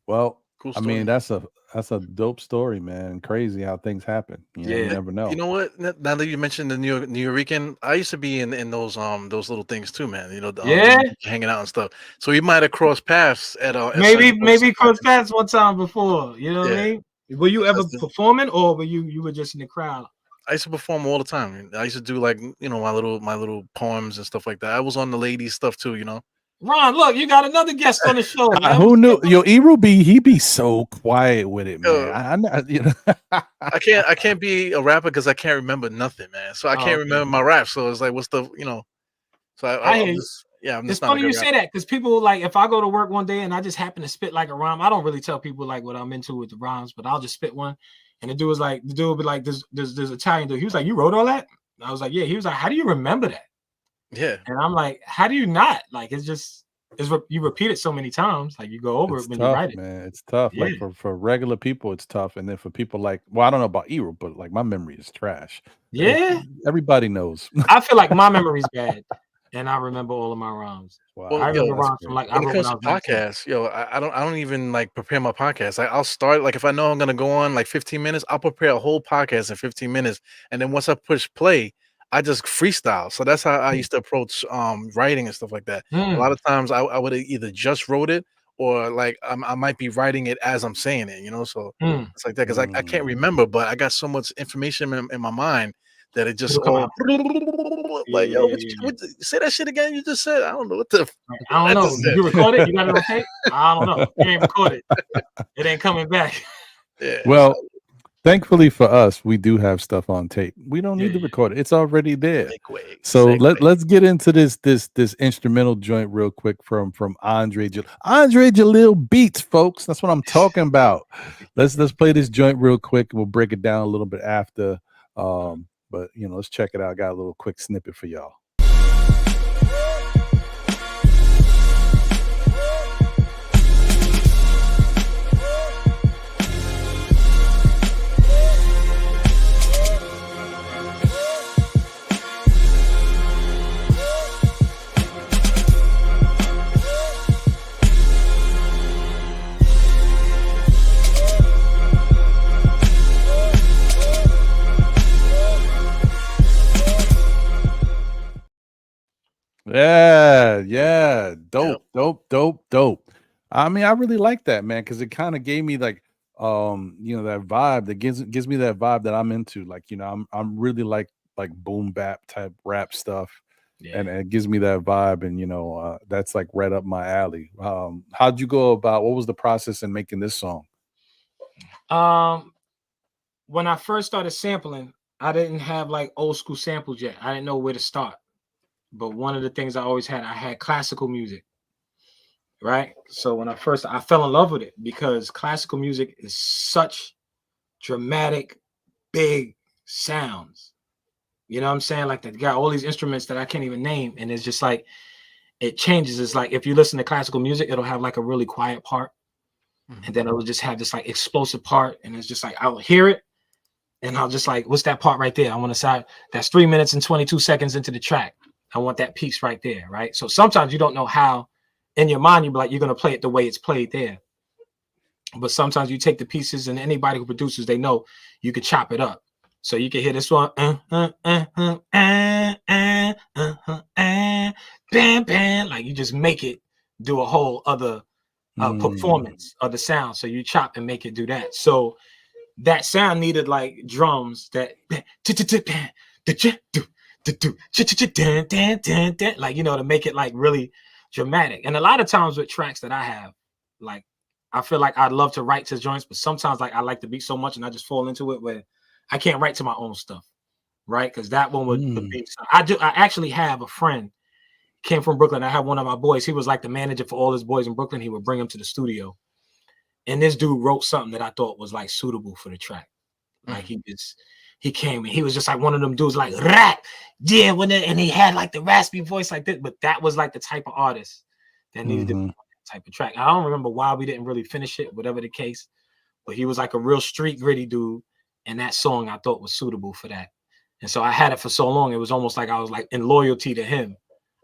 [SPEAKER 1] Well, cool. I mean, that's a dope story, man. Crazy how things happen. You never know.
[SPEAKER 2] You know what? Now that you mentioned the New York, I used to be in those little things too, man. You know, hanging out and stuff. So we might have crossed paths at
[SPEAKER 3] maybe crossed paths one time before. You know what I mean? Were you ever performing, or were you were just in the crowd?
[SPEAKER 2] I used to perform all the time. I used to do like, you know, my little poems and stuff like that. I was on the ladies stuff too, you know.
[SPEAKER 3] Ron, look, you got another guest on the show. Man.
[SPEAKER 1] Who knew? Yo, he be so quiet with it, man.
[SPEAKER 2] I can't be a rapper because I can't remember nothing, man. So I can't remember my rap. So it's like, what's the, you know? So I'm just
[SPEAKER 3] it's funny you say that because people like if I go to work one day and I just happen to spit like a rhyme, I don't really tell people like what I'm into with the rhymes, but I'll just spit one. And the dude will be like, there's Italian dude. He was like, you wrote all that? And I was like, yeah. He was like, how do you remember that?
[SPEAKER 2] Yeah.
[SPEAKER 3] And I'm like, how do you not? Like, you repeat it so many times, like you go over it when you write it.
[SPEAKER 1] Man, it's tough. Yeah. Like for regular people, it's tough. And then for people like, well, I don't know about Eru, but like my memory is trash.
[SPEAKER 3] Yeah.
[SPEAKER 1] Everybody knows.
[SPEAKER 3] I feel like my memory's bad. and I remember all of my rhymes.
[SPEAKER 1] Wow.
[SPEAKER 2] Well,
[SPEAKER 3] I
[SPEAKER 2] yo,
[SPEAKER 3] remember
[SPEAKER 1] that's
[SPEAKER 3] rhymes from
[SPEAKER 1] great.
[SPEAKER 3] like I
[SPEAKER 2] when it
[SPEAKER 3] wrote when
[SPEAKER 2] comes
[SPEAKER 3] I
[SPEAKER 2] to
[SPEAKER 3] was 19.
[SPEAKER 2] podcasts, yo, I don't even like prepare my podcast. I'll start like if I know I'm gonna go on like 15 minutes, I'll prepare a whole podcast in 15 minutes, and then once I push play, I just freestyle. So that's how I used to approach writing and stuff like that. A lot
[SPEAKER 3] Mm,
[SPEAKER 2] of times I would either just wrote it or like I might be writing it as I'm saying it, you know. So
[SPEAKER 3] mm.
[SPEAKER 2] it's like that because I can't
[SPEAKER 1] Mm.
[SPEAKER 2] remember, but I got so much information in my mind that it just
[SPEAKER 3] It'll come
[SPEAKER 2] all
[SPEAKER 3] out.
[SPEAKER 2] like, yo,
[SPEAKER 3] Yeah.
[SPEAKER 2] say that shit again. You just said I don't know what the
[SPEAKER 3] Right. I
[SPEAKER 2] what
[SPEAKER 3] don't
[SPEAKER 2] I
[SPEAKER 3] know.
[SPEAKER 2] just
[SPEAKER 3] Did
[SPEAKER 2] said.
[SPEAKER 3] you record it? You got it on tape? I don't know. You ain't recorded. It ain't coming back.
[SPEAKER 2] Yeah.
[SPEAKER 1] Well, thankfully for us, we do have stuff on tape. We don't
[SPEAKER 3] Yeah,
[SPEAKER 1] need to
[SPEAKER 3] yeah.
[SPEAKER 1] record it. It's already there. So
[SPEAKER 2] Segue.
[SPEAKER 1] let's get into this instrumental joint real quick from Andre Jalil beats, folks. That's what I'm talking about. Let's play this joint real quick. We'll break it down a little bit after. But let's check it out. I got a little quick snippet for y'all. Yeah. Dope. I mean, I really like that, man, because it kind of gave me like that vibe that gives me that vibe that I'm into. Like, I'm really like boom bap type rap stuff. And
[SPEAKER 3] Yeah.
[SPEAKER 1] it gives me that vibe, and that's like right up my alley. How'd you go about what was the process in making this song?
[SPEAKER 3] When I first started sampling, I didn't have like old school samples yet. I didn't know where to start. But one of the things I always had, I had classical music. Right. So when I fell in love with it because classical music is such dramatic, big sounds. You know what I'm saying? Like they got all these instruments that I can't even name. And it's just like it changes. It's like if you listen to classical music, it'll have like a really quiet part. And then it'll just have this like explosive part. And it's just like I'll hear it. And I'll just like, what's that part right there? I want to say that's 3 minutes and 22 seconds into the track. I want that piece right there. Right. So sometimes you don't know how in your mind, you're like, you're going to play it the way it's played there. But sometimes you take the pieces, and anybody who produces, they know you could chop it up. So you can hear this one, bam, bam, like you just make it do a whole other performance of the sound. So you chop and make it do that. So that sound needed like drums that like, to make it like really dramatic. And a lot of times with tracks that I have, like I feel like I'd love to write to joints, but sometimes like I like the beat so much and I just fall into it where I can't write to my own stuff, right? Because that one would be. I actually have a friend came from Brooklyn. I have one of my boys. He was like the manager for all his boys in Brooklyn. He would bring them to the studio, and this dude wrote something that I thought was like suitable for the track. Like he came and he was just like one of them dudes like rap, yeah, and he had like the raspy voice like this, but that was like the type of artist that needed to be that type of track. I don't remember why we didn't really finish it, whatever the case, but he was like a real street gritty dude, and that song I thought was suitable for that. And so I had it for so long, it was almost like I was like in loyalty to him.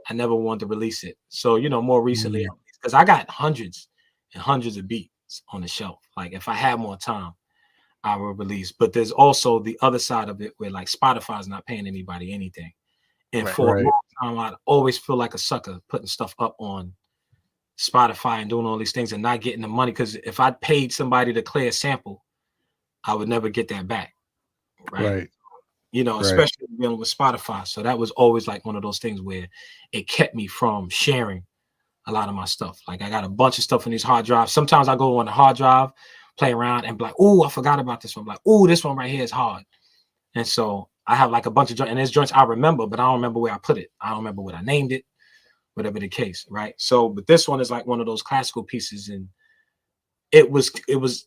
[SPEAKER 3] I never wanted to release it. So more recently, because I got hundreds and hundreds of beats on the shelf. Like if I had more time, I will release. But there's also the other side of it where like Spotify's not paying anybody anything. And for a long time, I'd always feel like a sucker putting stuff up on Spotify and doing all these things and not getting the money. Because if I paid somebody to clear a sample, I would never get that back. Right. Especially dealing with Spotify. So that was always like one of those things where it kept me from sharing a lot of my stuff. Like I got a bunch of stuff in these hard drives. Sometimes I go on the hard drive, play around and be like, oh, I forgot about this one. I'm like, oh, this one right here is hard. And so I have like a bunch of joints, and there's joints I remember, but I don't remember where I put it. I don't remember what I named it, whatever the case, right? So, but this one is like one of those classical pieces, and it was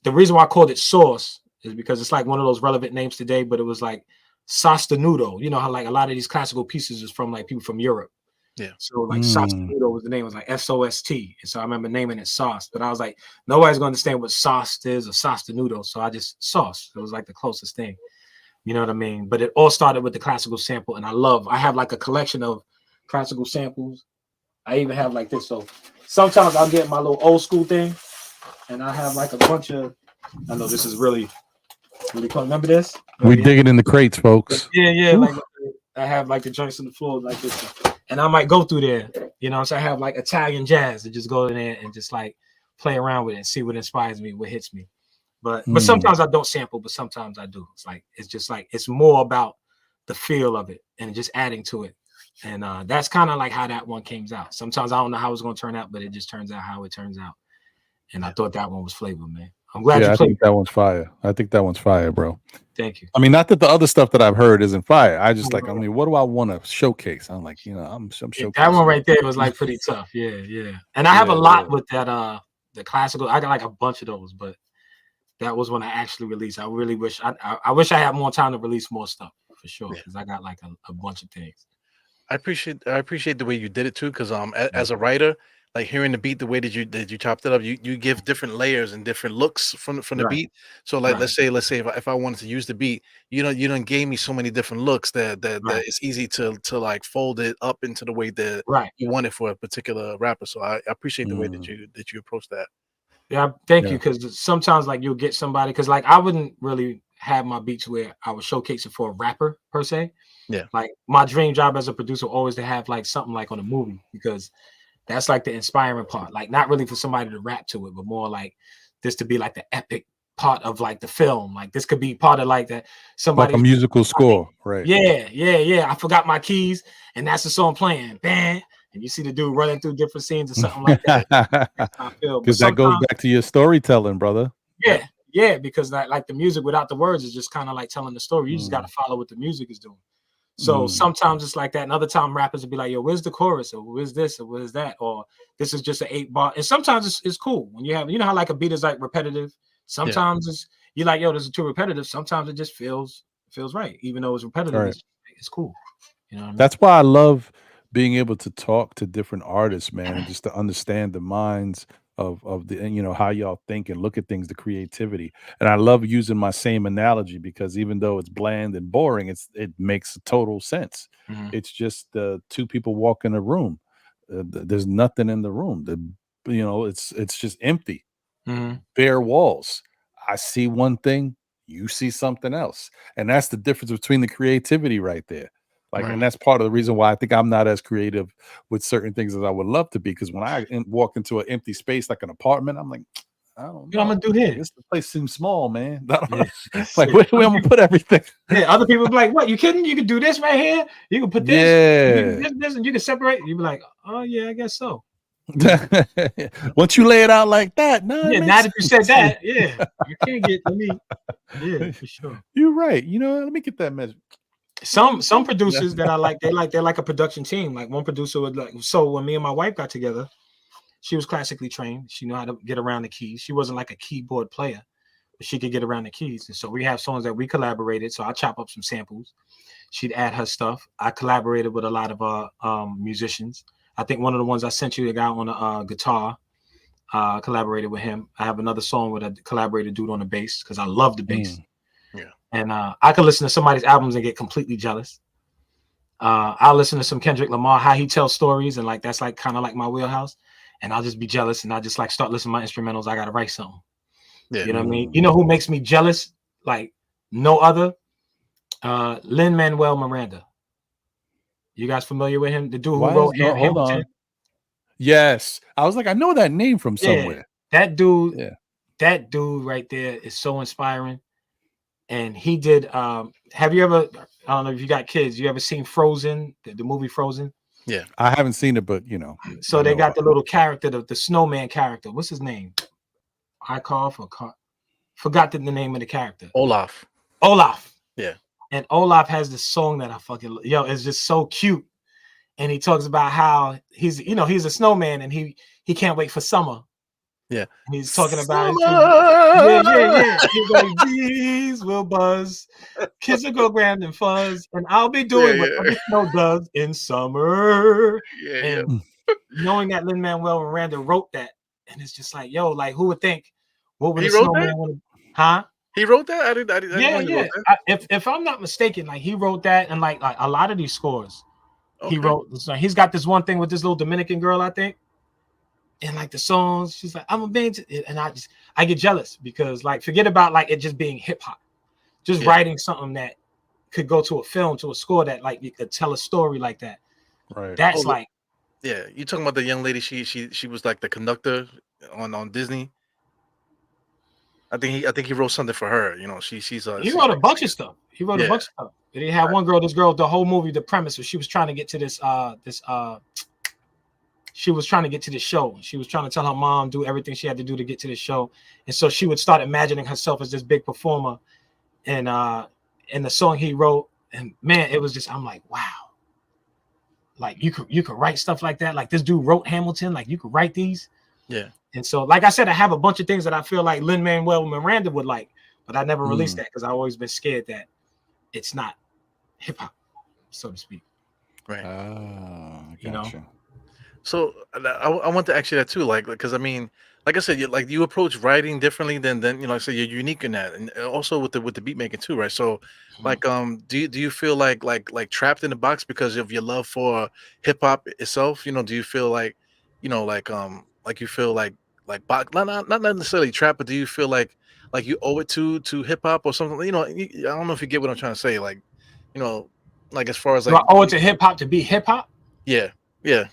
[SPEAKER 3] the reason why I called it Sauce is because it's like one of those relevant names today, but it was like Sostenuto. You know how like a lot of these classical pieces is from like people from Europe.
[SPEAKER 2] Yeah.
[SPEAKER 3] So like Sostenuto was the name, it was like SOST. And so I remember naming it Sauce, but I was like, nobody's gonna understand what sauce is or Sostenuto. So I just Sauce. It was like the closest thing. You know what I mean? But it all started with the classical sample. And I have like a collection of classical samples. I even have like this. So sometimes I'll get my little old school thing, and I have like a bunch of. I know this is really cool. Remember this?
[SPEAKER 1] We digging in the crates, folks.
[SPEAKER 3] Yeah. Like I have like the joints on the floor like this, and I might go through there. You know, so I have like Italian jazz to just go in there and just like play around with it and see what inspires me, what hits me. But sometimes I don't sample, but sometimes I do. It's just like it's more about the feel of it and just adding to it. And that's kind of like how that one came out. Sometimes I don't know how it's going to turn out, but it just turns out how it turns out. And I thought that one was flavor, man. I'm glad you played.
[SPEAKER 1] I think that one's fire. I think that one's fire, bro.
[SPEAKER 3] Thank you.
[SPEAKER 1] I mean, not that the other stuff that I've heard isn't fire. I just like, I mean, what do I want to showcase? I'm like, you know, I'm showcasing.
[SPEAKER 3] That one right there was like pretty tough. Yeah. And I have a lot with that, the classical. I got like a bunch of those, but that was when I actually released. I really wish I wish I had more time to release more stuff for sure, because I got like a bunch of things.
[SPEAKER 2] I appreciate the way you did it too, because as a writer, like hearing the beat the way that you chopped it up, you give different layers and different looks from the beat. So like let's say if I wanted to use the beat, you don't gave me so many different looks that it's easy to like fold it up into the way that you want it for a particular rapper. So I appreciate the way that you approach that.
[SPEAKER 3] Yeah, thank you, because sometimes like you'll get somebody, because like I wouldn't really have my beats where I would showcase it for a rapper per se.
[SPEAKER 2] Yeah,
[SPEAKER 3] like my dream job as a producer always to have like something like on a movie, because that's like the inspiring part. Like not really for somebody to rap to it, but more like this to be like the epic part of like the film. Like this could be part of like that somebody
[SPEAKER 1] like a musical score, right?
[SPEAKER 3] Yeah. I forgot my keys, and that's the song playing. Bam. And you see the dude running through different scenes or something like that. That's how I feel.
[SPEAKER 1] Because that goes back to your storytelling, brother.
[SPEAKER 3] Yeah, because like the music without the words is just kind of like telling the story. You just got to follow what the music is doing. So sometimes it's like that, and other time rappers will be like, "Yo, where's the chorus? Or where's this? Or where's that? Or this is just an 8-bar." And sometimes it's cool when you have, you know how like a beat is like repetitive. Sometimes you're like, "Yo, this is too repetitive." Sometimes it just feels right, even though it's repetitive.
[SPEAKER 1] Right.
[SPEAKER 3] It's cool. You know what I mean?
[SPEAKER 1] That's why I love being able to talk to different artists, man, and just to understand the minds of the, and you know, how y'all think and look at things, the creativity. And I love using my same analogy, because even though it's bland and boring, it makes total sense. It's just two people walk in a room. There's nothing in the room. It's just empty, bare walls. I see one thing, you see something else, and that's the difference between the creativity right there. Like, and that's part of the reason why I think I'm not as creative with certain things as I would love to be. Because when I walk into an empty space like an apartment, I'm like, I don't know.
[SPEAKER 3] What I'm gonna do here?
[SPEAKER 1] This place seems small, man. Like, where am I gonna put everything?
[SPEAKER 3] Yeah, other people be like, "What? You kidding? You can do this right here. You can put this, this, and you can separate." You be like, "Oh yeah, I guess so."
[SPEAKER 1] Once you lay it out like that, now
[SPEAKER 3] that you said that, you can't get to me. Yeah, for sure.
[SPEAKER 1] You're right. You know, let me get that message.
[SPEAKER 3] Some producers that I like, they're like a production team. Like one producer would like, so when me and my wife got together, she was classically trained. She knew how to get around the keys. She wasn't like a keyboard player, but she could get around the keys. And so we have songs that we collaborated. So I chop up some samples. She'd add her stuff. I collaborated with a lot of musicians. I think one of the ones I sent you, the guy on the guitar, collaborated with him. I have another song with a collaborated dude on the bass, because I love the bass. And I could listen to somebody's albums and get completely jealous. I'll listen to some Kendrick Lamar, how he tells stories, and like that's like kind of like my wheelhouse. And I'll just be jealous, and I just like start listening to my instrumentals. I gotta write something. You know what I mean? You know who makes me jealous like no other? Lin-Manuel Miranda. You guys familiar with him? The dude who wrote
[SPEAKER 1] Hold on. Yes, I was like, I know that name from somewhere.
[SPEAKER 3] That dude right there is so inspiring. And he did. Have you ever? I don't know if you got kids. You ever seen Frozen? The movie Frozen?
[SPEAKER 2] Yeah,
[SPEAKER 1] I haven't seen it, but you know.
[SPEAKER 3] So they got the little character, the snowman character. What's his name? Forgot the name of the character.
[SPEAKER 2] Olaf. Yeah.
[SPEAKER 3] And Olaf has this song that I fucking it's just so cute. And he talks about how he's a snowman and he can't wait for summer.
[SPEAKER 2] Yeah,
[SPEAKER 3] he's talking about He's like, bees will buzz, kids will go grand and fuzz, and I'll be doing what the snow does in summer. Knowing that Lin-Manuel Miranda wrote that, and it's just like, like who would think? What would he wrote that?
[SPEAKER 2] He wrote that? I didn't know he wrote that.
[SPEAKER 3] If I'm not mistaken, like he wrote that, and like a lot of these scores He
[SPEAKER 2] Okay.
[SPEAKER 3] wrote the song. He's got this one thing with this little Dominican girl, I think. And like the songs, she's like, I'm a man, and I get jealous because like forget about like it just being hip hop, just writing something that could go to a film, to a score that like you could tell a story like that.
[SPEAKER 1] Right.
[SPEAKER 3] That's
[SPEAKER 2] Oh,
[SPEAKER 3] like,
[SPEAKER 2] yeah. You talking about the young lady? She was like the conductor on Disney. I think he wrote something for her. You know, she's
[SPEAKER 3] he
[SPEAKER 2] she's
[SPEAKER 3] wrote a
[SPEAKER 2] like
[SPEAKER 3] bunch of stuff. He wrote a
[SPEAKER 2] yeah.
[SPEAKER 3] bunch of stuff. But he had one girl, this girl, the whole movie, the premise was she was trying to get to she was trying to get to the show. She was trying to tell her mom do everything she had to do to get to the show. And so she would start imagining herself as this big performer. And the song he wrote, and man, it was just, I'm like, wow. Like you could write stuff like that. Like this dude wrote Hamilton. Like you could write these.
[SPEAKER 2] Yeah.
[SPEAKER 3] And so, like I said, I have a bunch of things that I feel like Lin-Manuel Miranda would like, but I never released that because I've always been scared that it's not hip hop, so to speak.
[SPEAKER 2] Right.
[SPEAKER 3] You know?
[SPEAKER 2] So I want to ask you that too, like, because I mean, like I said, you approach writing differently than you know. Like I said, you're unique in that, and also with the beat making too, right? So, like, do you feel like trapped in the box because of your love for hip hop itself? You know, do you feel like, you know, like you feel not necessarily trapped, but do you feel like you owe it to hip hop or something? You know, I don't know if you get what I'm trying to say. Like, you know, like as far as
[SPEAKER 3] Do
[SPEAKER 2] like,
[SPEAKER 3] I owe it to hip hop to be hip hop?
[SPEAKER 2] yeah, yeah,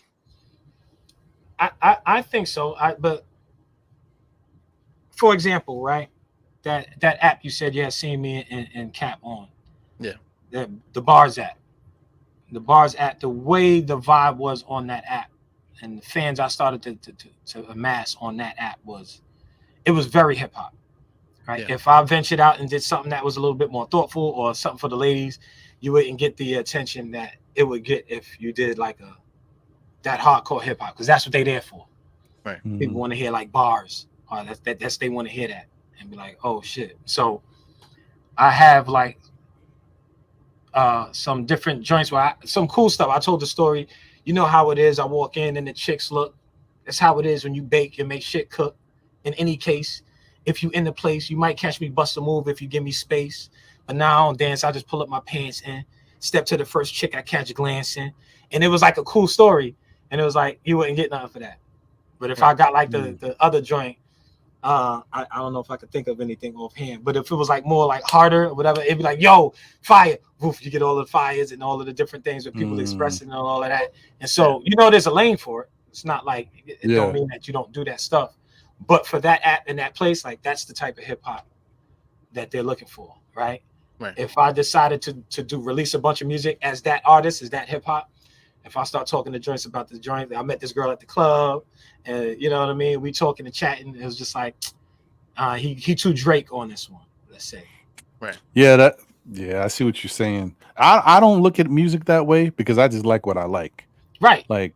[SPEAKER 3] I think so. But for example, right, that app you said you had seen me and Cap on,
[SPEAKER 2] yeah,
[SPEAKER 3] the Bars app, the way the vibe was on that app, and the fans I started to amass on that app it was very hip hop. Right.
[SPEAKER 2] yeah.
[SPEAKER 3] If I ventured out and did something that was a little bit more thoughtful or something for the ladies, you wouldn't get the attention that it would get if you did like that hardcore hip hop, because that's what they there for.
[SPEAKER 2] Right.
[SPEAKER 3] People want to hear like bars, or that's they want to hear that and be like, oh shit. So I have like some different joints where some cool stuff. I told the story. You know how it is. I walk in and the chicks look. That's how it is when you bake and make shit cook. In any case, if you in the place, you might catch me bust a move if you give me space. But now I don't dance. I just pull up my pants and step to the first chick I catch glancing. And it was like a cool story. And it was like, you wouldn't get nothing for that. But if I got like the other joint, I don't know if I could think of anything offhand, but if it was like more like harder or whatever, it'd be like, yo, fire. Woof, you get all the fires and all of the different things with people expressing and all of that. And so, you know, there's a lane for it. It's not like it don't mean that you don't do that stuff. But for that app in that place, like that's the type of hip hop that they're looking for, right?
[SPEAKER 2] Right.
[SPEAKER 3] If I decided to release a bunch of music as that artist, as that hip hop, if I start talking to joints about the joint, I met this girl at the club, and you know what I mean. We talking and chatting. It was just like he too Drake on this one. Let's say.
[SPEAKER 2] Right.
[SPEAKER 1] Yeah, I see what you're saying. I don't look at music that way because I just like what I like.
[SPEAKER 3] Right.
[SPEAKER 1] Like,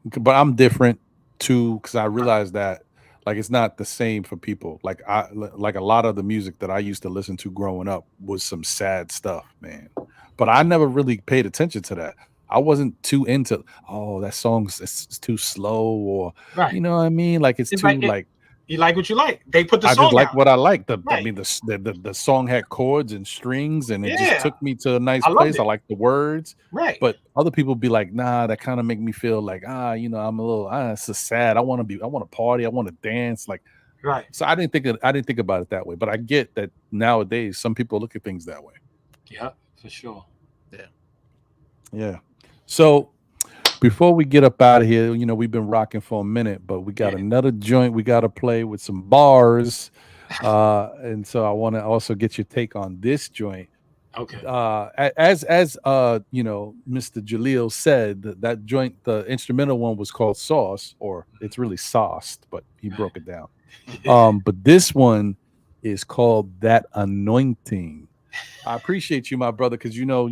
[SPEAKER 1] but I'm different too because I realize that like it's not the same for people. Like like a lot of the music that I used to listen to growing up was some sad stuff, man. But I never really paid attention to that. I wasn't too into, oh, that song's it's too slow, or
[SPEAKER 3] Right.
[SPEAKER 1] you know what I mean? Like it's too like
[SPEAKER 3] you like what you like. They put the
[SPEAKER 1] I just
[SPEAKER 3] song
[SPEAKER 1] like
[SPEAKER 3] out.
[SPEAKER 1] what I like. I
[SPEAKER 3] Right.
[SPEAKER 1] mean, the song had chords and strings, and it just
[SPEAKER 3] Yeah.
[SPEAKER 1] took me to a nice
[SPEAKER 3] I loved
[SPEAKER 1] place. I
[SPEAKER 3] it.
[SPEAKER 1] like the words,
[SPEAKER 3] Right.
[SPEAKER 1] but other people be like, nah, that kind of make me feel like, you know, I'm a little, it's so sad. I want to party. I want to dance. Like,
[SPEAKER 3] Right.
[SPEAKER 1] so I didn't think about it that way, but I get that nowadays some people look at things that way.
[SPEAKER 3] Yeah, for sure.
[SPEAKER 2] Yeah.
[SPEAKER 1] Yeah. So before we get up out of here, you know, we've been rocking for a minute, but we got another joint we got to play with some bars. And so I want to also get your take on this joint.
[SPEAKER 3] Okay.
[SPEAKER 1] As you know, Mr. Jalil said that joint, the instrumental one was called Sauce, or it's really Sauced, but he broke it down. But this one is called That Anointing. I appreciate you, my brother, because you know,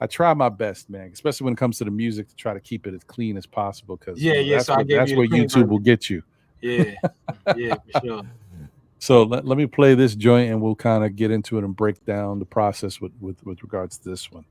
[SPEAKER 1] I try my best, man, especially when it comes to the music, to try to keep it as clean as possible. Because
[SPEAKER 3] So I gave
[SPEAKER 1] that's
[SPEAKER 3] you
[SPEAKER 1] where
[SPEAKER 3] the clean
[SPEAKER 1] YouTube
[SPEAKER 3] version.
[SPEAKER 1] will get you.
[SPEAKER 3] Yeah, for sure.
[SPEAKER 1] So let me play this joint, and we'll kind of get into it and break down the process with regards to this one.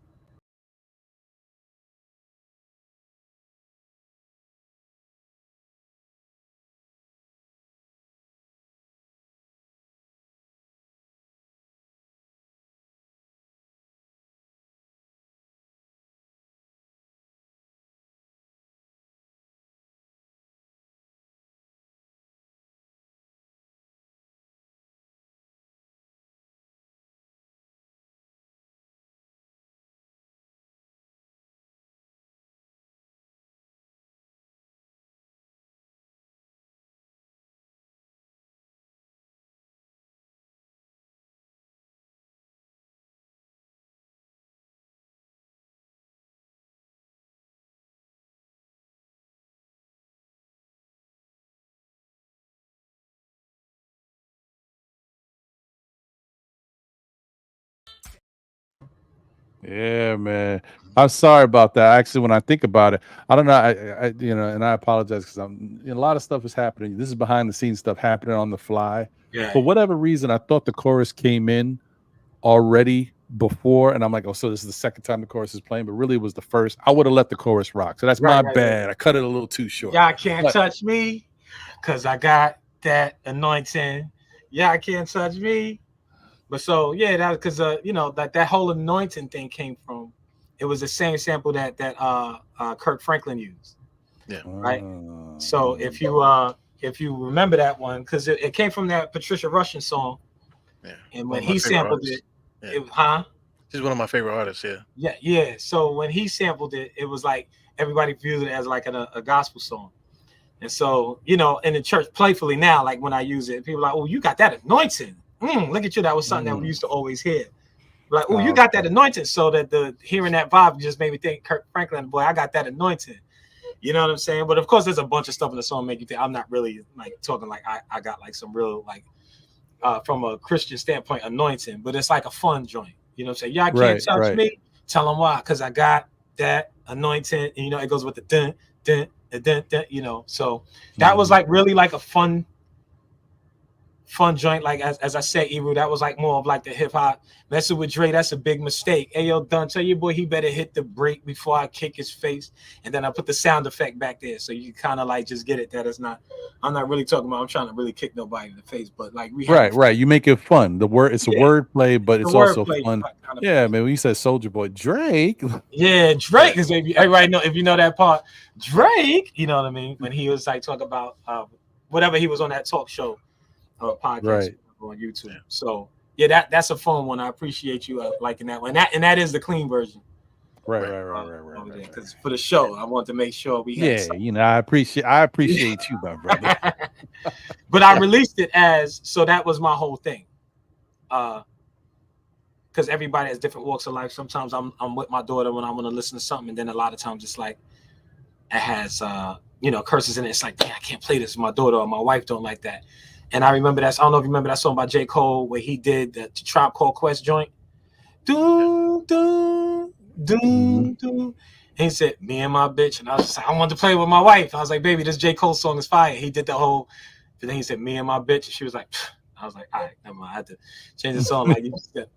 [SPEAKER 1] Yeah, man. I'm sorry about that. Actually, when I think about it, I don't know. And I apologize because a lot of stuff is happening. This is behind the scenes stuff happening on the fly.
[SPEAKER 3] Yeah.
[SPEAKER 1] For whatever reason, I thought the chorus came in already before, and I'm like, oh, so this is the second time the chorus is playing, but really it was the first. I would have let the chorus rock. So that's my bad. I cut it a little too short.
[SPEAKER 3] Y'all can't touch me because I got that anointing. Y'all can't touch me. But so yeah, that because that whole anointing thing came from. It was the same sample that Kirk Franklin used.
[SPEAKER 2] Yeah.
[SPEAKER 3] Right. So if you remember that one, because it came from that Patricia Russian song.
[SPEAKER 2] Yeah.
[SPEAKER 3] And when he sampled it,
[SPEAKER 2] She's one of my favorite artists. Yeah.
[SPEAKER 3] Yeah. So when he sampled it, it was like everybody viewed it as like a gospel song. And so, in the church playfully now, like when I use it, people are like, oh, you got that anointing. Look at you. That was something that we used to always hear. Like, oh, you got that anointing. So that hearing that vibe just made me think Kirk Franklin, boy, I got that anointing. You know what I'm saying? But of course, there's a bunch of stuff in the song make you think. I'm not really like talking like I got like some real like from a Christian standpoint anointing, but it's like a fun joint. You know what I'm saying? Y'all can't touch me. Tell them why, because I got that anointing. And, it goes with the dun dun dun dun. So that was like really like a fun joint. Like as I said, Ebru, that was like more of like the hip hop. Messing with Dre, that's a big mistake. Hey yo, Dunn, tell your boy he better hit the brake before I kick his face. And then I put the sound effect back there, so you kind of like just get it. That it's not. I'm not really talking about. I'm trying to really kick nobody in the face, but like we
[SPEAKER 1] right. You make it fun. It's a word play, but it's also fun. Yeah, man. When you said Soldier Boy, Drake.
[SPEAKER 3] Yeah, Drake is everybody know if you know that part. Drake, you know what I mean? When he was like talking about whatever he was on that talk show. Podcast on YouTube. So yeah, that's a fun one. I appreciate you liking that one. And that is the clean version.
[SPEAKER 1] Right.
[SPEAKER 3] Because for the show, I want to make sure we had something.
[SPEAKER 1] I appreciate you, my brother.
[SPEAKER 3] But I released it as so that was my whole thing. Because everybody has different walks of life. Sometimes I'm with my daughter when I want to listen to something, and then a lot of times it's like it has curses in it. It's like, I can't play this with my daughter or my wife don't like that. And I remember I don't know if you remember that song by J. Cole where he did the Tribe Called Quest joint. Doom, doom, doom, doom. And he said, me and my bitch. And I was just like, I wanted to play with my wife. I was like, baby, this J. Cole song is fire. He did the whole, and then he said, me and my bitch. And she was like, pfft. I was like, all right, never mind. I had to change the song. Like, you said,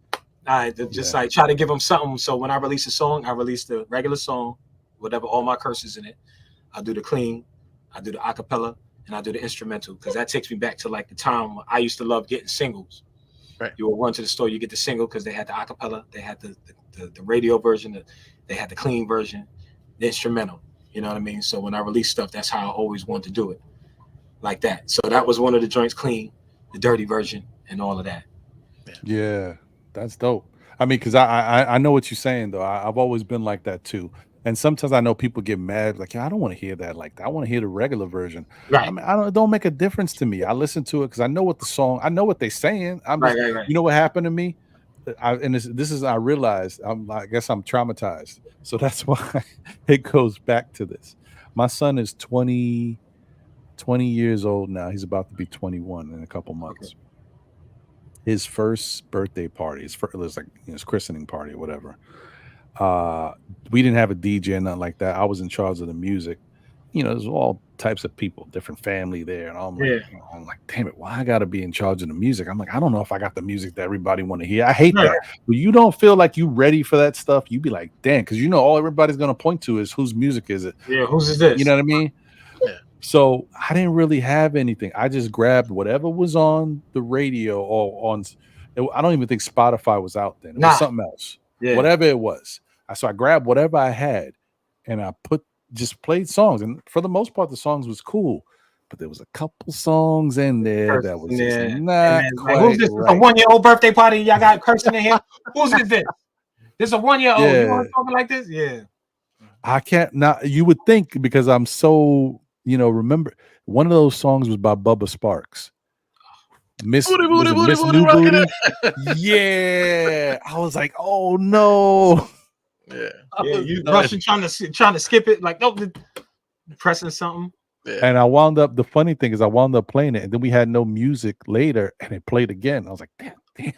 [SPEAKER 3] I had to just like try to give him something. So when I release a song, I release the regular song, whatever, all my curses in it. I do the clean, I do the acapella, and I do the instrumental, because that takes me back to like the time I used to love getting singles.
[SPEAKER 2] Right.
[SPEAKER 3] You would run to the store, you get the single because they had the acapella, they had the radio version, they had the clean version, the instrumental. You know what I mean? So when I release stuff, that's how I always wanted to do it, like that. So that was one of the joints, clean, the dirty version, and all of that.
[SPEAKER 1] Yeah, that's dope. I mean, because I know what you're saying though. I've always been like that too. And sometimes I know people get mad, like, I don't want to hear that. Like, I want to hear the regular version.
[SPEAKER 3] Right.
[SPEAKER 1] I mean, it don't make a difference to me. I listen to it because I know what I know what they're saying.
[SPEAKER 3] Right.
[SPEAKER 1] You know what happened to me? I realized I guess I'm traumatized. So that's why it goes back to this. My son is 20 years old now. He's about to be 21 in a couple months. Okay. His first birthday party, it was like his christening party or whatever. We didn't have a DJ and nothing like that. I was in charge of the music. There's all types of people, different family there, and I'm like, damn it, why I gotta be in charge of the music? I'm like, I don't know if I got the music that everybody want to hear. I hate that. But you don't feel like you ready for that stuff. You be like, damn, because all everybody's gonna point to is whose music is it?
[SPEAKER 3] Yeah, whose is this?
[SPEAKER 1] You know what I mean?
[SPEAKER 2] Yeah.
[SPEAKER 1] So I didn't really have anything. I just grabbed whatever was on the radio or on. I don't even think Spotify was out then. It was something else. Yeah. Whatever it was. So I grabbed whatever I had and I just played songs. And for the most part, the songs was cool. But there was a couple songs in there that was just not quite
[SPEAKER 3] who's this? Right. A 1-year-old birthday party? Y'all got cursing in here? Who's this? This is a 1-year-old. Yeah. You want to talk like this? Yeah.
[SPEAKER 1] I can't not. You would think because I'm so, remember one of those songs was by Bubba Sparks. Miss New Booty. Yeah. I was like, oh no.
[SPEAKER 3] Yeah, you rushing, trying to skip it, like pressing something.
[SPEAKER 1] Yeah. And I wound up. The funny thing is, I wound up playing it, and then we had no music later, and it played again. I was like, damn.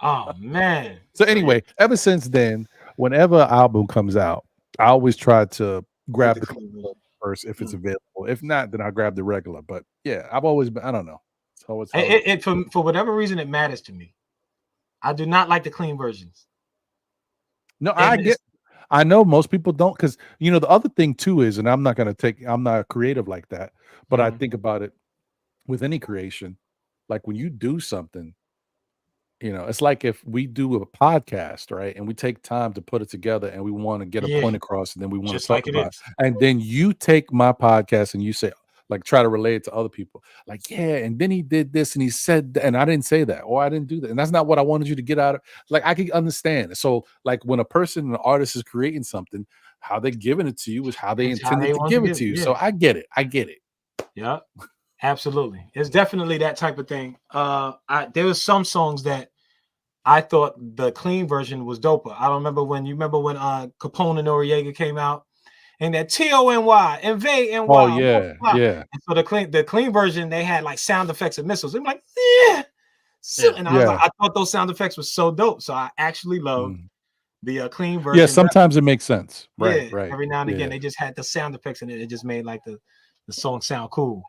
[SPEAKER 3] Oh man.
[SPEAKER 1] So anyway, ever since then, whenever an album comes out, I always try to grab the
[SPEAKER 3] clean version.
[SPEAKER 1] first if it's available. If not, then I'll grab the regular. But yeah, I've always been. I don't know. It's always
[SPEAKER 3] For whatever reason, it matters to me. I do not like the clean versions.
[SPEAKER 1] No, I know most people don't, because the other thing too is, and I'm not creative like that, but I think about it with any creation, like when you do something, it's like if we do a podcast, right? And we take time to put it together and we want to get a point across, and then we want to
[SPEAKER 3] Just
[SPEAKER 1] talk
[SPEAKER 3] like it
[SPEAKER 1] about
[SPEAKER 3] is.
[SPEAKER 1] it. And then you take my podcast and you say, like, try to relate it to other people. Like, yeah, and then he did this and he said, and I didn't say that, or I didn't do that. And that's not what I wanted you to get out of. Like, I can understand. So, like, when a person, an artist is creating something, how they're giving it to you is how they intended to give it to you. So I get it.
[SPEAKER 3] Yeah, absolutely. It's definitely that type of thing. There was some songs that I thought the clean version was doper. I don't remember when Capone and Noriega came out, and that TONY and Vay and
[SPEAKER 1] Oh yeah.
[SPEAKER 3] And so the clean version, they had like sound effects and missiles. I'm like, yeah. And I was like, I thought those sound effects were so dope. So I actually love the clean version.
[SPEAKER 1] Yeah, sometimes it makes sense. Right.
[SPEAKER 3] Every now and again, they just had the sound effects in it. It just made like the song sound cool.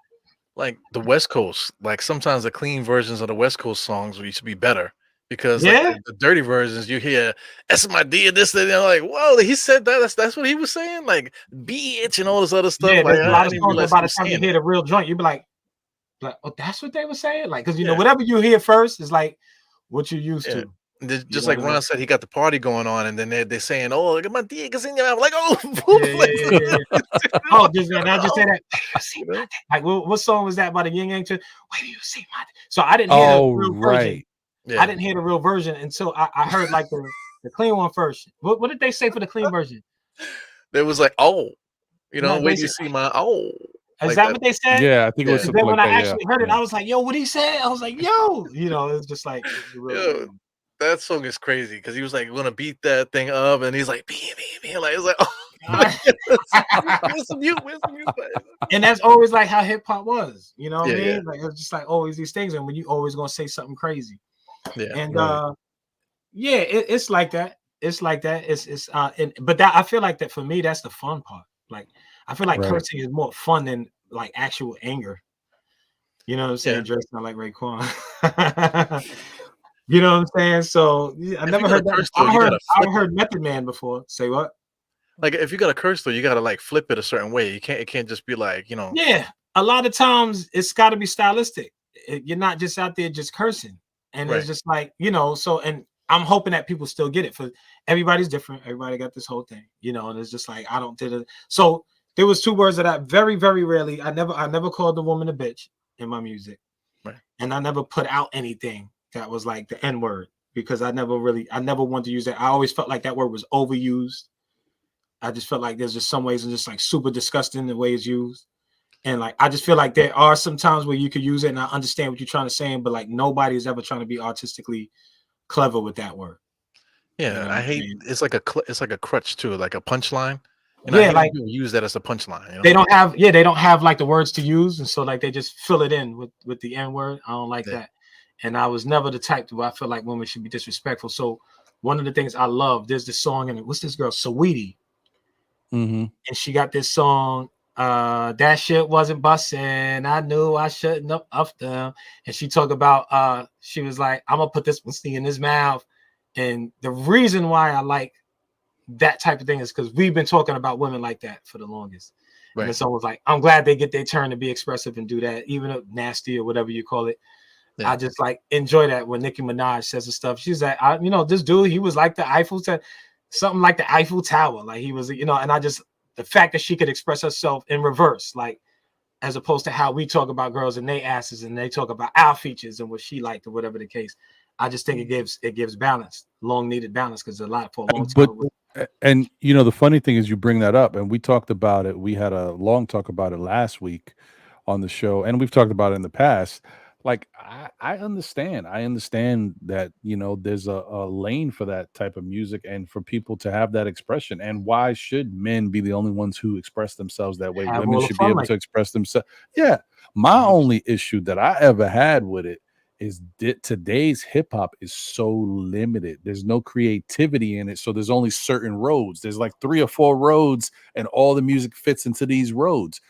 [SPEAKER 2] Like the West Coast, like sometimes the clean versions of the West Coast songs used to be better. Because like the dirty versions, you hear "that's my dear," this, and they're like, "Whoa, he said that. That's what he was saying." Like "bitch" and all this other stuff.
[SPEAKER 3] Yeah,
[SPEAKER 2] like,
[SPEAKER 3] there's a lot of songs. By the time you hear the real joint, you be like, "Oh, that's what they were saying." Like, because whatever you hear first is like what you're used to.
[SPEAKER 2] Just like Ron said, he got the party going on, and then they're saying, "Oh, look at my dick is in your mouth." Like, oh,
[SPEAKER 3] oh, just say that. Like, what song was that by the Yin Yang? Where do you see my? So I didn't hear the real version. Yeah. I didn't hear the real version until I heard like the clean one first. What did they say for the clean version?
[SPEAKER 2] There was like, oh, where do you see my
[SPEAKER 3] Is that what they said?
[SPEAKER 1] Yeah, I think it was.
[SPEAKER 3] Then when I actually heard it, I was like, yo, what he said? I was like, yo, it's just like
[SPEAKER 2] that song is crazy because he was like gonna beat that thing up, and he's like, be like, it's like, oh, where's the mute?
[SPEAKER 3] And that's always like how hip hop was, you know what I mean? Like it's just like always these things, and when you always gonna say something crazy. And it's like that. It's like that. But I feel like that for me, that's the fun part. Like I feel like cursing is more fun than like actual anger. You know what I'm saying? Drake sound like Raekwon. You know what I'm saying? So I never heard that. I heard Method Man before. Say what?
[SPEAKER 2] Like if you got a curse though, you gotta like flip it a certain way. It can't just be like,
[SPEAKER 3] Yeah, a lot of times it's got to be stylistic. You're not just out there just cursing. And it's just like, so, and I'm hoping that people still get it. For everybody's different. Everybody got this whole thing, and it's just like, I don't did it. So there was two words that I very, very rarely, I never called the woman a bitch in my music.
[SPEAKER 2] Right.
[SPEAKER 3] And I never put out anything that was like the N word because I never wanted to use that. I always felt like that word was overused. I just felt like there's just some ways it's just like super disgusting the way it's used. And like, I just feel like there are some times where you could use it and I understand what you're trying to say, but like nobody's ever trying to be artistically clever with that word.
[SPEAKER 2] Yeah, I hate it's like a crutch too, like a punchline. And
[SPEAKER 3] like
[SPEAKER 2] use that as a punchline.
[SPEAKER 3] They don't have like the words to use, and so like they just fill it in with the N word. I don't like that. And I was never the type to where I feel like women should be disrespectful. So one of the things I love, there's this song in it. What's this girl, Saweetie? And she got this song. That shit wasn't busting. I knew I shouldn't have upped them. And she talked about she was like, I'm gonna put this pussy in his mouth. And the reason why I like that type of thing is because we've been talking about women like that for the longest. Right. And someone's like, I'm glad they get their turn to be expressive and do that, even if nasty or whatever you call it. Yeah. I just like enjoy that when Nicki Minaj says the stuff. She's like, this dude, he was like the Eiffel Tower, something like the Eiffel Tower. Like he was, and I just, the fact that she could express herself in reverse, like as opposed to how we talk about girls and their asses and they talk about our features and what she liked or whatever the case. I just think it gives balance, long needed balance, because a lot for a long time.
[SPEAKER 1] And the funny thing is you bring that up, and we talked about it. We had a long talk about it last week on the show, and we've talked about it in the past. Like I understand that there's a lane for that type of music and for people to have that expression. And why should men be the only ones who express themselves that way? Women should be able to express themselves. Yeah, my only issue that I ever had with it is today's hip hop is so limited. There's no creativity in it. So there's only certain roads. There's like 3 or 4 roads, and all the music fits into these roads.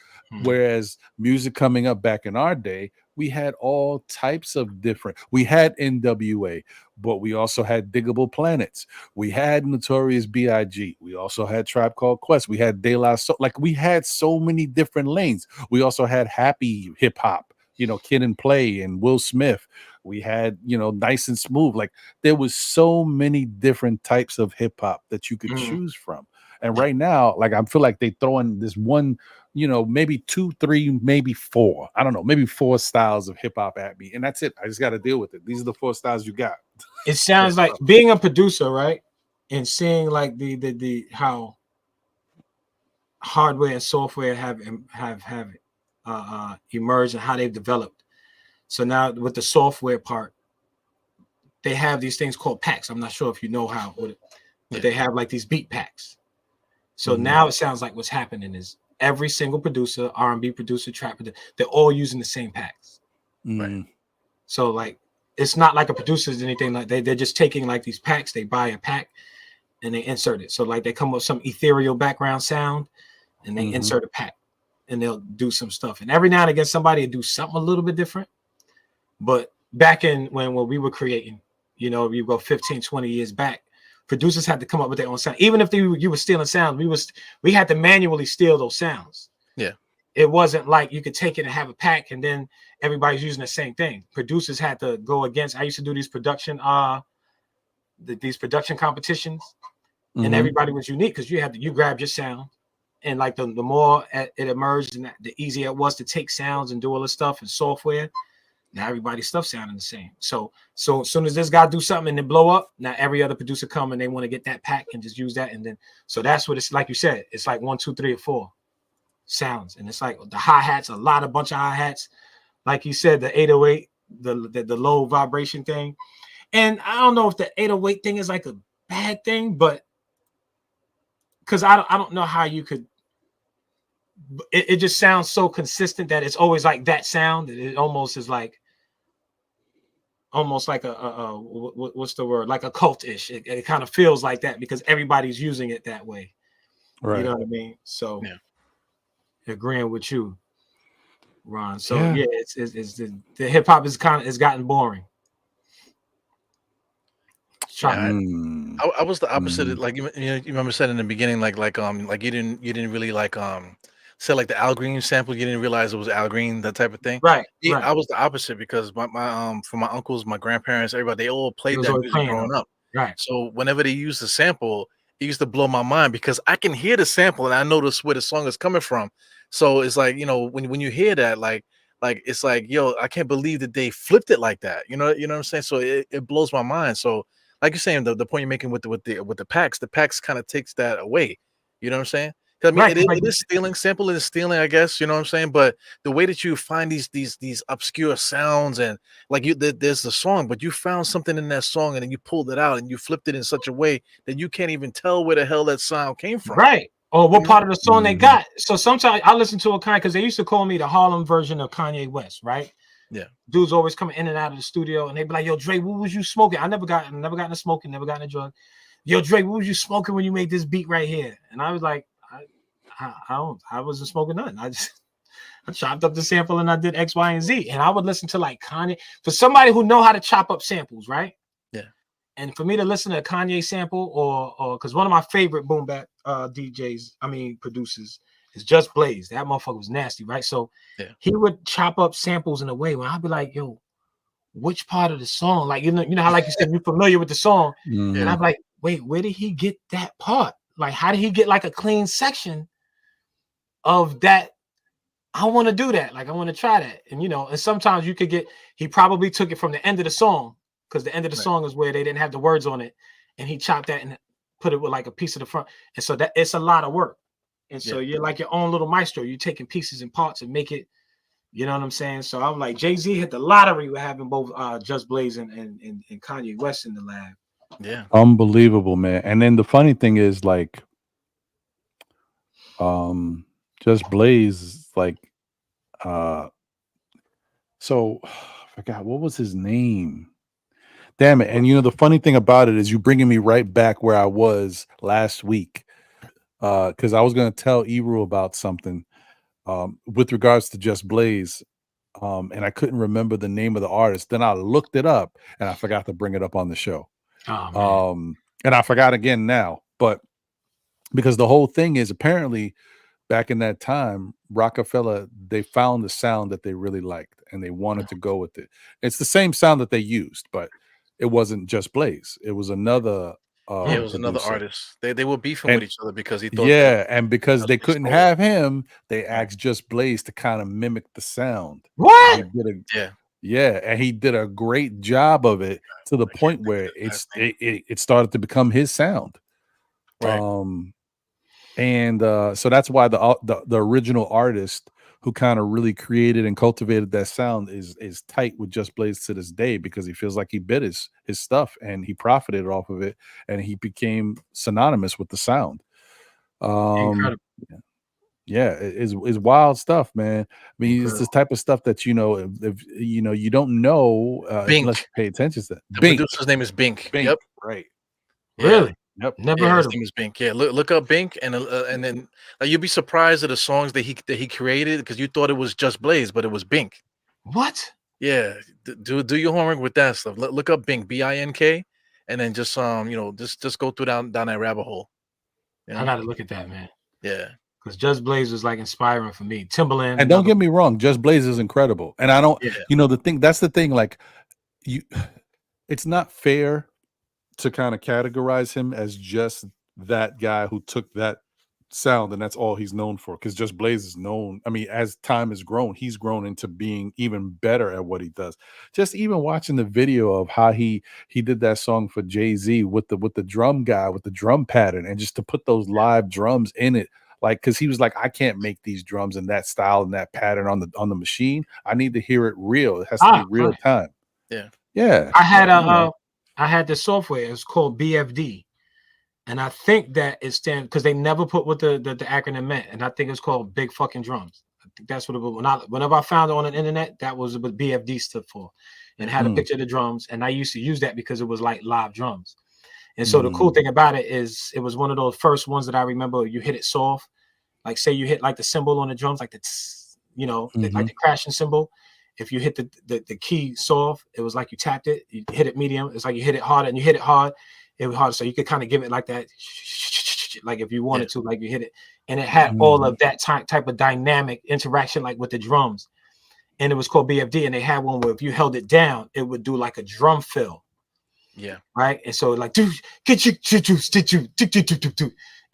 [SPEAKER 1] Whereas music coming up back in our day, we had all types of different. We had NWA, but we also had Diggable Planets. We had Notorious B.I.G. We also had Tribe Called Quest. We had De La Soul. Like, we had so many different lanes. We also had happy hip hop, Kid and Play and Will Smith. We had, Nice and Smooth. Like, there was so many different types of hip hop that you could choose from. And right now, like, I feel like they throw in this one, maybe 2, 3, maybe 4. I don't know, maybe 4 styles of hip hop at me, and that's it. I just got to deal with it. These are the 4 styles you got.
[SPEAKER 3] It sounds like being a producer, right? And seeing like the how hardware and software have emerged and how they've developed. So now with the software part, they have these things called packs. I'm not sure if you know but they have like these beat packs. So now it sounds like what's happening is every single producer, R&B producer, trap producer, they're all using the same packs.
[SPEAKER 2] Right.
[SPEAKER 3] So like, it's not like a producer is anything like they're just taking like these packs. They buy a pack and they insert it. So like they come up with some ethereal background sound and they insert a pack and they'll do some stuff. And every now and again, somebody will do something a little bit different. But back in when we were creating, you go 15, 20 years back, producers had to come up with their own sound. Even if you were stealing sound, we had to manually steal those sounds.
[SPEAKER 2] Yeah.
[SPEAKER 3] It wasn't like you could take it and have a pack and then everybody's using the same thing. Producers had to go against. I used to do these production competitions, and everybody was unique because you grabbed your sound, and like the more it emerged and the easier it was to take sounds and do all this stuff and software. Now everybody's stuff sounding the same. So as soon as this guy do something and then blow up, now every other producer come and they want to get that pack and just use that. And then so that's what it's like. You said it's like 1, 2, 3, or 4 sounds, and it's like the hi-hats, a bunch of hi-hats. Like you said, the 808, the low vibration thing. And I don't know if the 808 thing is like a bad thing, but because I don't know how you could. It just sounds so consistent that it's always like that sound. It almost is like. Almost like what's the word? Like a cult-ish. It kind of feels like that because everybody's using it that way. Right. You know what I mean? So agreeing with you, Ron. So it's the hip hop is gotten boring.
[SPEAKER 2] I was the opposite. Like you remember said in the beginning, like you didn't really like said like the Al Green sample, you didn't realize it was Al Green, that type of thing.
[SPEAKER 3] Right.
[SPEAKER 2] I was the opposite because my for my uncles, my grandparents, everybody, they all played that music growing up.
[SPEAKER 3] Right.
[SPEAKER 2] So whenever they used the sample, it used to blow my mind because I can hear the sample and I notice where the song is coming from. So it's like, when you hear that, like it's like, yo, I can't believe that they flipped it like that. You know what I'm saying? So it blows my mind. So like you're saying, the point you're making with the packs kind of takes that away. You know what I'm saying? I mean, it is stealing. Sample is stealing, I guess. You know what I'm saying? But the way that you find these obscure sounds and like there's the song, but you found something in that song and then you pulled it out and you flipped it in such a way that you can't even tell where the hell that sound came from.
[SPEAKER 3] Right. Or what part of the song they got. So sometimes I listen to a Kanye because they used to call me the Harlem version of Kanye West, right?
[SPEAKER 2] Yeah.
[SPEAKER 3] Dudes always coming in and out of the studio and they be like, yo, Dre, what was you smoking? I never got into smoking, never got into drug. Yo, Dre, what was you smoking when you made this beat right here? And I was like, I wasn't smoking nothing. I chopped up the sample and I did X, Y, and Z. And I would listen to like Kanye. For somebody who know how to chop up samples, right?
[SPEAKER 2] Yeah.
[SPEAKER 3] And for me to listen to a Kanye sample or because one of my favorite boom bap producers is Just Blaze. That motherfucker was nasty, right? So he would chop up samples in a way where I'd be like, yo, which part of the song? Like, you know how like you said, you're familiar with the song. And I'm like, wait, where did he get that part? Like, how did he get like a clean section of that? I want to do that. Like, I want to try that. And, and sometimes you could he probably took it from the end of the song because the end of the song is where they didn't have the words on it. And he chopped that and put it with like a piece of the front. And so that it's a lot of work. And so you're like your own little maestro. You're taking pieces and parts and make it, you know what I'm saying? So I'm like, Jay-Z hit the lottery with having both Just Blaze and Kanye West in the lab.
[SPEAKER 2] Yeah.
[SPEAKER 1] Unbelievable, man. And then the funny thing is, like, Just Blaze, like, so forgot what was his name. Damn it. And the funny thing about it is you bringing me right back where I was last week. Because I was going to tell Eru about something with regards to Just Blaze. And I couldn't remember the name of the artist. Then I looked it up and I forgot to bring it up on the show.
[SPEAKER 3] Oh man.
[SPEAKER 1] And I forgot again now. But because the whole thing is apparently back in that time, Rockefeller, they found the sound that they really liked and they wanted to go with it. It's the same sound that they used, but it wasn't Just Blaze. It was another
[SPEAKER 2] Yeah, it was another
[SPEAKER 1] producer.
[SPEAKER 2] artist. They were beefing
[SPEAKER 1] And
[SPEAKER 2] with each other because he thought
[SPEAKER 1] and because
[SPEAKER 2] Just
[SPEAKER 1] they
[SPEAKER 2] Blaze
[SPEAKER 1] couldn't
[SPEAKER 2] stole it.
[SPEAKER 1] have him, they asked Just Blaze to kind of mimic the sound.
[SPEAKER 3] What?
[SPEAKER 1] He did
[SPEAKER 2] Yeah.
[SPEAKER 1] yeah, and he did a great job of it to the point where it started to become his sound.
[SPEAKER 2] Right.
[SPEAKER 1] And so that's why the original artist who kind of really created and cultivated that sound is tight with Just Blaze to this day because he feels like he bit his stuff and he profited off of it and he became synonymous with the sound.
[SPEAKER 3] Incredible.
[SPEAKER 1] Yeah, it's wild stuff, man. I mean, it's
[SPEAKER 3] Incredible.
[SPEAKER 1] this type of stuff that if you don't know unless
[SPEAKER 2] Bink.
[SPEAKER 1] you pay attention to that.
[SPEAKER 2] The
[SPEAKER 1] Bink.
[SPEAKER 2] producer's name is Bink.
[SPEAKER 1] Bink,
[SPEAKER 2] Yep.
[SPEAKER 1] right.
[SPEAKER 2] Yeah.
[SPEAKER 3] Really?
[SPEAKER 1] Yep.
[SPEAKER 3] Never
[SPEAKER 2] Yeah,
[SPEAKER 3] heard
[SPEAKER 2] his
[SPEAKER 3] of
[SPEAKER 2] name
[SPEAKER 3] him.
[SPEAKER 2] is Bink. Yeah, look up Bink and then you'll be surprised at the songs that he created because you thought it was Just Blaze, but it was Bink.
[SPEAKER 3] What?
[SPEAKER 2] Yeah, do your homework with that stuff. Look up Bink, Bink, and then just just go through down that rabbit hole.
[SPEAKER 3] I gotta look at that, man.
[SPEAKER 2] Yeah.
[SPEAKER 3] Because Just Blaze was like inspiring for me. Timberland.
[SPEAKER 1] And don't get me wrong, Just Blaze is incredible. And I don't, that's the thing, like it's not fair to kind of categorize him as just that guy who took that sound and that's all he's known for. Because Just Blaze is known. I mean, as time has grown, he's grown into being even better at what he does. Just even watching the video of how he did that song for Jay-Z with the drum guy with the drum pattern and just to put those live drums in it. Like, because he was like, I can't make these drums in that style and that pattern on the machine. I need to hear it real. It has to be real time.
[SPEAKER 2] Yeah.
[SPEAKER 1] Yeah.
[SPEAKER 3] I had I had the software. It's called BFD, and I think that it stands because they never put what the acronym meant, and I think it's called Big Fucking Drums. I think that's what it was. Whenever I found it on the internet, that was what BFD stood for, and had a picture of the drums. And I used to use that because it was like live drums. And so the cool thing about it is it was one of those first ones that I remember you hit it soft. Like say you hit like the cymbal on the drums, like the like the crashing cymbal. If you hit the key soft, it was like you tapped it. You hit it medium. It's like you hit it hard and you hit it hard. It was hard. So you could kind of give it like that, like if you wanted to, like you hit it. And it had all of that type of dynamic interaction like with the drums. And it was called BFD. And they had one where if you held it down, it would do like a drum fill.
[SPEAKER 2] Yeah.
[SPEAKER 3] Right. And so like it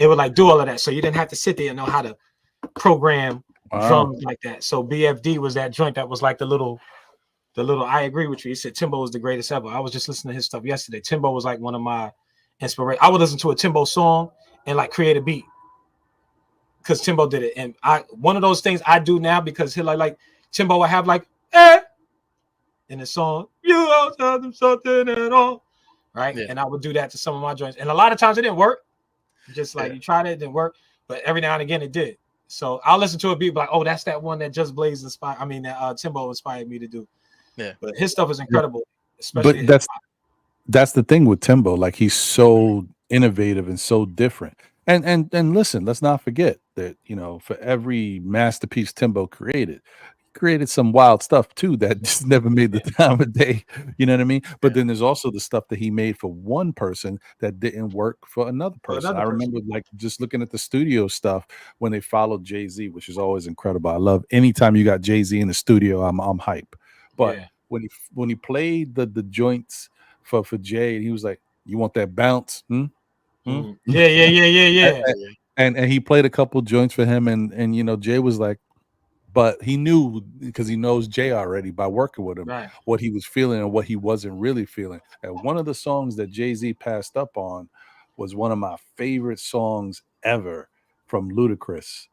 [SPEAKER 3] would like do all of that. So you didn't have to sit there and know how to program drums like that. So BFD was that joint that was like the little I agree with you. He said Timbo was the greatest ever. I was just listening to his stuff yesterday. Timbo was like one of my inspirations. I would listen to a Timbo song and like create a beat because Timbo did it. And one of those things I do now because he like Timbo will have like in the song, you all tell them something at all. Right. Yeah. And I would do that to some of my joints. And a lot of times it didn't work. Just like you tried it didn't work. But every now and again it did. So I'll listen to a beat like, oh, that's that one that Just Blaze inspired. I mean, that Timbo inspired me to do. Yeah. But his stuff is incredible. Especially
[SPEAKER 1] but that's the thing with Timbo. Like he's so innovative and so different. And listen, let's not forget that, for every masterpiece Timbo created some wild stuff too that just never made the time of day. You know what I mean? But then there's also the stuff that he made for one person that didn't work for another person. I remember like just looking at the studio stuff when they followed Jay-Z, which is always incredible. I love anytime you got Jay-Z in the studio, I'm hype. But when he played the joints for Jay, he was like, "You want that bounce?"
[SPEAKER 3] Yeah.
[SPEAKER 1] And he played a couple joints for him, and Jay was like, but he knew because he knows Jay already by working with him what he was feeling and what he wasn't really feeling. And one of the songs that Jay-Z passed up on was one of my favorite songs ever from Ludacris.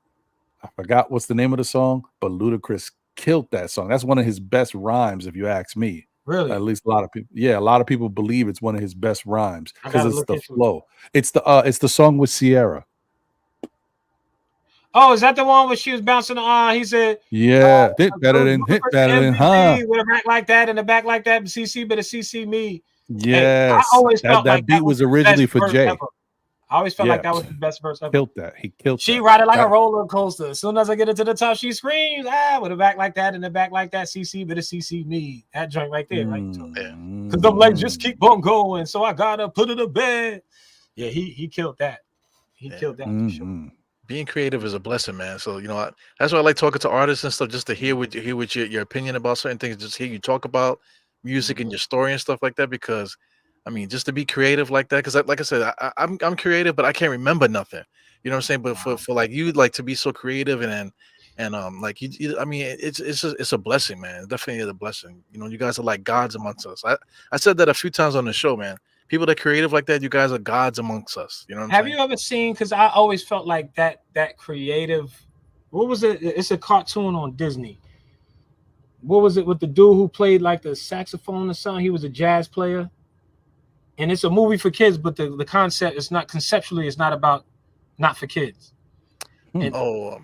[SPEAKER 1] I forgot what's the name of the song, but Ludacris killed that song. That's one of his best rhymes, if you ask me.
[SPEAKER 3] Really?
[SPEAKER 1] At least a lot of people. Yeah, a lot of people believe it's one of his best rhymes because it's the flow. It's the song with Sierra.
[SPEAKER 3] Oh, is that the one where she was bouncing? He said,
[SPEAKER 1] Yeah,
[SPEAKER 3] a good
[SPEAKER 1] hit
[SPEAKER 3] person
[SPEAKER 1] better than, huh?
[SPEAKER 3] MVP with a back like that and a back like that. CC, but a CC me. Hey, I
[SPEAKER 1] Yes,
[SPEAKER 3] always felt
[SPEAKER 1] that
[SPEAKER 3] like that
[SPEAKER 1] beat
[SPEAKER 3] was
[SPEAKER 1] was
[SPEAKER 3] the best
[SPEAKER 1] originally for
[SPEAKER 3] verse
[SPEAKER 1] Jay.
[SPEAKER 3] ever. I always felt
[SPEAKER 1] Yeah,
[SPEAKER 3] like that was the best verse ever.
[SPEAKER 1] killed that. He killed
[SPEAKER 3] She
[SPEAKER 1] that.
[SPEAKER 3] ride it like a roller coaster. As soon as I get it to the top, she screams, with a back like that and a back like that. CC, but a CC me. That joint right there, right? Because them legs just keep on going. So I gotta put it to bed. Yeah, he killed that. He killed that for sure.
[SPEAKER 2] Being creative is a blessing, man. So that's why I like talking to artists and stuff, just to hear what your opinion about certain things, just hear you talk about music and your story and stuff like that. Because I mean, just to be creative like that, because like I said, I'm creative, but I can't remember nothing. You know what I'm saying? But for like you, like to be so creative and like I mean, it's a blessing, man. It definitely is a blessing. You guys are like gods amongst us. I said that a few times on the show, man. People that are creative like that, you guys are gods amongst us. You know what I'm saying?
[SPEAKER 3] Have you ever seen? Because I always felt like that creative. What was it? It's a cartoon on Disney. What was it with the dude who played like the saxophone or something? He was a jazz player, and it's a movie for kids. But the concept is not conceptually. It's not about not for kids. And
[SPEAKER 2] I know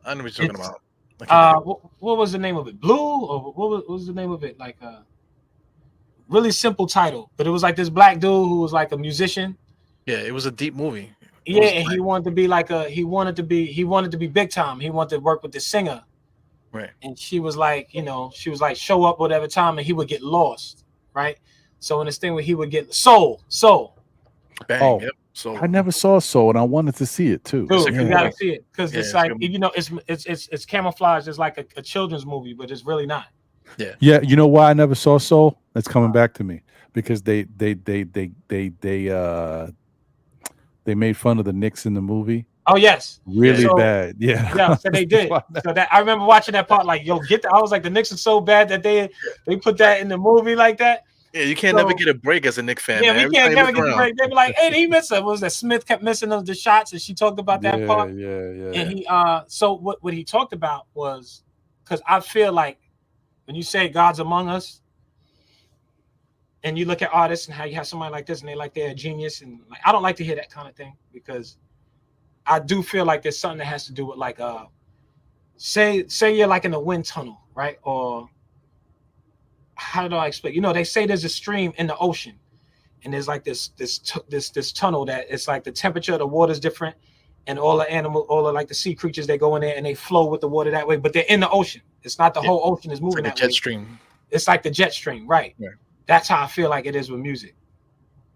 [SPEAKER 2] what you're talking about.
[SPEAKER 3] what was the name of it? Blue or what was the name of it? Like really simple title, but it was like this black dude who was like a musician.
[SPEAKER 2] Yeah, it was a deep movie.
[SPEAKER 3] Yeah, and he wanted to be like he wanted to be big time. He wanted to work with the singer.
[SPEAKER 2] Right.
[SPEAKER 3] And she was like, she was like, show up whatever time, and he would get lost, right? So in this thing where he would get soul.
[SPEAKER 2] Bang, yep. So
[SPEAKER 1] I never saw Soul, and I wanted to see it too.
[SPEAKER 3] Dude, you gotta see it because it's like it's camouflaged as like a children's movie, but it's really not.
[SPEAKER 1] Yeah. You know why I never saw Soul? That's coming back to me because they made fun of the Knicks in the movie.
[SPEAKER 3] Oh yes,
[SPEAKER 1] really bad. Yeah,
[SPEAKER 3] so they did. So that I remember watching that part. Like, yo, get that. I was like, the Knicks are so bad that they put that in the movie like that.
[SPEAKER 2] Yeah, you can't never get a break as a Knicks fan.
[SPEAKER 3] Yeah,
[SPEAKER 2] man.
[SPEAKER 3] we can't never get a break. They be like, hey, he missed it. What was that? Smith kept missing the shots, and she talked about that part.
[SPEAKER 1] Yeah.
[SPEAKER 3] And he so what he talked about was because I feel like when you say God's among us, and you look at artists and how you have somebody like this and they like they're a genius, and like I don't like to hear that kind of thing because I do feel like there's something that has to do with like say you're like in a wind tunnel, right? Or how do I explain? They say there's a stream in the ocean, and there's like this tunnel that it's like the temperature of the water is different, and all the like the sea creatures, they go in there and they flow with the water that way, but they're in the ocean. It's not the whole ocean is moving
[SPEAKER 2] like
[SPEAKER 3] that
[SPEAKER 2] jet
[SPEAKER 3] way.
[SPEAKER 2] stream.
[SPEAKER 3] It's like the jet stream, right? Yeah. That's how I feel like it is with music.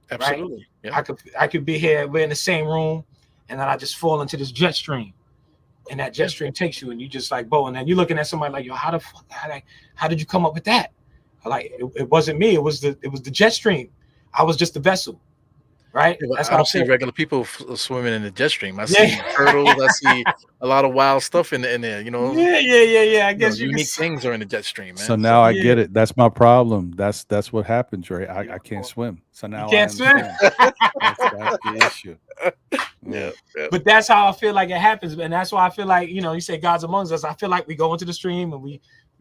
[SPEAKER 2] Absolutely.
[SPEAKER 3] Right? Yeah. I could be here, we're in the same room, and then I just fall into this jet stream. And that jet stream takes you, and you just like, and then you're looking at somebody like, yo, how did you come up with that? Like, it wasn't me. It was the jet stream. I was just the vessel, right?
[SPEAKER 2] Yeah, I don't see regular people swimming in the jet stream. I see turtles. I see a lot of wild stuff in there.
[SPEAKER 3] Yeah. I guess
[SPEAKER 2] unique things are in the jet stream, man.
[SPEAKER 1] So now I get it. That's my problem. That's what happened, Dre. I can't swim. So now
[SPEAKER 3] you can't swim.
[SPEAKER 1] That's the issue.
[SPEAKER 2] Yeah.
[SPEAKER 3] But that's how I feel like it happens, and that's why I feel like you say God's amongst us. I feel like we go into the stream and we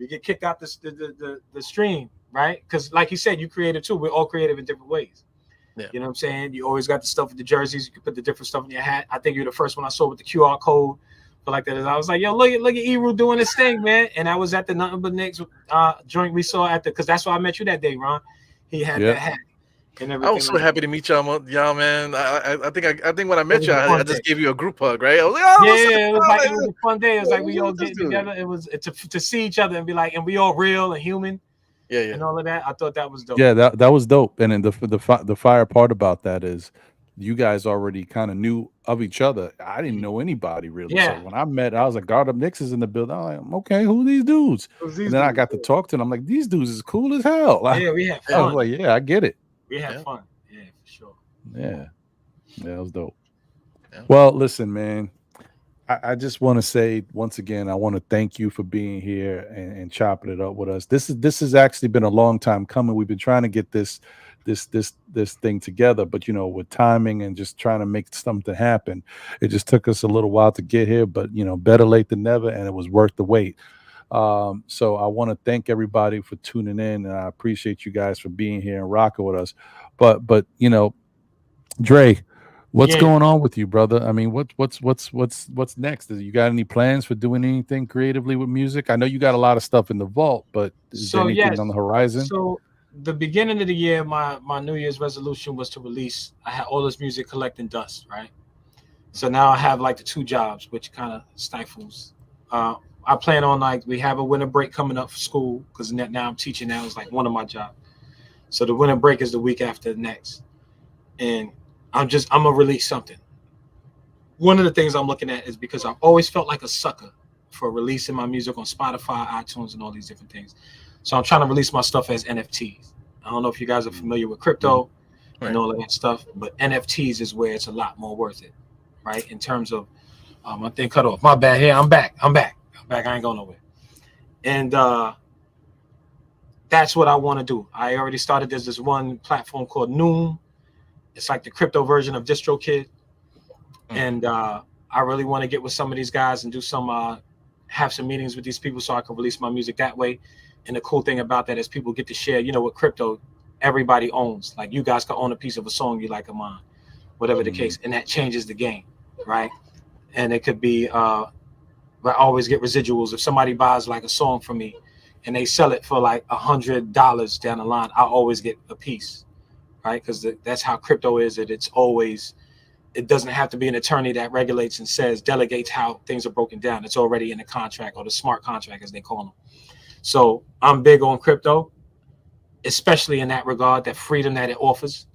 [SPEAKER 3] get kicked out the stream, right? Because like you said, you creative too. We're all creative in different ways. Yeah. You know what I'm saying? You always got the stuff with the jerseys. You can put the different stuff in your hat. I think you're the first one I saw with the QR code. But like that, I was like, yo, look at Eru doing this thing, man. And I was at the Nothing But Knicks joint we saw because that's why I met you that day, Ron. He had that hat.
[SPEAKER 2] I was so happy to meet y'all, man. I think when I met you, I just gave you a group hug, right? I was like,
[SPEAKER 3] it was a fun day. It was like we all get together. It was to see each other and be like, and we all real and human.
[SPEAKER 2] Yeah.
[SPEAKER 3] And all of that. I thought that was dope.
[SPEAKER 1] Yeah, that was dope. And then the fire part about that is you guys already kind of knew of each other. I didn't know anybody really.
[SPEAKER 3] Yeah.
[SPEAKER 1] So when I met, I was like, God, Knicks is in the building. I'm like, okay, who are these dudes? And then I got to talk to them. I'm like, these dudes is cool as hell. Like,
[SPEAKER 3] yeah, we had fun.
[SPEAKER 1] I was like, yeah, I get it.
[SPEAKER 3] We had fun. Yeah, for sure.
[SPEAKER 1] Yeah, that was dope. Yeah. Well, listen, man. I just want to say once again, I want to thank you for being here and chopping it up with us. This has actually been a long time coming. We've been trying to get this thing together, but with timing and just trying to make something happen, it just took us a little while to get here. But better late than never, and it was worth the wait. So I want to thank everybody for tuning in, and I appreciate you guys for being here and rocking with us. But Dre, What's
[SPEAKER 3] Yeah.
[SPEAKER 1] going on with you, brother? I mean, what's next? You got any plans for doing anything creatively with music? I know you got a lot of stuff in the vault, but is there
[SPEAKER 3] So
[SPEAKER 1] anything
[SPEAKER 3] yes.
[SPEAKER 1] on the horizon?
[SPEAKER 3] So the beginning of the year, my New Year's resolution was to release. I had all this music collecting dust, right? So now I have like the two jobs, which kind of stifles. Uh, I plan on like we have a winter break coming up for school because now I'm teaching. Now is like one of my jobs. So the winter break is the week after next, and I'm gonna release something. One of the things I'm looking at is because I've always felt like a sucker for releasing my music on Spotify, iTunes, and all these different things. So I'm trying to release my stuff as NFTs. I don't know if you guys are familiar with crypto and
[SPEAKER 2] Right.
[SPEAKER 3] all of that stuff, but NFTs is where it's a lot more worth it, right? In terms of my thing cut off. My bad. Here, I'm back. I'm back. I'm back. I ain't going nowhere. And that's what I want to do. I already started. There's this one platform called Noon. It's like the crypto version of DistroKid. And I really want to get with some of these guys and do some have some meetings with these people so I can release my music that way. And the cool thing about that is people get to share. You know, with crypto, everybody owns. Like you guys can own a piece of a song you like of mine, whatever the case, and that changes the game, right? And it could be I always get residuals if somebody buys like a song from me and they sell it for like $100 down the line. I always get a piece, right? Because that's how crypto is. It's always, it doesn't have to be an attorney that regulates and says delegates how things are broken down. It's already in the contract, or the smart contract as they call them. So I'm big on crypto, especially in that regard, that freedom that it offers.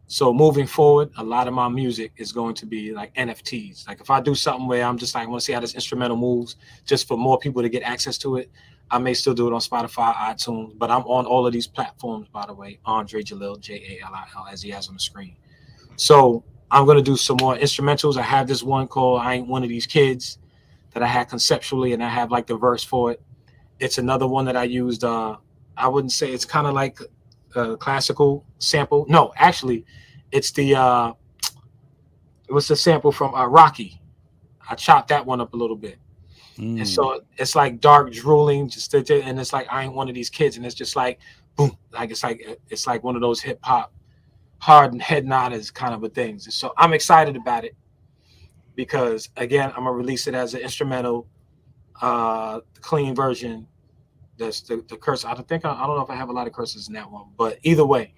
[SPEAKER 3] So moving forward, a lot of my music is going to be like NFTs. Like if I do something where I'm just like, I want to see how this instrumental moves, just for more people to get access to it, I may still do it on Spotify, iTunes, but I'm on all of these platforms, by the way. Andre Jalil, Jalil, as he has on the screen. So I'm going to do some more instrumentals. I have this one called I Ain't One of These Kids that I had conceptually, and I have like the verse for it. It's another one that I used. I wouldn't say it's kind of like a classical sample. No, actually, it's it was the sample from Rocky. I chopped that one up a little bit. And so it's like dark drooling, and it's like I ain't one of these kids, and it's just like boom, like it's like one of those hip hop hard and head nodders kind of a things. And so I'm excited about it because again, I'm gonna release it as an instrumental, clean version. That's the curse. I don't know if I have a lot of curses in that one, but either way,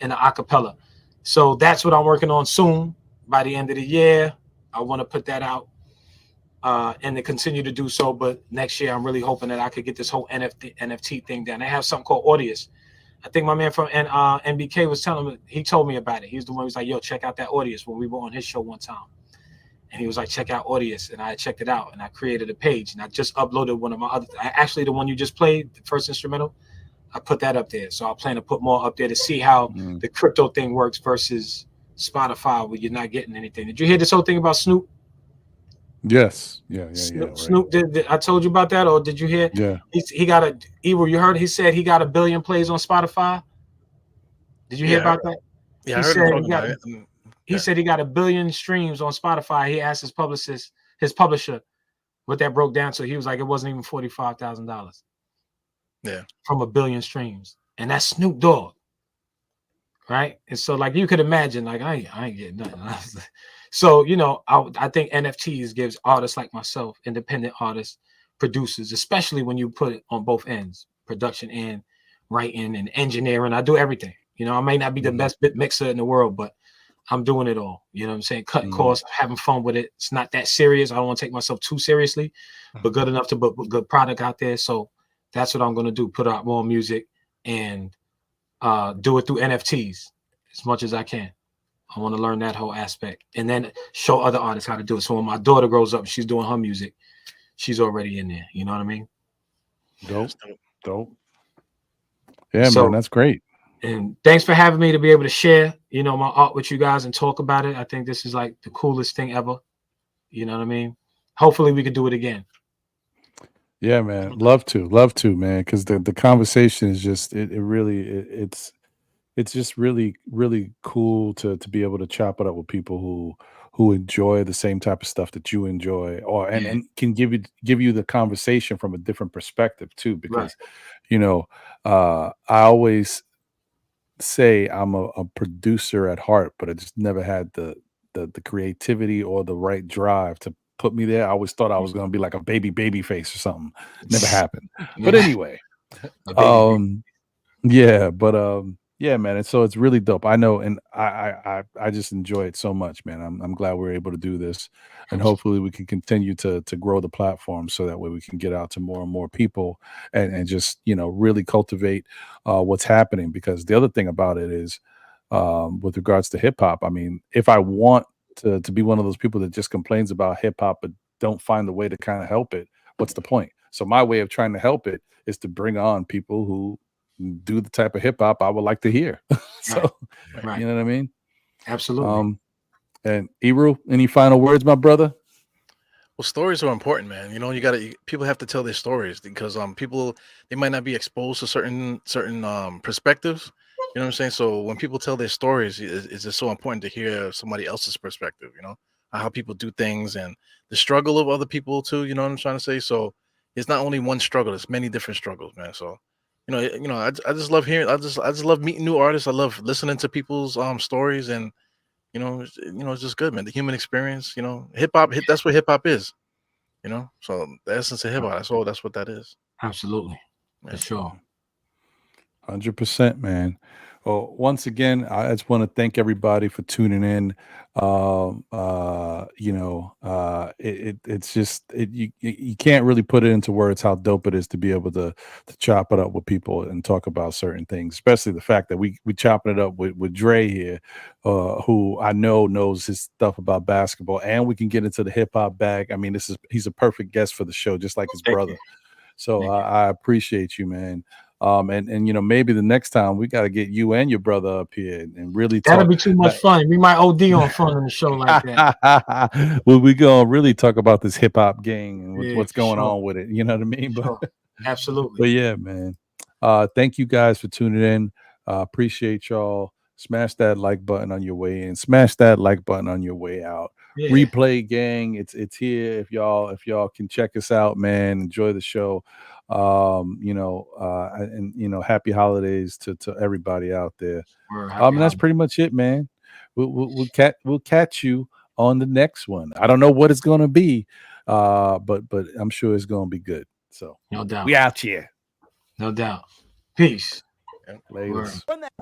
[SPEAKER 3] in the acapella. So that's what I'm working on soon. By the end of the year, I want to put that out and to continue to do so. But next year, I'm really hoping that I could get this whole NFT thing done. They have something called Audius. I think my man from NBK was telling me, he told me about it. He's the one who was like, yo, check out that Audius when we were on his show one time. And he was like, check out Audius. And I checked it out and I created a page and I just uploaded one of my other, actually the one you just played, the first instrumental, I put that up there. So I plan to put more up there to see how the crypto thing works versus Spotify where you're not getting anything. Did you hear this whole thing about Snoop?
[SPEAKER 1] Yes.
[SPEAKER 3] Snoop did I told you about that, or did you hear?
[SPEAKER 1] Yeah.
[SPEAKER 3] He got a Evil. You heard? He said he got 1 billion plays on Spotify. Did you hear about that?
[SPEAKER 2] Yeah,
[SPEAKER 3] he
[SPEAKER 2] I heard
[SPEAKER 3] said
[SPEAKER 2] him
[SPEAKER 3] he got. He said he got 1 billion streams on Spotify. He asked his publisher, what that broke down to. He was like, it wasn't even $45,000.
[SPEAKER 2] Yeah,
[SPEAKER 3] from 1 billion streams, and that's Snoop Dogg, right? And so, like you could imagine, like I ain't getting nothing. So I think NFTs gives artists like myself, independent artists, producers, especially when you put it on both ends, production and writing and engineering. I do everything. I may not be the best bit mixer in the world, but I'm doing it all. You know what I'm saying? Cutting costs, having fun with it. It's not that serious. I don't want to take myself too seriously, but good enough to put good product out there. So that's what I'm going to do. Put out more music and do it through NFTs as much as I can. I want to learn that whole aspect and then show other artists how to do it. So when my daughter grows up and she's doing her music, she's already in there. You know what I mean?
[SPEAKER 1] Dope. Yeah,
[SPEAKER 3] So,
[SPEAKER 1] man, that's great.
[SPEAKER 3] And thanks for having me to be able to share, my art with you guys and talk about it. I think this is like the coolest thing ever. You know what I mean? Hopefully we could do it again.
[SPEAKER 1] Yeah, man. Love to, man. Because the conversation is just it's just really really cool to be able to chop it up with people who enjoy the same type of stuff that you enjoy, or and can give you the conversation from a different perspective too. Because I always say I'm a producer at heart, but I just never had the the creativity or the right drive to put me there. I always thought I was going to be like a baby face or something. Never happened. But anyway, yeah, but yeah, man. And so it's really dope. I know, and I just enjoy it so much, man. I'm glad we're able to do this, and hopefully we can continue to grow the platform so that way we can get out to more and more people and just really cultivate what's happening. Because the other thing about it is, with regards to hip hop, I mean, if I want to be one of those people that just complains about hip hop but don't find the way to kind of help it, what's the point? So my way of trying to help it is to bring on people who do the type of hip hop I would like to hear. So,
[SPEAKER 3] Right.
[SPEAKER 1] you know what I mean?
[SPEAKER 3] Absolutely.
[SPEAKER 1] And Eru, any final words, my brother?
[SPEAKER 2] Well, stories are important, man. People have to tell their stories because people, they might not be exposed to certain perspectives. You know what I'm saying? So when people tell their stories, it's just so important to hear somebody else's perspective, how people do things and the struggle of other people too. You know what I'm trying to say? So it's not only one struggle, it's many different struggles, man. So, I just love hearing, I just love meeting new artists. I love listening to people's stories, and it's just good, man. The human experience, hip hop, that's what hip hop is, So the essence of hip hop, that's what that is.
[SPEAKER 3] Absolutely.
[SPEAKER 2] Yeah.
[SPEAKER 3] For sure.
[SPEAKER 1] 100%, man. Well, once again, I just want to thank everybody for tuning in. It's just you can't really put it into words how dope it is to be able to chop it up with people and talk about certain things, especially the fact that we chopping it up with Dre here, who I know knows his stuff about basketball, and we can get into the hip hop bag. I mean, he's a perfect guest for the show, just like his brother. So I appreciate you, man. And maybe the next time we got to get you and your brother up here and really
[SPEAKER 3] that'll be too much fun. We might OD on fun on the show like that.
[SPEAKER 1] Well, we gonna really talk about this hip hop gang and what's going on with it. You know what I mean?
[SPEAKER 3] Sure. Absolutely.
[SPEAKER 1] But yeah, man. Thank you guys for tuning in. Appreciate y'all. Smash that like button on your way in. Smash that like button on your way out. Yeah. Replay gang, it's here. If y'all can check us out, man. Enjoy the show. Happy holidays to everybody out there. And that's pretty much it, man. We'll catch you on the next one. I don't know what it's gonna be, but I'm sure it's gonna be good. So
[SPEAKER 3] no doubt.
[SPEAKER 1] We out here.
[SPEAKER 3] No doubt. Peace.
[SPEAKER 1] Ladies. Run that.